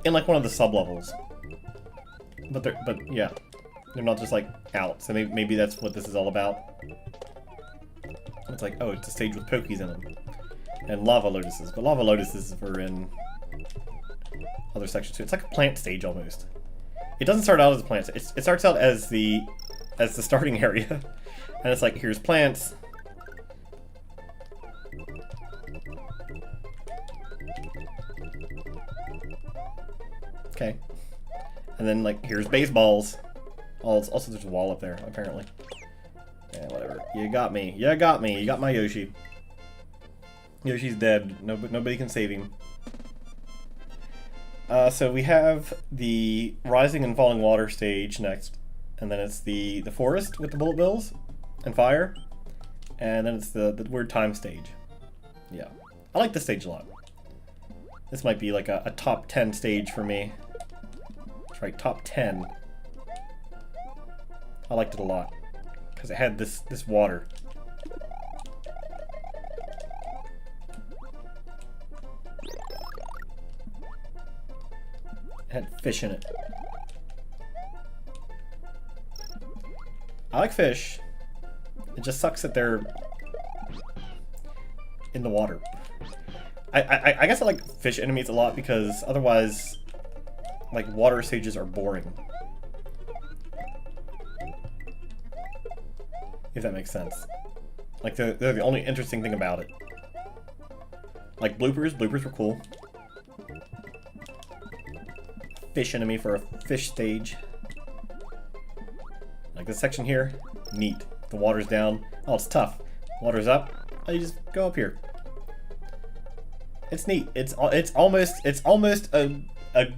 in like one of the sub levels, but yeah. They're not just like out, so maybe that's what this is all about. It's like, oh, it's a stage with Pokies in them. And lava lotuses, but lava lotuses are in other sections too. It's like a plant stage almost. It doesn't start out as a plant. It starts out as the starting area. And it's like, here's plants. Okay. And then like, here's baseballs. Also, there's a wall up there, apparently. Yeah, whatever. You got me. You got me. You got my Yoshi. Yoshi's dead. Nobody can save him. So we have the rising and falling water stage next. And then it's the forest with the bullet bills and fire. And then it's the weird time stage. Yeah. I like this stage a lot. This might be like a top 10 stage for me. That's right, top 10. I liked it a lot because it had this water. It had fish in it. I like fish. It just sucks that they're in the water. I guess I like fish enemies a lot because otherwise, like, water stages are boring. If that makes sense. Like, they're the only interesting thing about it. Like, bloopers were cool. Fish enemy for a fish stage. Like this section here, neat. The water's down. Oh, it's tough. Water's up. Oh, you just go up here. It's neat. It's almost a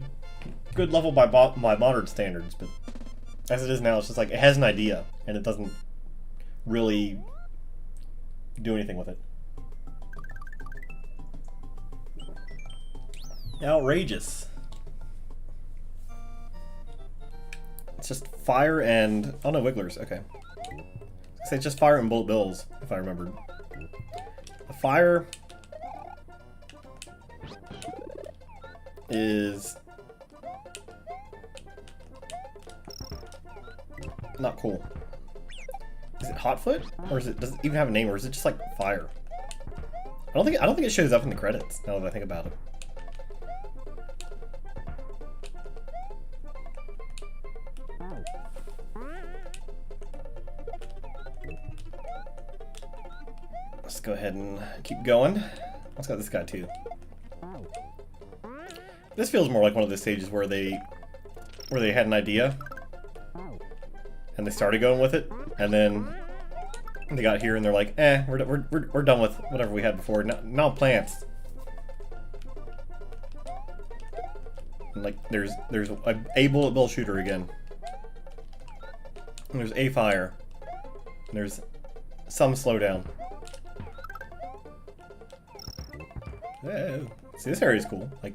good level by modern standards, but as it is now, it's just like it has an idea and it doesn't really do anything with it. Outrageous. It's just fire and... oh no, wigglers, okay. It's just fire and bullet bills, if I remembered. The fire is not cool. Is it Hotfoot? Or does it even have a name, or is it just like fire? I don't think it shows up in the credits, now that I think about it. Let's go ahead and keep going. Let's go this guy too. This feels more like one of the stages where they had an idea and they started going with it, and then they got here and they're like, we're done with whatever we had before. Now plants. And like there's a bullet bill shooter again. And there's a fire. And there's some slowdown. Oh. See, this area is cool. Like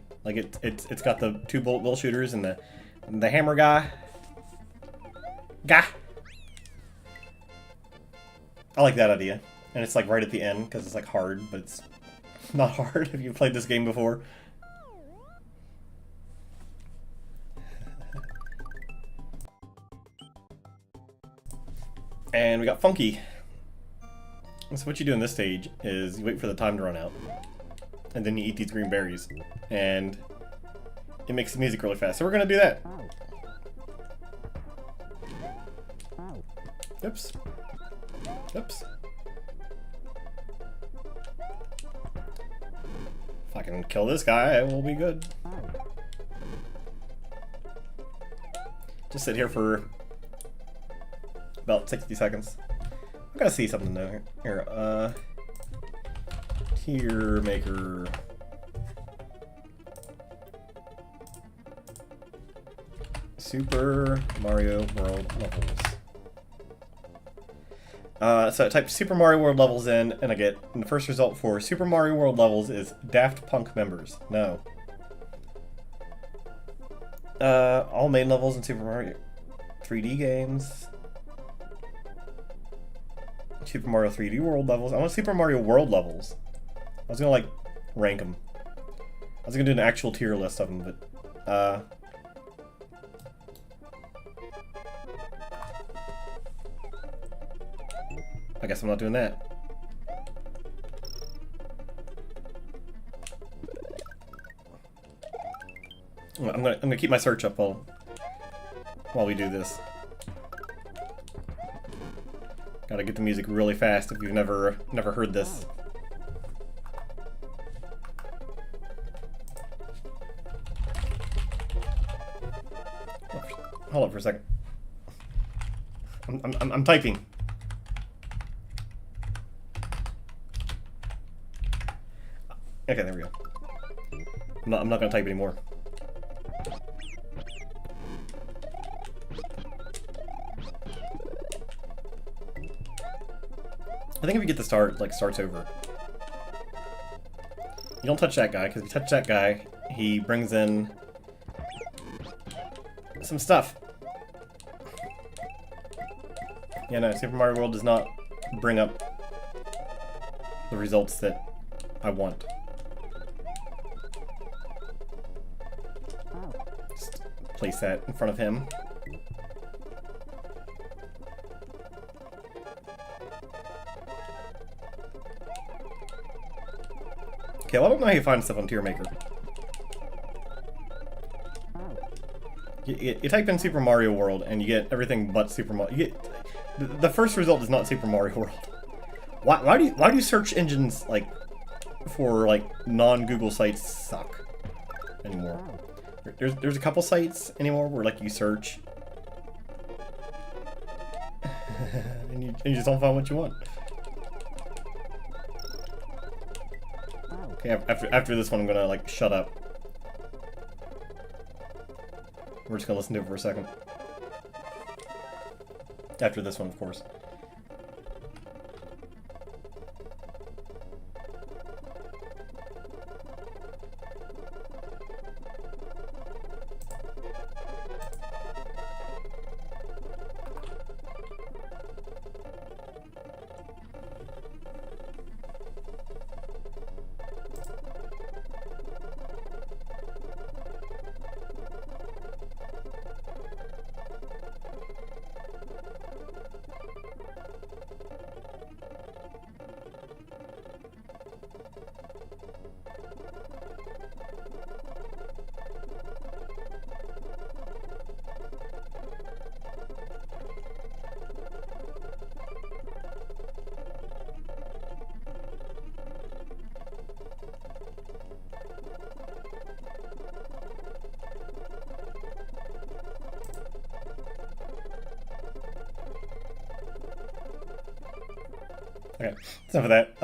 it's got the 2 bullet bill shooters and the hammer guy. I like that idea. And it's like right at the end because it's like hard, but it's not hard if you've played this game before. And we got Funky. So what you do in this stage is you wait for the time to run out. And then you eat these green berries. And it makes the music really fast. So we're gonna do that. Oops. Oops. If I can kill this guy, it will be good. Just sit here for about 60 seconds. I'm gonna see something though. Here, tier maker. Super Mario World levels. So I typed Super Mario World levels in, and I get, and the first result for Super Mario World levels is Daft Punk members. No. All main levels in Super Mario 3D games. Super Mario 3D World levels. I want Super Mario World levels. I was gonna like rank them. I was gonna do an actual tier list of them, but I guess I'm not doing that. I'm gonna keep my search up while we do this. Gotta get the music really fast if you've never heard this. Hold up for a second. I'm typing. Okay, there we go. I'm not gonna type anymore. I think if you get the start, like, starts over. You don't touch that guy, because if you touch that guy, he brings in some stuff. Yeah, no, Super Mario World does not bring up the results that I want. Just place that in front of him. Okay, well, I don't know how you find stuff on Tier Maker. You type in Super Mario World and you get everything but Super Mario. You get, the first result is not Super Mario World. Why do search engines like for like non-Google sites suck anymore? There's a couple sites anymore where like you search and you just don't find what you want. Okay, after this one, I'm gonna like shut up. We're just gonna listen to it for a second. After this one, of course. Okay, that's enough of that.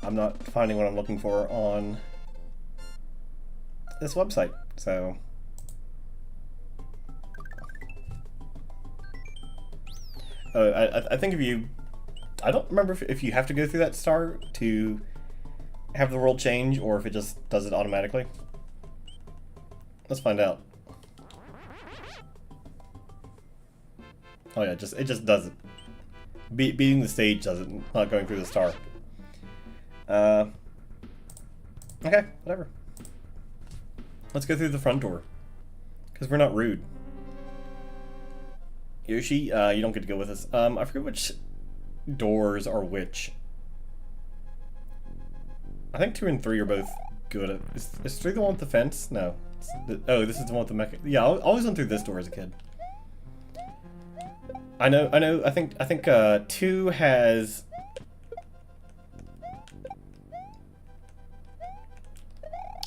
I'm not finding what I'm looking for on this website, so... I think if you... I don't remember if you have to go through that star to have the world change, or if it just does it automatically. Let's find out. Oh yeah, it just does it. Beating the stage does it, not going through the star. Okay, whatever. Let's go through the front door. Because we're not rude. Yoshi, you don't get to go with us. I forget which doors are which. I think 2 and 3 are both good. Is 3 the one with the fence? No. Oh, this is the one with the mecha. Yeah, I always went through this door as a kid. I know, I think 2 has...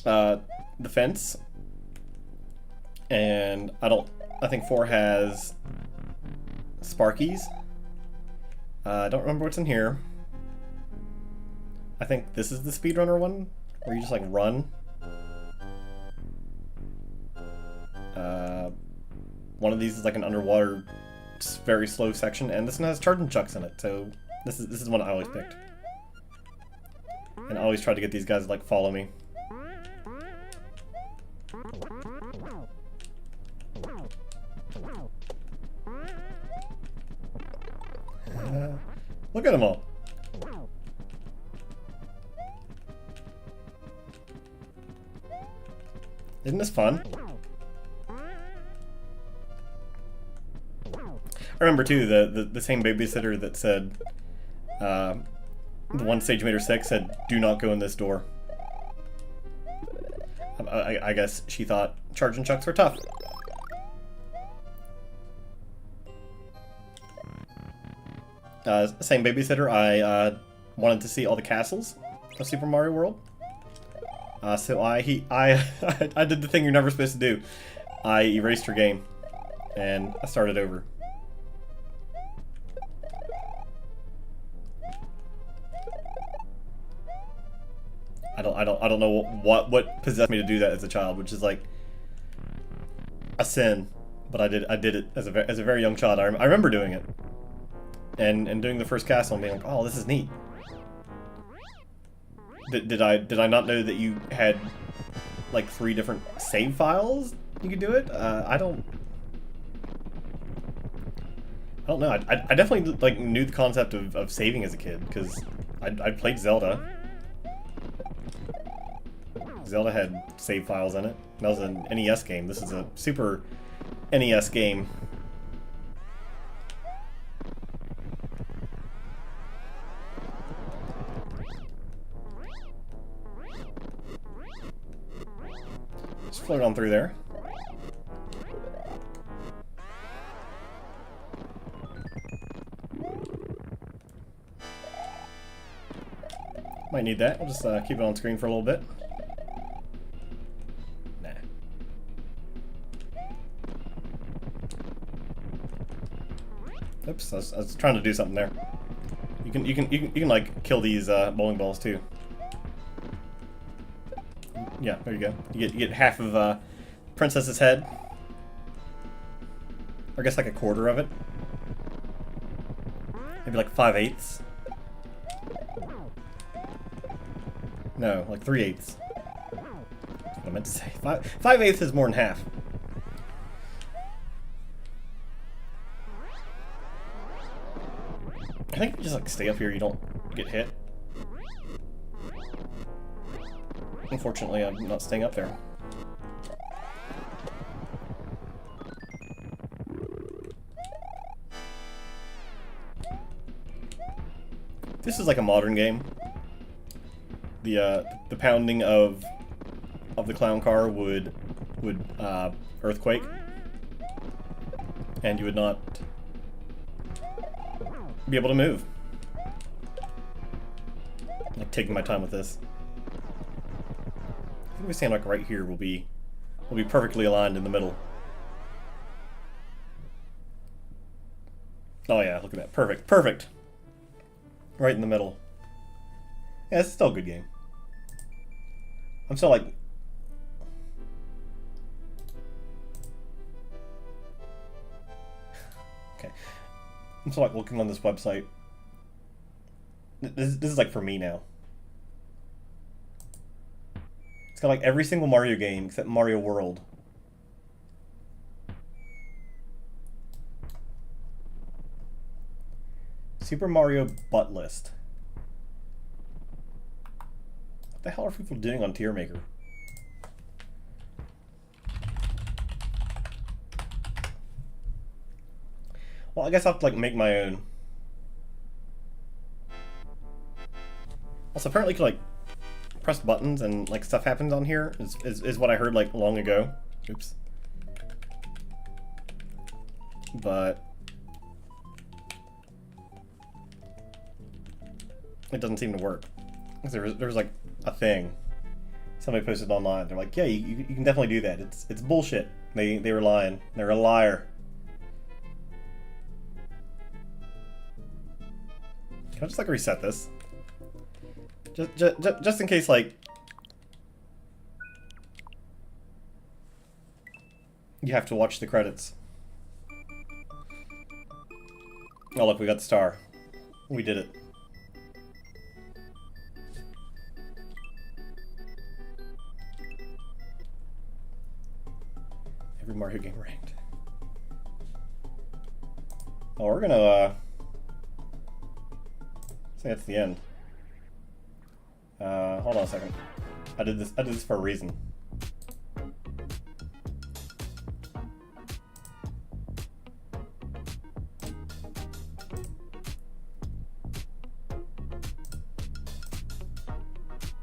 the fence. And I think 4 has... Sparkies. I don't remember what's in here. I think this is the speedrunner one, where you just like run. One of these is like an underwater, very slow section, and this one has charging chucks in it. So this is one I always picked, and I always try to get these guys to like follow me. Look at them all. Isn't this fun? I remember too the same babysitter that said the one stage meter 6 said, "Do not go in this door." I guess she thought charging chucks were tough. Same babysitter. I wanted to see all the castles of Super Mario World. So I did the thing you're never supposed to do. I erased her game, and I started over. I don't know what possessed me to do that as a child, which is like a sin, but I did it as a very young child. I remember doing it, and doing the first castle and being like, oh, this is neat. Did I not know that you had like 3 different save files you could do it? I don't know. I definitely like knew the concept of saving as a kid, because I played Zelda. Zelda had save files in it. That was an NES game. This is a Super NES game. Just float on through there. Might need that. We'll just keep it on screen for a little bit. Nah. Oops, I was trying to do something there. You can like kill these bowling balls too. Yeah, there you go. You get half of Princess's head. Or I guess like a quarter of it. Maybe like 5/8. No, like 3/8. That's what I meant to say. 5/8 is more than half. I think if you just like stay up here, you don't get hit. Unfortunately, I'm not staying up there. This is like a modern game. The pounding of the clown car would earthquake, and you would not be able to move. Like taking my time with this. I think we stand like right here. We'll be perfectly aligned in the middle. Oh yeah, look at that. Perfect. Perfect. Right in the middle. Yeah, it's still a good game. I'm still like... Okay. I'm still like looking on this website. This is like for me now. It's got like every single Mario game except Mario World. Super Mario butt list. What the hell are people doing on Tier Maker? Well, I guess I'll have to like make my own. Also, apparently you can like press buttons and like stuff happens on here is what I heard like long ago. Oops. But it doesn't seem to work. There was like a thing somebody posted online. They're like, yeah, you can definitely do that. It's bullshit. They were lying. They're a liar. Can I just like reset this? Just in case like you have to watch the credits. Oh look, we got the star. We did it. Every Mario game ranked. Oh, we're gonna I think that's the end. Hold on a second. I did this for a reason.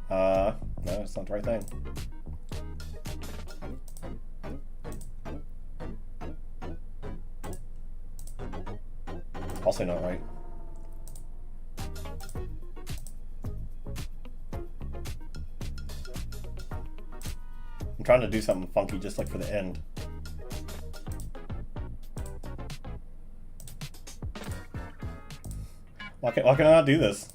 No, it's not the right thing. Also not right. I'm trying to do something funky just like for the end. Why can I not do this?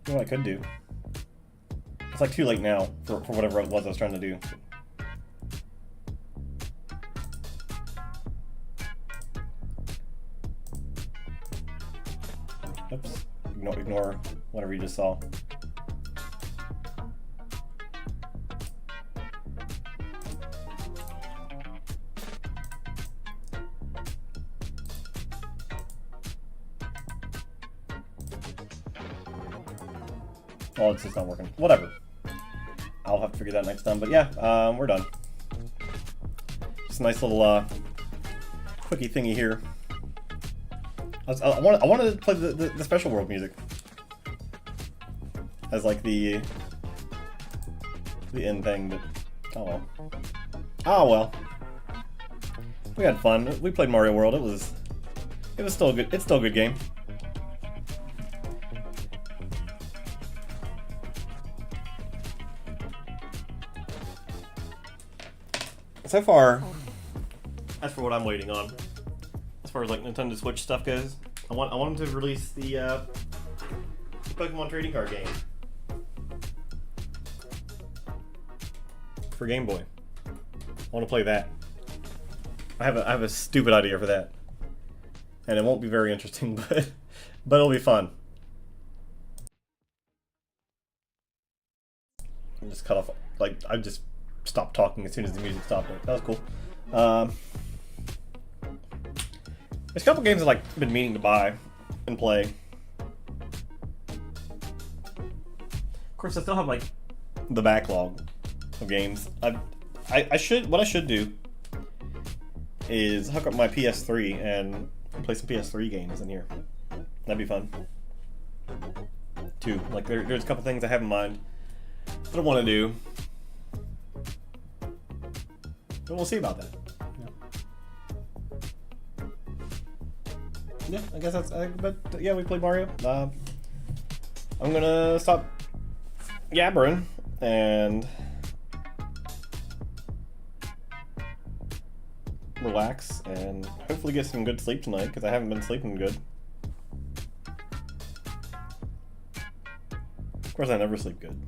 You know what I could do? It's like too late now for whatever it was I was trying to do. Oops. Ignore whatever you just saw. Oh, it's just not working. Whatever. I'll have to figure that next time. But yeah, we're done. Just a nice little quickie thingy here. I wanted to play the special world music as like the end thing, but oh well. Oh well. We had fun. We played Mario World. It was still good. It's still a good game. So far, as for what I'm waiting on, as far as like Nintendo Switch stuff goes, I want them to release the Pokemon trading card game for Game Boy. I want to play that. I have a stupid idea for that, and it won't be very interesting, but it'll be fun. I just cut off. Like I just stopped talking as soon as the music stopped. That was cool. There's a couple games I've like been meaning to buy and play. Of course, I still have like the backlog of games. What I should do is hook up my PS3 and play some PS3 games in here. That'd be fun. Too. Like there's a couple things I have in mind that I want to do. But we'll see about that. Yeah, I guess that's. But yeah, we played Mario. I'm gonna stop yabbering and relax and hopefully get some good sleep tonight, because I haven't been sleeping good. Of course, I never sleep good.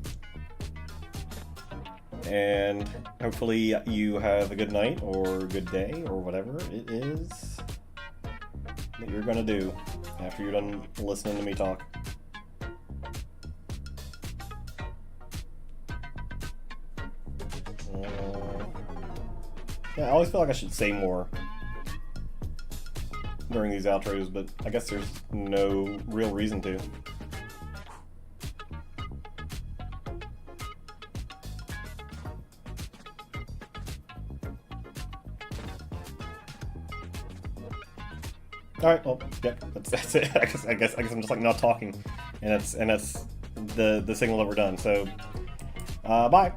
And hopefully you have a good night or good day or whatever it is that you're gonna do after you're done listening to me talk. Yeah, I always feel like I should say more during these outros, but I guess there's no real reason to. All right, well, yep, that's it. I guess I'm just like not talking, and that's the signal that we're done. So, bye.